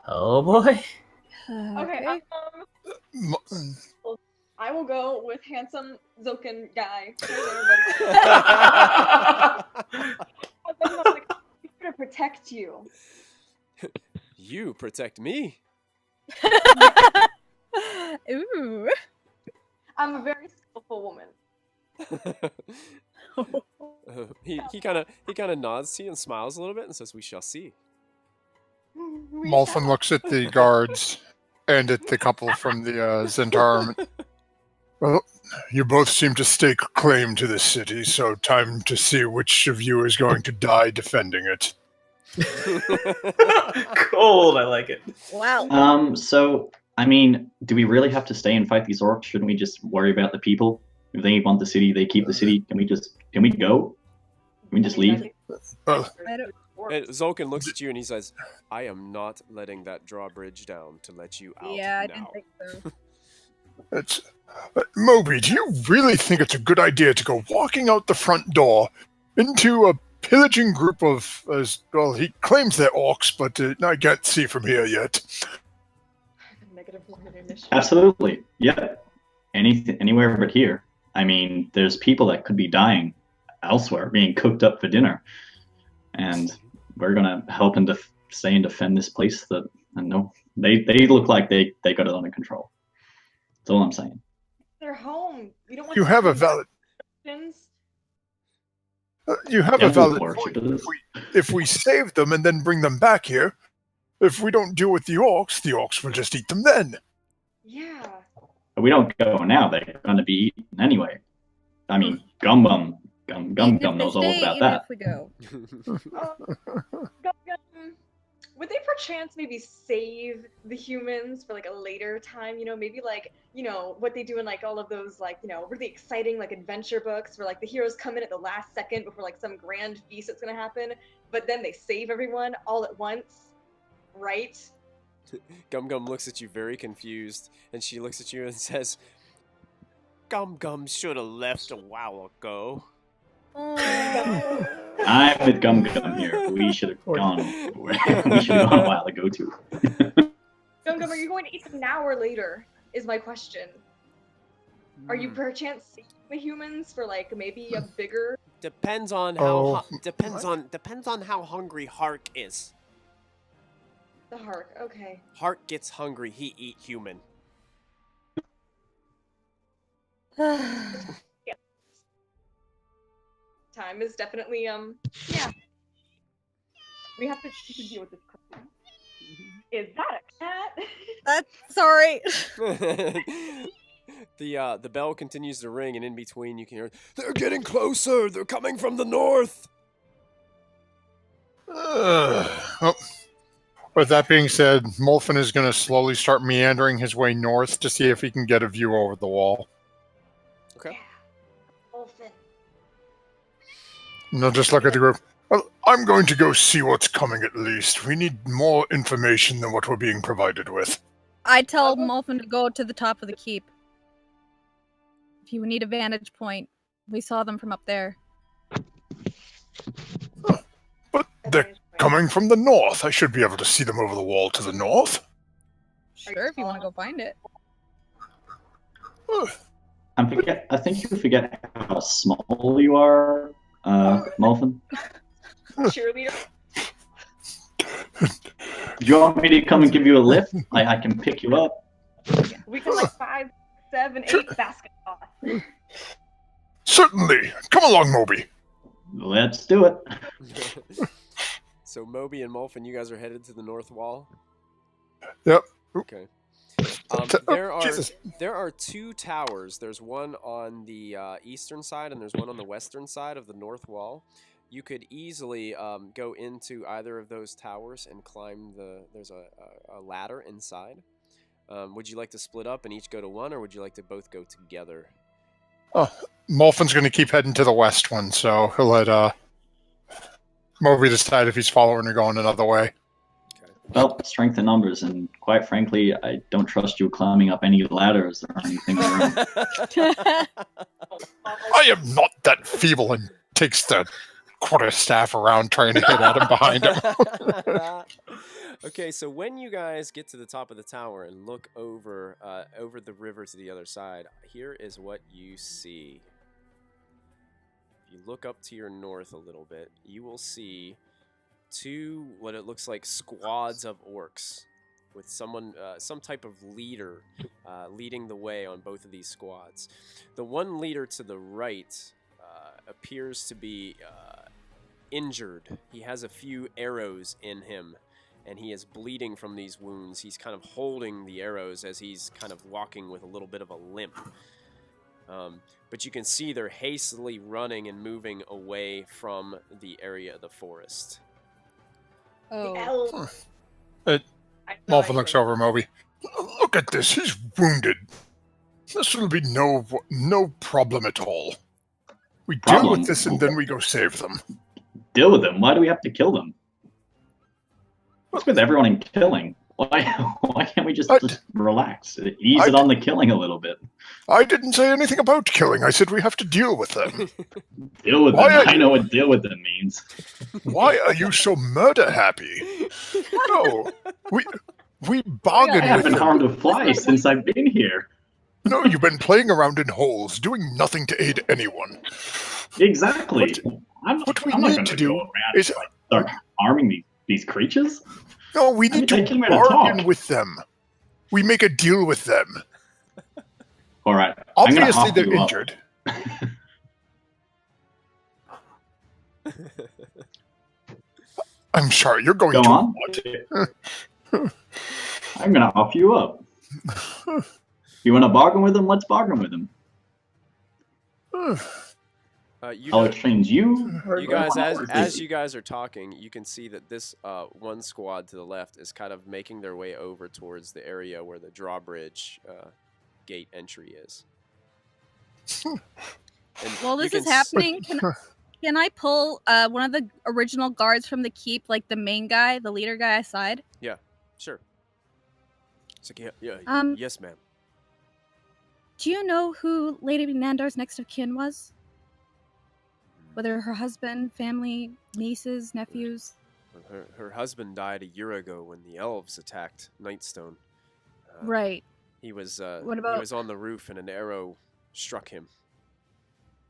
Oh boy. Okay. I will go with handsome Xolkin guy. I'm here to protect you. You protect me. Ooh. I'm a very skillful woman. He kind of nods to you and smiles a little bit and says, "We shall see." Malfin looks at the guards and at the couple from the Zhentarim. Well, you both seem to stake claim to this city, so time to see which of you is going to die defending it. Cold, I like it. Wow. So, I mean, do we really have to stay and fight these orcs? Shouldn't we just worry about the people? If they want the city, they keep the city. Can we go? Can we just leave? And Xolkin looks at you and he says, "I am not letting that drawbridge down to let you out." Yeah, I now. didn't think so. Moby, do you really think it's a good idea to go walking out the front door into a pillaging group of, well, he claims they're orcs, but I can't see from here yet. Absolutely. Yeah. Anywhere but here. I mean, there's people that could be dying elsewhere, being cooked up for dinner. And we're going to help and stay and defend this place that, I know, they look like they got it under control. That's all I'm saying. They're home. You don't want You have a valid... you have a valid point. If we save them and then bring them back here, if we don't deal with the orcs will just eat them then. Yeah. But we don't go now, they're going to be eaten anyway. I mean, Gum knows all about that. If we go. Would they perchance maybe save the humans for like a later time? You know, maybe like, you know, what they do in like all of those like, you know, really exciting like adventure books where like the heroes come in at the last second before like some grand feast that's gonna happen, but then they save everyone all at once, right? Gum looks at you very confused, and she looks at you and says, Gum should have left a while ago. Oh. I'm with Gum Gum here. We should have gone. We should have gone a while ago too. Gum Gum, are you going to eat them now or later? Is my question. Are you perchance seeing the humans for like maybe a bigger? Depends on how depends on how hungry Hark is. The Hark, okay. Hark gets hungry, he eat human. Yeah. Time is definitely yeah. We have to deal with this question. Is that a cat? That's sorry. The bell continues to ring, and in between you can hear, "They're getting closer. They're coming from the north." Well, with that being said, Molfin is going to slowly start meandering his way north to see if he can get a view over the wall. Okay. Olfin. And they'll just look at the group. Well, I'm going to go see what's coming at least. We need more information than what we're being provided with. I tell Molfin to go to the top of the keep. If you need a vantage point, we saw them from up there. But they're coming from the north. I should be able to see them over the wall to the north. Sure, if you want to go find it. I think you forget how small you are, Molfin. Cheerleader. Do you want me to come and give you a lift? I can pick you up. We can like 5, 7, 8 basketball. Certainly. Come along, Moby. Let's do it. So Moby and Molfin, you guys are headed to the north wall? Yep. Okay. There are 2 towers. There's one on the eastern side, and there's one on the western side of the north wall. You could easily go into either of those towers and climb there's a ladder inside. Would you like to split up and each go to one, or would you like to both go together? Molfin's going to keep heading to the west one, so he'll let Moby decide if he's following or going another way. Okay. Well, strength in numbers, and quite frankly, I don't trust you climbing up any ladders or anything around. I am not that feeble, and takes the quarterstaff around trying to hit at him behind him. Okay, so when you guys get to the top of the tower and look over the river to the other side, here is what you see. If you look up to your north a little bit, you will see 2 what it looks like squads of orcs with someone, some type of leader leading the way on both of these squads. The one leader to the right appears to be injured. He has a few arrows in him, and he is bleeding from these wounds. He's kind of holding the arrows as he's kind of walking with a little bit of a limp. But you can see they're hastily running and moving away from the area of the forest. Oh. Molfin looks over Moby. Look at this. He's wounded. This will be no problem at all. We deal with this and then we go save them. Deal with them? Why do we have to kill them? What's with everyone in killing? Why can't we just relax? Ease it on the killing a little bit. I didn't say anything about killing. I said we have to deal with them. Deal with them? I know what deal with them means. Why are you so murder happy? No, we bargain with them. I haven't harmed a fly since I've been here. No, you've been playing around in holes, doing nothing to aid anyone. Exactly. What we I'm not need gonna to do go around is and, start harming these creatures. No, we need to bargain with them. We make a deal with them. All right. Obviously, they're injured. I'm sorry, you're going Go to on. what? I'm gonna off you up. You want to bargain with them? Let's bargain with them. I'll exchange you. You guys, as you guys are talking, you can see that this one squad to the left is kind of making their way over towards the area where the drawbridge gate entry is. While this is happening, can I pull one of the original guards from the keep, like the main guy, the leader guy aside? Yeah, sure. It's like, yeah, yes, ma'am. Do you know who Lady Nandar's next of kin was? Whether her husband, family, nieces, nephews. Her husband died a year ago when the elves attacked Nightstone. Right. He was What he about was on the roof and an arrow struck him.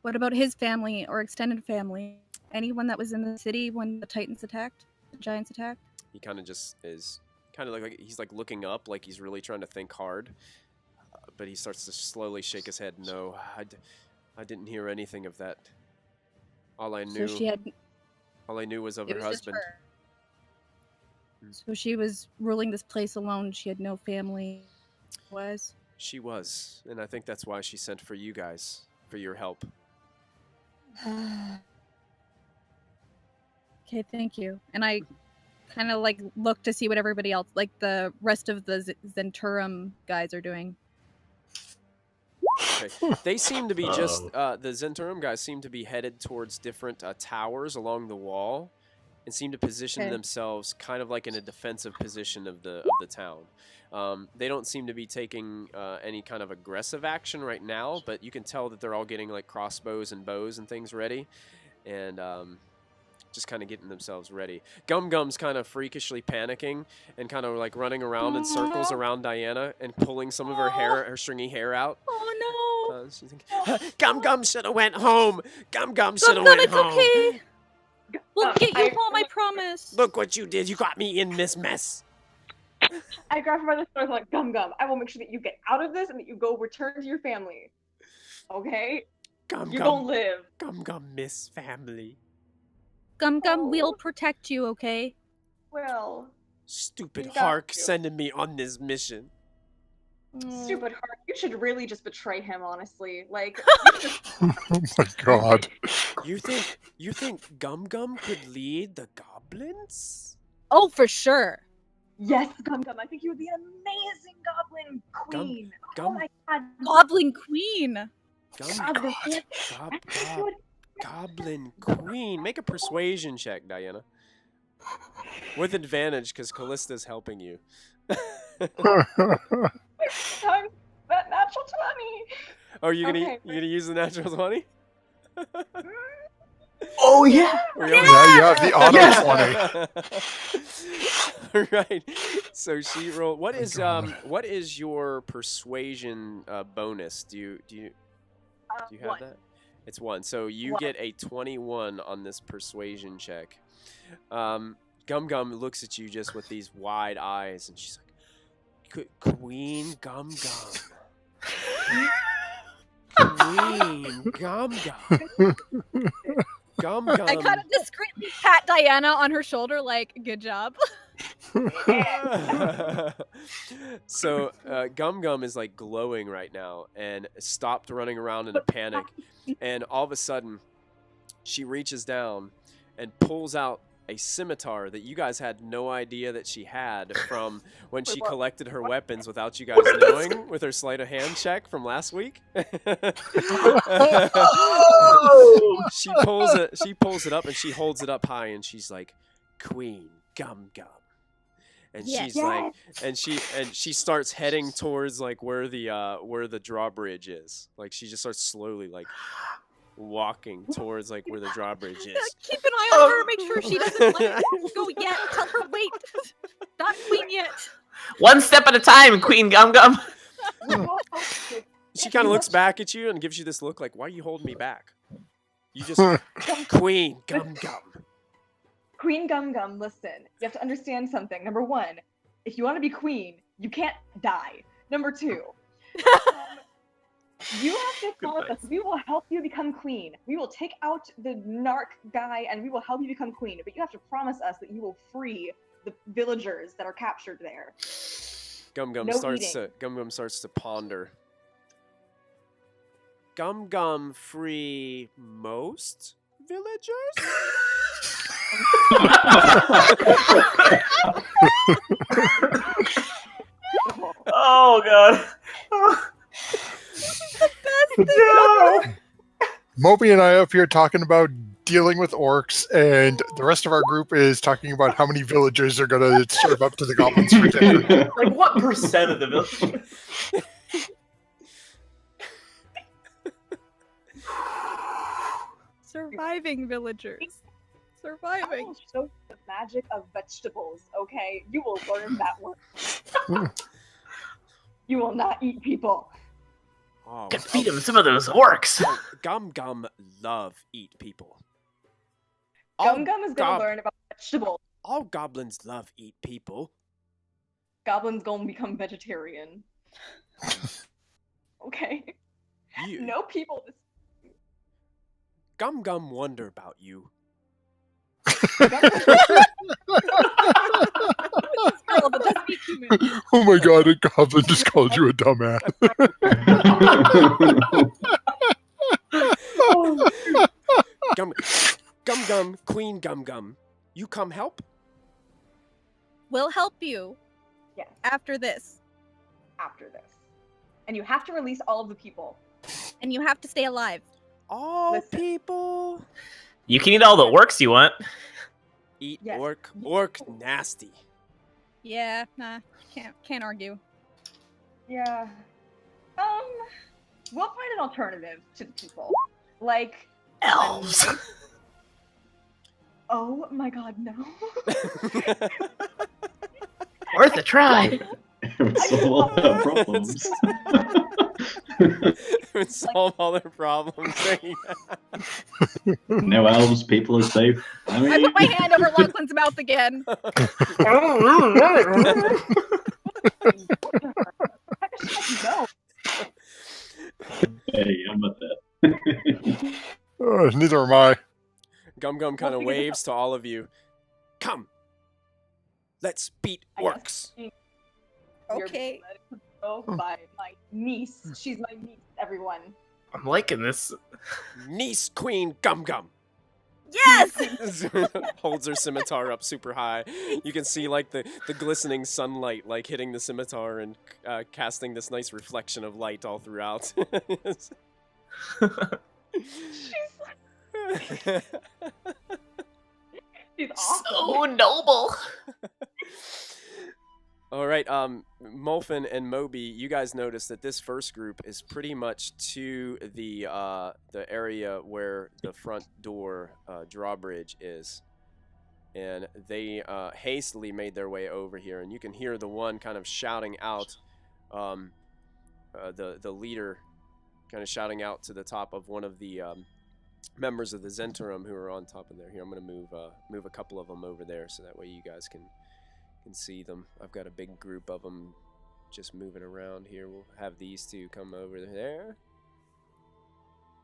what about his family or extended family? Anyone that was in the city when the Titans attacked? The Giants attacked? He kind of just is kind of like he's like looking up, like he's really trying to think hard, but he starts to slowly shake his head. No, I didn't hear anything of that. All I knew, all I knew was of her husband. So she was ruling this place alone. She had no family. She was, and I think that's why she sent for you guys, for your help. Okay, thank you. And I kind of like look to see what everybody else, like the rest of the Zhentarim guys, are doing. Okay. They seem to be just the Zhentarim guys seem to be headed towards different towers along the wall, and seem to position themselves kind of like in a defensive position of the town. They don't seem to be taking any kind of aggressive action right now, but you can tell that they're all getting like crossbows and bows and things ready, and just kind of getting themselves ready. Gum Gum's kind of freakishly panicking and kind of like running around in circles around Diana and pulling some of her hair, her stringy hair out. Oh no! She's thinking, Gum Gum should have went home. Gum Gum should have went home. Okay. We'll get you home, I promise. Look what you did. You got me in this mess. I grab her by the throat and I'm like, Gum Gum, I will make sure that you get out of this and that you go return to your family. Okay? Gum You're Gum. gonna live. Gum Gum miss family. Gum Gum, we'll protect you, okay? Well. Stupid Hark sending me on this mission. Stupid Hark. You should really just betray him, honestly. Like, Oh my god. You think Gum Gum could lead the goblins? Oh, for sure. Yes, Gum Gum. I think you would be an amazing goblin queen. Oh my god. Goblin queen. Goblin queen. Make a persuasion check, Diana. With advantage, because Callista's helping you. That natural 20. Oh, you gonna use the natural 20? Oh yeah! Yeah, you have the auto 20. Right. So she rolled. What is your persuasion bonus? Do you have 1. that? It's 1. So you get a 21 on this persuasion check. Gum Gum looks at you just with these wide eyes, and she's like, "Queen Gum Gum." Queen Gum Gum. Gum Gum. I kind of discreetly pat Diana on her shoulder, like, "Good job." So Gum Gum is like glowing right now and stopped running around in a panic, and all of a sudden she reaches down and pulls out a scimitar that you guys had no idea that she had from when she collected her weapons without you guys knowing with her sleight of hand check from last week. She pulls it up and she holds it up high and she's like, "Queen Gum Gum." And she's like, and she starts heading towards like where the drawbridge is. Like she just starts slowly like walking towards like where the drawbridge is. Keep an eye on her. Make sure she doesn't let it go yet. Tell her, wait, not queen yet. One step at a time, Queen Gum Gum. She kind of looks back at you and gives you this look like, "Why are you holding me back? You just Queen Gum Gum." Queen Gum Gum, listen, you have to understand something. Number 1, if you want to be queen, you can't die. Number 2, you have to come with us. We will help you become queen. We will take out the narc guy and we will help you become queen. But you have to promise us that you will free the villagers that are captured there. Gum Gum starts to ponder. Gum Gum free most villagers? Oh god. No. Moby and I up here talking about dealing with orcs, and the rest of our group is talking about how many villagers are going to serve up to the goblins for dinner. Like what percent of the village? Surviving villagers. I Surviving. will show you the magic of vegetables, okay? You will learn that word. You will not eat people. Oh, Could feed him some of those orcs. Gum love eat people. Gum Gum is gonna gob- learn about vegetables. All goblins love eat people. Goblin's gonna become vegetarian. Okay. You, No people. Gum wonder about you. Girl that doesn't eat humans. Oh my god, a goblin just called you a dumbass. Gum, Queen Gum, you come help? We'll help you Yes, after this. after this. And you have to release all of the people. And you have to stay alive. All Listen. people You can eat all the orcs you want. eat Yes. orc nasty. Yeah, nah. Can't argue. Yeah. We'll find an alternative to the people. Like Elves. Oh my god, no. Worth a try. It would solve all their problems. It would solve all their problems. No elves, people are safe. I I mean, put my hand over Lachlan's mouth again. No. hey, I'm with that. Neither am I. Gum kind Well, of because waves to all of you. Come, let's beat I orcs. You're Okay. let go by my niece. She's my niece, everyone. I'm liking this. Niece Queen Gum. Yes! Holds her scimitar up super high. You can see like the glistening sunlight like hitting the scimitar and casting this nice reflection of light all throughout. She's awesome. So noble. All right, Molfin and Moby, you guys notice that this first group is pretty much to the area where the front door drawbridge is, and they hastily made their way over here. And you can hear the one kind of shouting out, the leader, kind of shouting out to the top of one of the members of the Zhentarim who are on top of there. Here, I'm gonna move a couple of them over there so that way you guys can see them. I've got a big group of them just moving around here. We'll have these two come over there.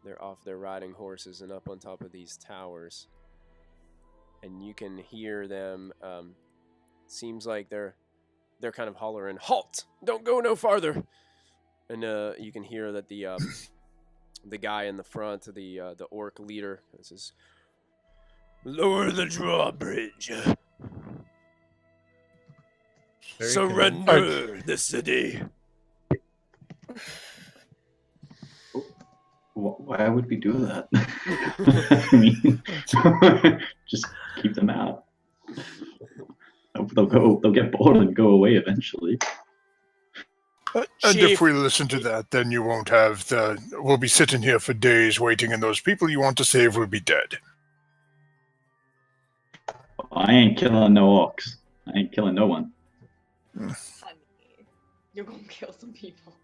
They're off their riding horses and up on top of these towers. And you can hear them, seems like they're kind of hollering, "Halt! Don't go no farther!" And you can hear that the guy in the front, the orc leader, says, "Lower the drawbridge. Surrender the city." Why would we do that? I mean, just keep them out. They'll get bored and go away eventually. And Chief. if we listen to that, then you won't have we'll be sitting here for days waiting, and those people you want to save will be dead. I ain't killing no orcs. I ain't killing no one. Honey, you're gonna kill some people.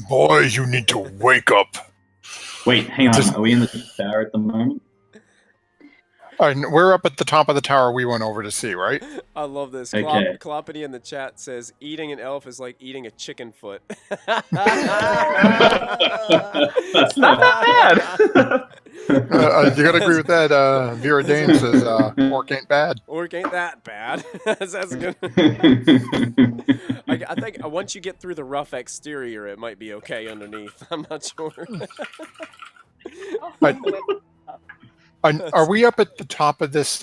Boy, you need to wake up. Wait, hang on. Are we in the tower at the moment? We're up at the top of the tower we went over to see, right? I love this. Okay. Kloppity in the chat says, "Eating an elf is like eating a chicken foot." It's not that bad. You gotta agree with that. Vera Dane says, "Orc ain't bad." Orc ain't that bad. That's good. I think once you get through the rough exterior, it might be okay underneath. I'm not sure. Are we up at the top of this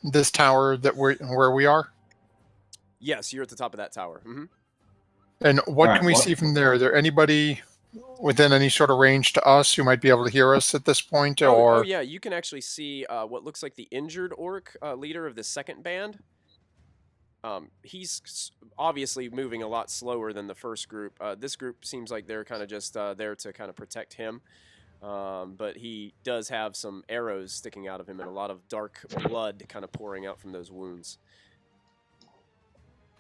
this tower that where we are? Yes, you're at the top of that tower. Mm-hmm. And what Alright, can we what- see from there? Is there anybody within any sort of range to us who might be able to hear us at this point? Or Oh yeah, you can actually see what looks like the injured orc leader of the second band. he's obviously moving a lot slower than the first group. This group seems like they're kind of just there to kind of protect him. But he does have some arrows sticking out of him and a lot of dark blood kind of pouring out from those wounds.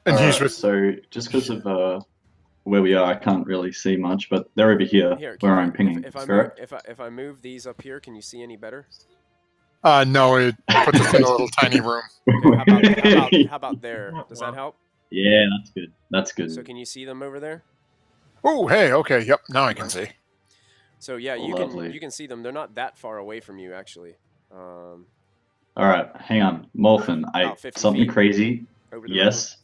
And he's with... So just because of where we are, I can't really see much, but they're over here where I'm pinging. If I move these up here, can you see any better? No, it puts us in a little tiny room. Okay, how about there? Does that help? Yeah, that's good. That's good. So can you see them over there? Oh, hey, okay, yep, now I can see. So yeah, you can see them. They're not that far away from you, actually. All right, hang on, Molfin. Something crazy. Yes.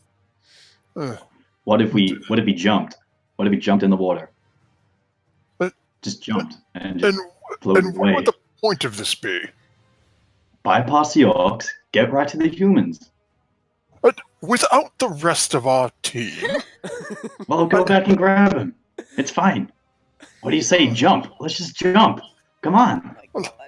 What if we jumped? What if we jumped in the water? Just jumped and just floated away. What would the point of this be? Bypass the orcs, get right to the humans. But without the rest of our team? Well, go back and grab him. It's fine. What do you say? Jump. Let's just jump. Come on.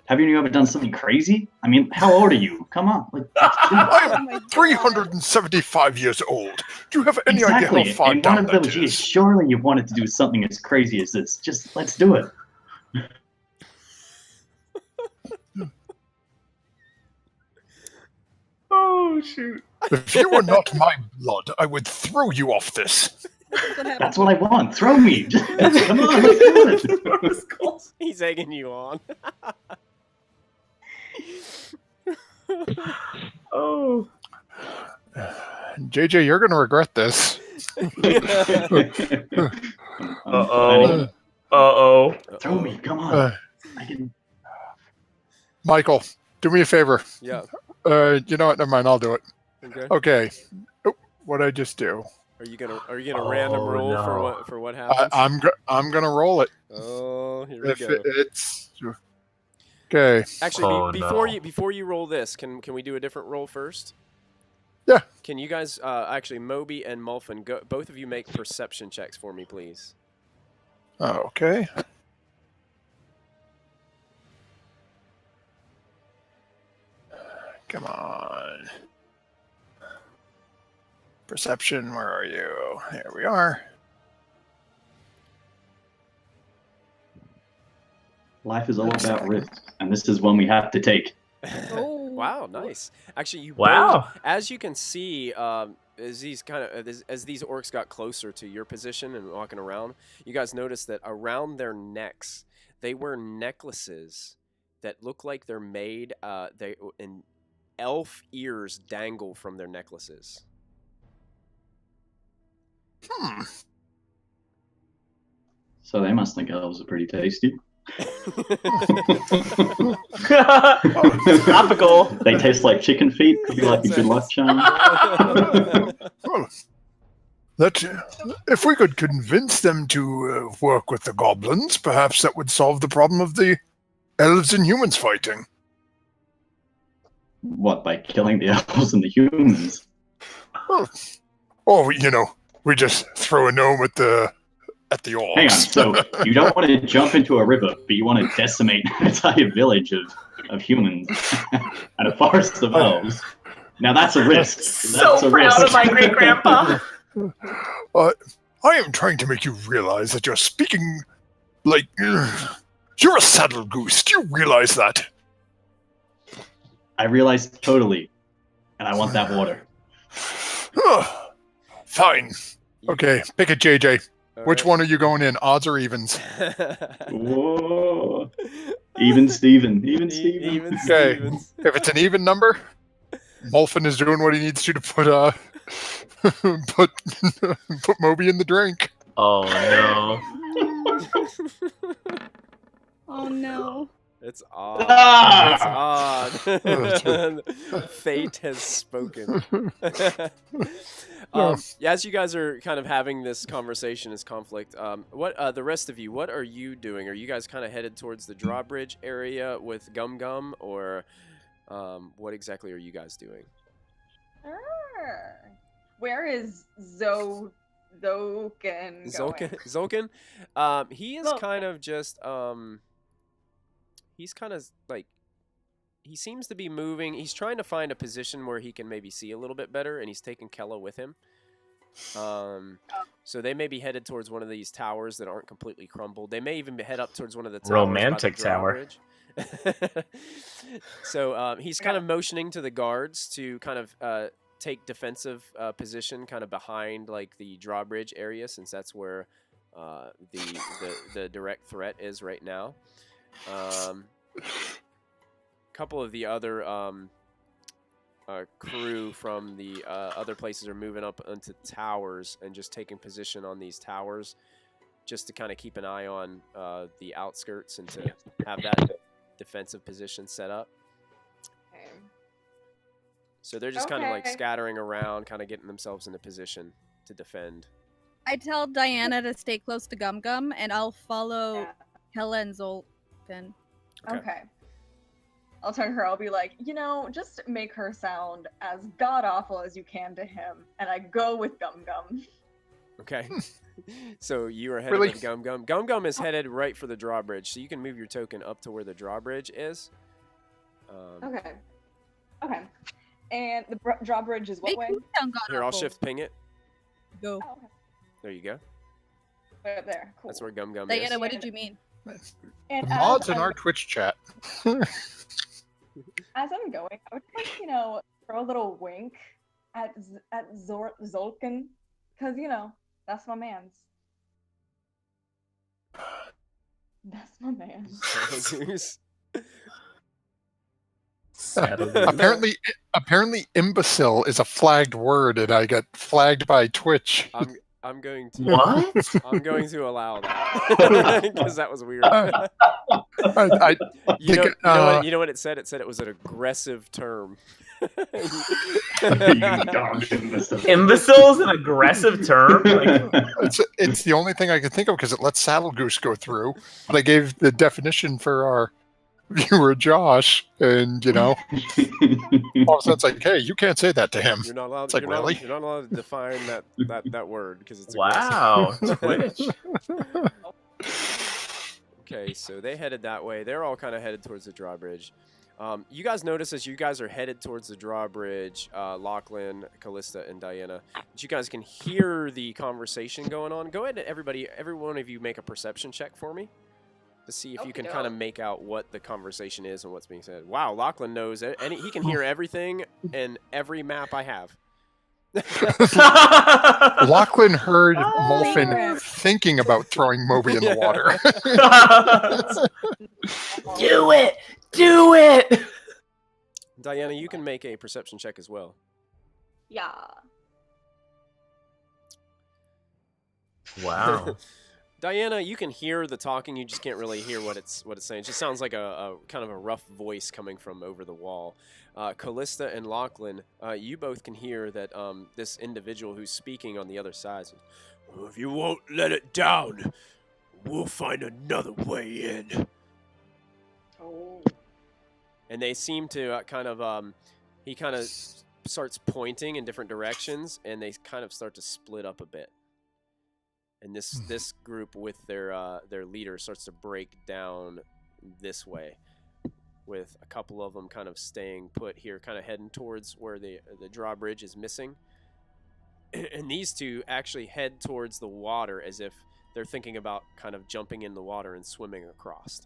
Have you ever done something crazy? I mean, how old are you? Come on. I am 375 years old. Do you have any idea how far down that is? Geez, surely you wanted to do something as crazy as this. Just let's do it. Oh, shoot. If you were not my blood, I would throw you off this. That's what I want. Throw me. Come on, let's do it. He's egging you on. Oh. JJ, you're going to regret this. Uh-oh. Uh-oh. Throw me. Come on. I can... Michael, do me a favor. Yeah. You know what? Never mind. I'll do it. Okay. Oh, what'd I just do? Are you gonna random roll for what happens? I'm gonna roll it. Oh, here we go. It's okay. Actually, before you roll this, can we do a different roll first? Yeah. Can you guys actually Moby and Mulfin both of you make perception checks for me, please? Okay. Come on. Perception, where are you? There we are. Life is all about risks, and this is one we have to take. Oh. Wow, nice. Actually, as you can see, as these orcs got closer to your position and walking around, you guys notice that around their necks, they wear necklaces that look like they're made. And elf ears dangle from their necklaces. So they must think elves are pretty tasty. Topical. They taste like chicken feet. Could be like a good luck charm. Well, if we could convince them to work with the goblins, perhaps that would solve the problem of the elves and humans fighting. What, by killing the elves and the humans? Or, we just throw a gnome at the orcs. Hang on, so you don't want to jump into a river, but you want to decimate an entire village of humans and a forest of elves. Now that's a risk. So proud of my great-grandpa. I am trying to make you realize that you're speaking like... you're a saddle goose. Do you realize that? I realize totally. And I want that water. Fine. Okay, pick it, JJ. Which one are you going in, odds or evens? Whoa. Even Steven. Okay, if it's an even number, Molfin is doing what he needs to put put Moby in the drink. Oh, no. Oh, no. It's odd. It's odd. Fate has spoken. As you guys are kind of having this conversation, this conflict, what the rest of you, what are you doing? Are you guys kind of headed towards the drawbridge area with Gum Gum, or what exactly are you guys doing? Where is Zolkin going? Xolkin? He is kind of just he's kind of like he seems to be moving. He's trying to find a position where he can maybe see a little bit better, and he's taking Kella with him. So they may be headed towards one of these towers that aren't completely crumbled. They may even head up towards one of the towers Romantic by the tower. drawbridge. So he's kind of motioning to the guards to kind of take defensive position kind of behind like the drawbridge area, since that's where the direct threat is right now. Couple of the other crew from the other places are moving up into towers and just taking position on these towers just to kind of keep an eye on the outskirts and to have that defensive position set up. Okay. So they're just kind of like scattering around, kind of getting themselves in a position to defend. I tell Diana to stay close to Gum Gum, and I'll follow Kella and Xolkin. Okay. I'll turn to her. I'll be like, just make her sound as god awful as you can to him, and I go with Gum Gum. Okay. So you are headed with Gum Gum. Gum Gum is headed right for the drawbridge, so you can move your token up to where the drawbridge is. Okay. And the drawbridge is what way? Here, I'll shift ping it. Go. Oh, okay. There you go. Right up there. Cool. That's where Gum Gum Diana, is. what did you mean? And The mods in our Twitch chat. As I'm going, I would like, throw a little wink at Xolkin, because, that's my man's. That's my man's. Apparently, imbecile is a flagged word, and I got flagged by Twitch. I'm going to. What? I'm going to allow that because that was weird. You know what it said? It said it was an aggressive term. Imbecile is an aggressive term. It's the only thing I could think of because it lets Saddle Goose go through. But I gave the definition for our viewer Josh, and all of a sudden it's like, hey, you can't say that to him. You're not allowed. It's like, really? You're not allowed to define that word because it's wow. Twitch. Okay, so they headed that way. They're all kind of headed towards the drawbridge. You guys notice as you guys are headed towards the drawbridge, Lachlan, Callista, and Diana, that you guys can hear the conversation going on. Go ahead and every one of you make a perception check for me to see if you can kind of make out what the conversation is and what's being said. Wow, Lachlan knows it, and he can hear everything in every map I have. Lachlan heard Molfin thinking about throwing Moby in the water. Do it! Do it! Diana, you can make a perception check as well. Yeah. Wow. Diana, you can hear the talking. You just can't really hear what it's saying. It just sounds like a kind of a rough voice coming from over the wall. Callista and Lachlan, you both can hear that this individual who's speaking on the other side says, "If you won't let it down, we'll find another way in." Oh. And they seem to he kind of starts pointing in different directions, and they kind of start to split up a bit. And this group with their leader starts to break down this way, with a couple of them kind of staying put here, kind of heading towards where the drawbridge is missing. And these two actually head towards the water as if they're thinking about kind of jumping in the water and swimming across.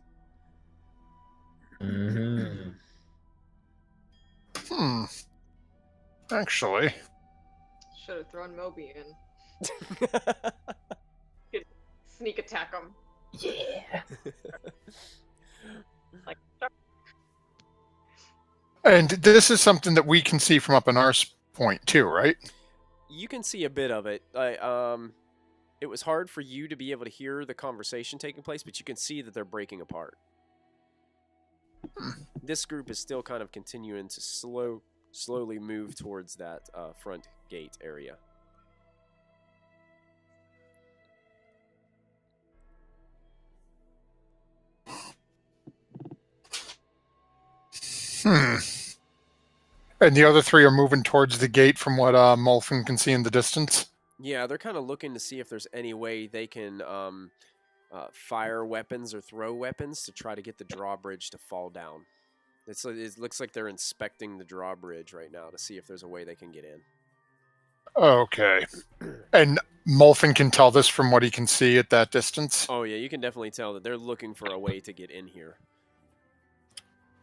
Mm-hmm. Actually. Should have thrown Moby in. Sneak attack him. Yeah. And this is something that we can see from up in our point too, right? You can see a bit of it. It was hard for you to be able to hear the conversation taking place, but you can see that they're breaking apart. This group is still kind of continuing to slowly move towards that front gate area. And the other three are moving towards the gate from what Molfin can see in the distance? Yeah, they're kind of looking to see if there's any way they can fire weapons or throw weapons to try to get the drawbridge to fall down. It looks like they're inspecting the drawbridge right now to see if there's a way they can get in. Okay. And Molfin can tell this from what he can see at that distance? Oh yeah, you can definitely tell that they're looking for a way to get in here.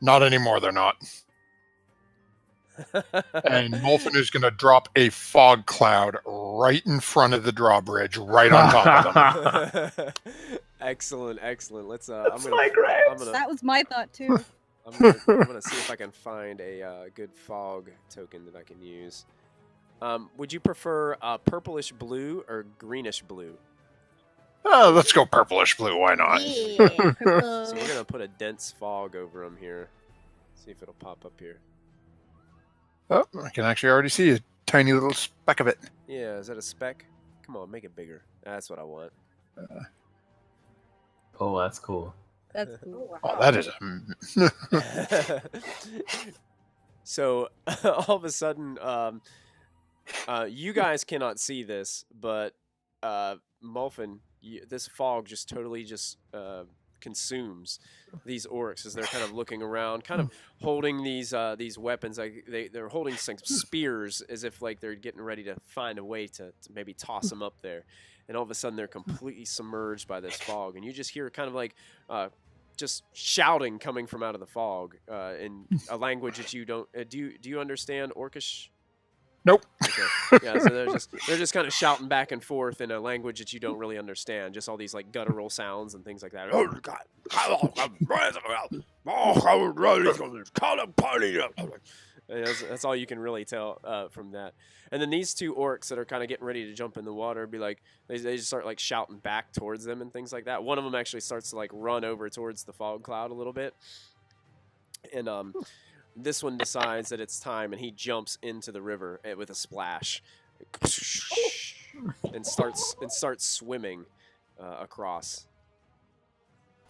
Not anymore, they're not. And Molfin is going to drop a fog cloud right in front of the drawbridge, right on top of them. Excellent, excellent. Let's. That's I'm my grapes. That was my thought too. I'm gonna see if I can find a good fog token that I can use. Would you prefer purplish blue or greenish blue? Let's go purplish blue, why not? Yeah, So we're gonna put a dense fog over them here. See if it'll pop up here. Oh, I can actually already see a tiny little speck of it. Yeah, is that a speck? Come on, make it bigger. That's what I want. Oh, that's cool. That's cool. Oh, that is So all of a sudden, you guys cannot see this, but Molfin, this fog just totally consumes these orcs as they're kind of looking around, kind of holding these weapons. Like they're holding some spears as if like they're getting ready to find a way to maybe toss them up there. And all of a sudden they're completely submerged by this fog, and you just hear kind of like just shouting coming from out of the fog in a language that you don't. Do you understand Orcish? Nope. Okay. Yeah, so they're just kind of shouting back and forth in a language that you don't really understand. Just all these like guttural sounds and things like that. Oh God! And that's all you can really tell from that. And then these two orcs that are kind of getting ready to jump in the water be like, they just start like shouting back towards them and things like that. One of them actually starts to like run over towards the fog cloud a little bit. And this one decides that it's time, and he jumps into the river with a splash, and starts swimming across.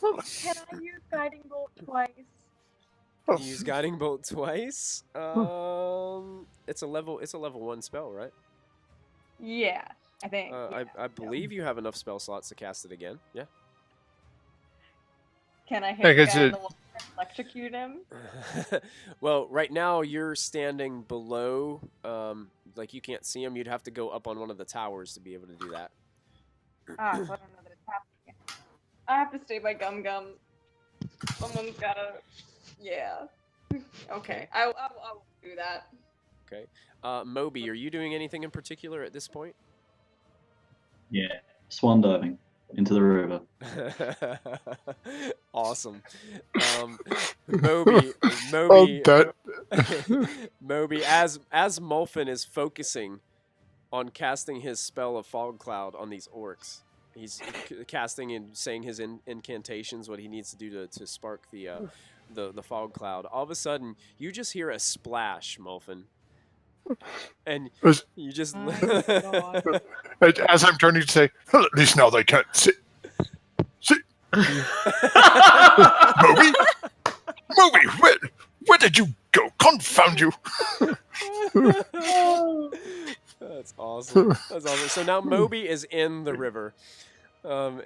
Can I use guiding bolt twice? Use guiding bolt twice. It's a level 1 spell, right? Yeah, I think. I believe you have enough spell slots to cast it again. Yeah. Can I hit the guess guy in the water and electrocute him? Well, right now you're standing below. Like you can't see him. You'd have to go up on one of the towers to be able to do that. So I don't know that it's happening. I have to stay by Gum Gum. Someone's gotta. Yeah. Okay. I will do that. Okay. Moby, are you doing anything in particular at this point? Yeah, swan diving into the river. Awesome. Moby, Moby, as Molfin is focusing on casting his spell of fog cloud on these orcs, he's casting and saying his incantations, what he needs to do to spark the fog cloud. All of a sudden, you just hear a splash, Molfin. And you just... As I'm turning to say, well, at least now they can't see. Moby? Moby, where did you go? Confound you! That's awesome. That's awesome. So now Moby is in the river. And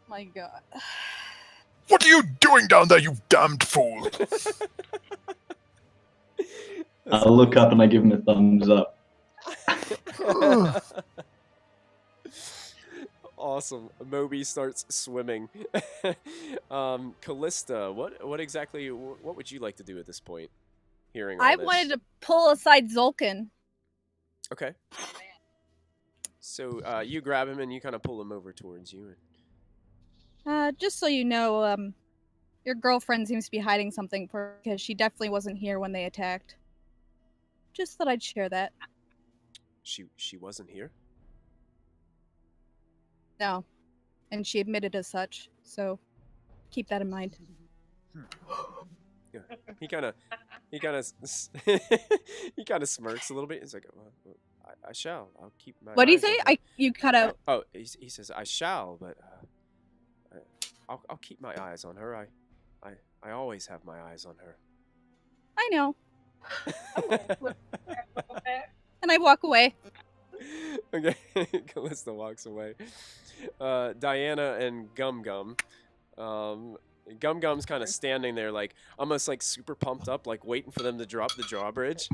My God. What are you doing down there, you damned fool? I look up and I give him a thumbs up. Awesome. Moby starts swimming. Callista, what would you like to do at this point? Hearing all I this? wanted to pull aside Xolkin. Okay. So you grab him and you kind of pull him over towards you. Just so you know, your girlfriend seems to be hiding something because she definitely wasn't here when they attacked. Just thought I'd share that. She wasn't here? No. And she admitted as such, so keep that in mind. Yeah. He kind of he kind of smirks a little bit. He's like, I shall. I'll keep my What do you eyes on say? her." You cut out. Oh, he says, I shall, but I'll keep my eyes on her. I always have my eyes on her. I know. Okay. And I walk away. Okay, Callista walks away. Diana and Gum Gum, Gum Gum's kind of standing there, like almost like super pumped up, like waiting for them to drop the drawbridge.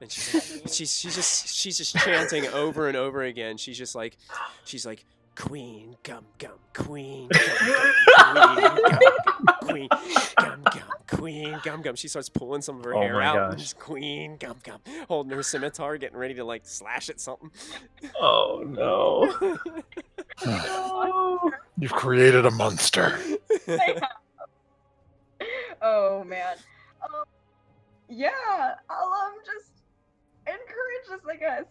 And she's just chanting over and over again. She's like, Queen Gum Gum, Queen Gum Gum, Queen Gum Gum, Queen Gum Gum. She starts pulling some of her hair out. And Queen Gum Gum, holding her scimitar, getting ready to like slash at something. Oh no! You've created a monster. Oh man. Yeah, I'll just encourage this, I guess.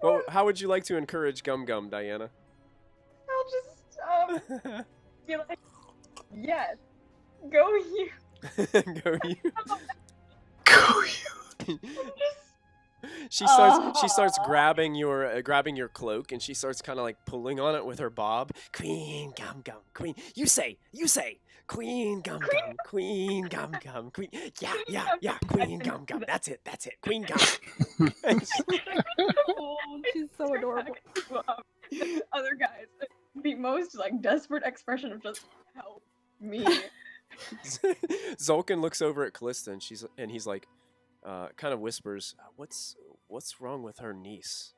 Well, how would you like to encourage Gum Gum, Diana? I'll just be like, yes, go you. Go you. Go you. She starts grabbing your cloak, and she starts kind of like pulling on it with her bob. Queen Gum Gum, Queen. You say. Queen Gum Gum, Queen Gum Gum, Queen. Yeah, Queen Gum Gum. That's it, Queen Gum. Oh, she's so adorable. The other guys, the most like desperate expression of just help me. Xolkin looks over at Callista, and he's like, kind of whispers, "What's wrong with her niece?"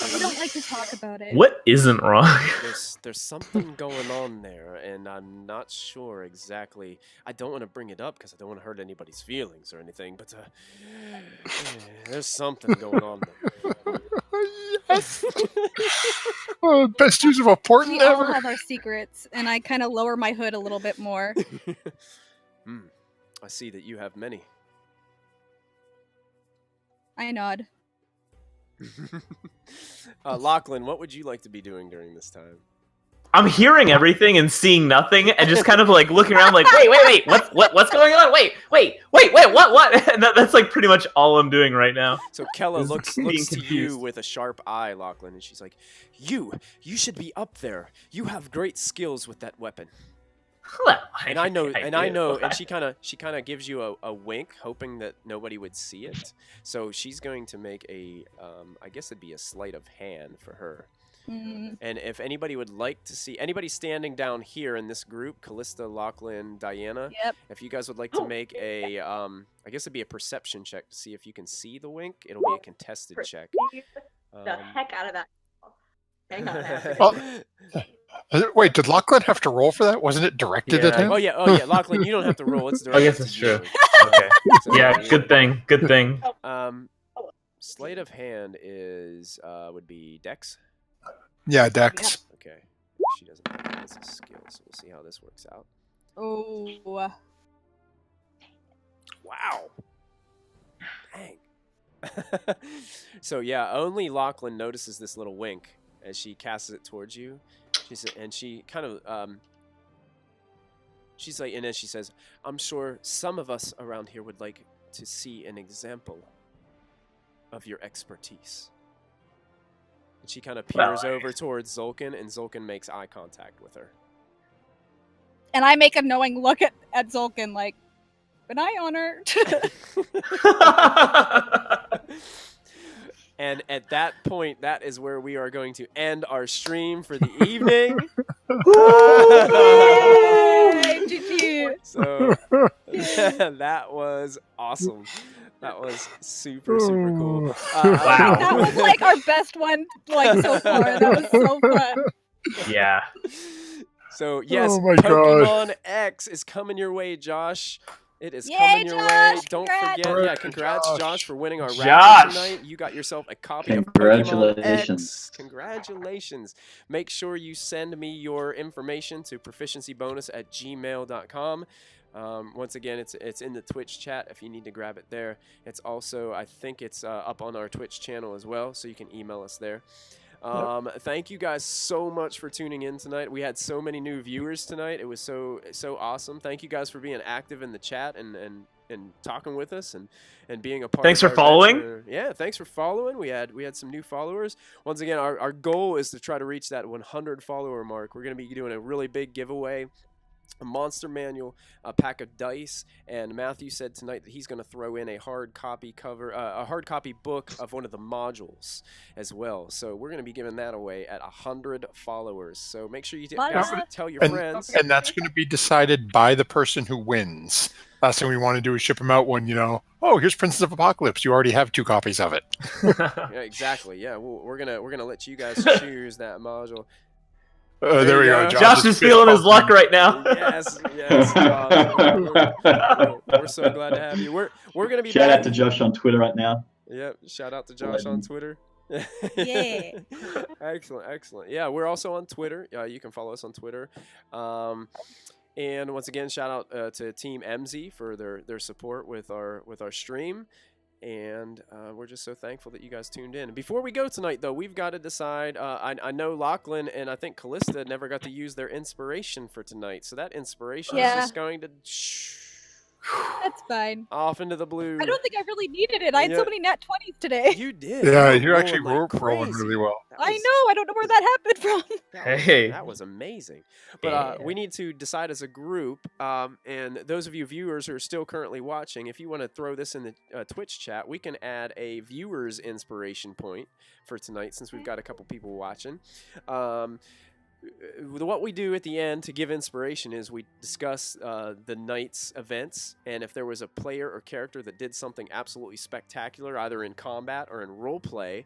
I don't like to talk about it. What isn't wrong? There's something going on there, and I'm not sure exactly. I don't want to bring it up because I don't want to hurt anybody's feelings or anything, but there's something going on there. Yes. Oh, best use of a portent We all ever. have our secrets, and I kind of lower my hood a little bit more. I see that you have many. I nod. Lachlan, what would you like to be doing during this time? I'm hearing everything and seeing nothing, and just kind of like looking around, like, wait, what's going on? Wait, what? And that's like pretty much all I'm doing right now. So Kella Is looks being to you confused. with a sharp eye, Lachlan, and she's like, You should be up there. You have great skills with that weapon. Well, And I know, do. and she kind of gives you a wink, hoping that nobody would see it. So she's going to make a, I guess it'd be a sleight of hand for her. Mm. And if anybody would like to see anybody standing down here in this group, Callista, Lachlan, Diana, Yep. if you guys would like to make a, I guess it'd be a perception check to see if you can see the wink. It'll be a contested check. The heck out of that. Hang on. Oh, wait, did Lachlan have to roll for that? Wasn't it directed at him? Oh yeah, Lachlan, you don't have to roll. It's I directed guess to it's you. true. Okay. So, Yeah, good thing. Sleight of hand is would be Dex. Yeah, Dex. Okay. She doesn't have that as a skill, so we'll see how this works out. Oh. Wow. Dang. So yeah, only Lachlan notices this little wink as she casts it towards you. She kind of she's like, and then she says, "I'm sure some of us around here would like to see an example of your expertise." And she kind of peers over towards Xolkin, and Xolkin makes eye contact with her. And I make a knowing look at Xolkin, like, an eye on her. And at that point, that is where we are going to end our stream for the evening. Yay! GG. So that was awesome. That was super cool. Wow. That was like our best one, like, so far. That was so fun. Yeah. So yes, Oh my Pokemon X is coming your way, Josh. It is Yay, coming your way. Josh! Don't Congrats! forget, congrats, Josh, for winning our raffle Josh! tonight. You got yourself a copy of Pokemon Congratulations. X. Congratulations. Make sure you send me your information to proficiencybonus@gmail.com. Once again, it's in the Twitch chat if you need to grab it there. It's also, I think it's up on our Twitch channel as well, so you can email us there. Thank you guys so much for tuning in tonight. We had so many new viewers tonight. It was so awesome. Thank you guys for being active in the chat and talking with us and being a part. Thanks of for our following. adventure. Yeah, thanks for following. We had some new followers. Once again, our goal is to try to reach that 100 follower mark. We're going to be doing a really big giveaway a monster manual, a pack of dice, and Matthew said tonight that he's going to throw in a hard copy book of one of the modules as well. So we're going to be giving that away at 100 followers. So make sure you tell your friends. And that's going to be decided by the person who wins. Last thing we want to do is ship them out when, oh, here's Princess of Apocalypse. You already have 2 copies of it. Yeah, exactly. Yeah, we're gonna let you guys choose that module. There we go. Josh is feeling his luck right now. Yes, Josh. We're so glad to have you. We're gonna be shout out to Josh on Twitter right now. Yep, shout out to Josh on Twitter. Yeah. Excellent. Yeah, we're also on Twitter. You can follow us on Twitter. And once again, shout out to Team MZ for their support with our stream. And we're just so thankful that you guys tuned in. Before we go tonight, though, we've got to decide. I know Lachlan and I think Callista never got to use their inspiration for tonight. So that inspiration is just going to That's fine. off into the blue. I don't think I really needed it. I had so many nat 20s today. You did. Yeah, you you actually rolling were rolling really well. I know. I don't know where that happened from. That was amazing. But we need to decide as a group. And those of you viewers who are still currently watching, if you want to throw this in the Twitch chat, we can add a viewer's inspiration point for tonight since we've got a couple people watching. What we do at the end to give inspiration is we discuss the night's events, and if there was a player or character that did something absolutely spectacular, either in combat or in role play,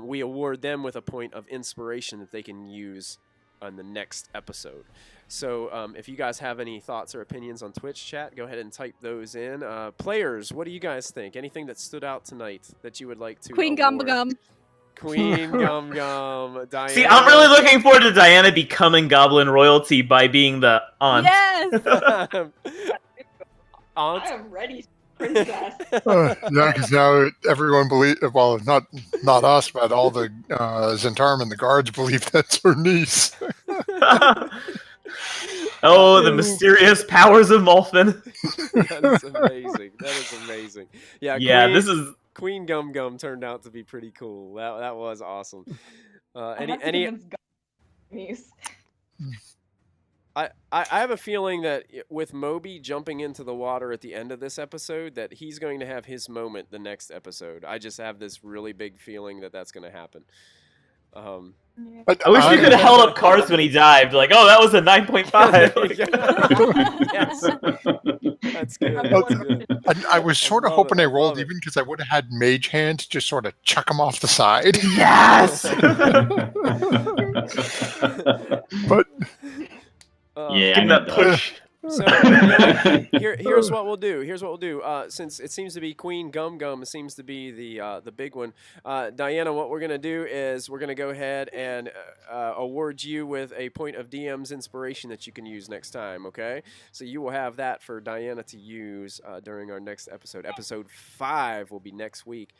we award them with a point of inspiration that they can use on the next episode. So if you guys have any thoughts or opinions on Twitch chat, go ahead and type those in. Players, what do you guys think? Anything that stood out tonight that you would like to Queen award? Gum. Queen Gum Gum. Diana. See, I'm really looking forward to Diana becoming Goblin royalty by being the aunt. Yes. Aunt? I am ready, princess. Yeah, because now everyone well, not us, but all the Zhentarim and the guards believe that's her niece. Oh, the mysterious powers of Molfin. That is amazing. That is amazing. Yeah, this is... Queen Gum Gum turned out to be pretty cool. That was awesome. I have a feeling that with Moby jumping into the water at the end of this episode, that he's going to have his moment the next episode. I just have this really big feeling that that's going to happen. I wish we could have held up cards when he dived. Like, oh, that was a 9.5. Yes. That's good. I was sort of hoping I rolled even because I would have had Mage Hand to just sort of chuck him off the side. Yes! But yeah, give him that push. So here's what we'll do. Since it seems to be Queen Gum Gum seems to be the big one. Diana, what we're gonna do is we're gonna go ahead and award you with a point of DM's inspiration that you can use next time. Okay, so you will have that for Diana to use during our next episode. Episode 5 will be next week.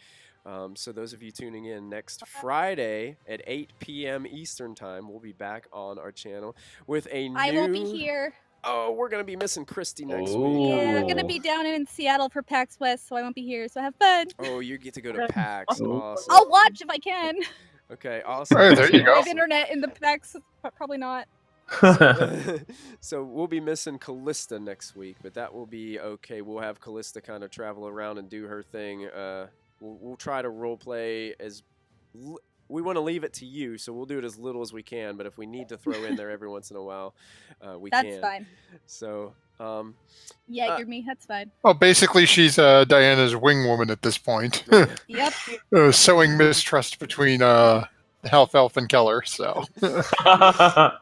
So those of you tuning in next Friday at 8 p.m. Eastern time, we'll be back on our channel with a new... I won't be here. Oh, we're going to be missing Christy next Yeah, week. I'm going to be down in Seattle for PAX West, so I won't be here, so have fun. Oh, you get to go to PAX. Awesome. I'll watch if I can. Okay, awesome. Hey, there you go. I have internet in the PAX, but probably not. So we'll be missing Callista next week, but that will be okay. We'll have Callista kind of travel around and do her thing. We'll try to role play as... We want to leave it to you, so we'll do it as little as we can. But if we need to throw in there every once in a while, we can. That's fine. So, yeah, you're me. That's fine. Well, basically, she's Diana's wing woman at this point. Yep. Sowing mistrust between Half Elf and Keller. So,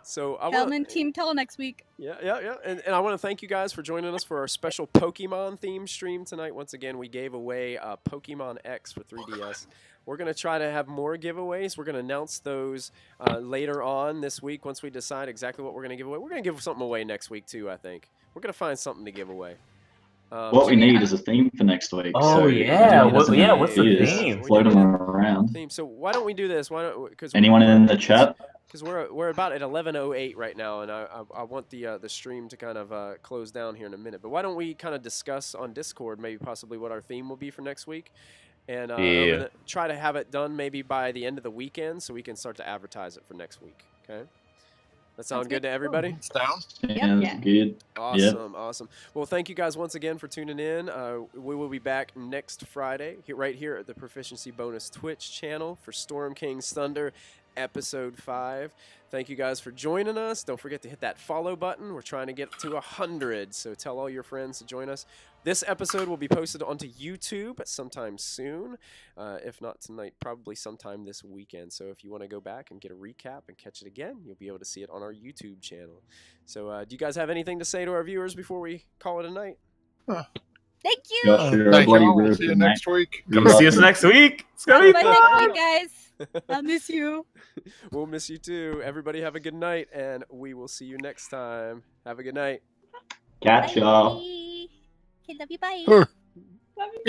so I Hellman Team Tell next week. Yeah. And I want to thank you guys for joining us for our special Pokemon theme stream tonight. Once again, we gave away Pokemon X for 3DS. We're going to try to have more giveaways. We're going to announce those later on this week once we decide exactly what we're going to give away. We're going to give something away next week, too, I think. We're going to find something to give away. What we need is a theme for next week. Oh, so yeah. What's the theme? Float them around. So why don't we do this? Anyone in the chat? Because we're about at 11:08 right now, and I want the stream to kind of close down here in a minute. But why don't we kind of discuss on Discord maybe possibly what our theme will be for next week? And I'm going to try to have it done maybe by the end of the weekend so we can start to advertise it for next week. Okay? That sound good to great. everybody? It's down. Sounds Yeah. good. Awesome, awesome. Well, thank you guys once again for tuning in. We will be back next Friday, right here at the Proficiency Bonus Twitch channel for Storm King's Thunder, Episode 5. Thank you guys for joining us. Don't forget to hit that follow button. We're trying to get to 100, so tell all your friends to join us. This episode will be posted onto YouTube sometime soon. If not tonight, probably sometime this weekend. So if you want to go back and get a recap and catch it again, you'll be able to see it on our YouTube channel. So do you guys have anything to say to our viewers before we call it a night? Thank you. Josh, you're a Thank bloody you. rude See you tonight. next week. Come see us next week. It's gonna be Bye, fun. guys. I'll miss you. We'll miss you too. Everybody have a good night, and we will see you next time. Have a good night. Catch y'all. Bye. Okay, love you. Bye. Huh. Love you.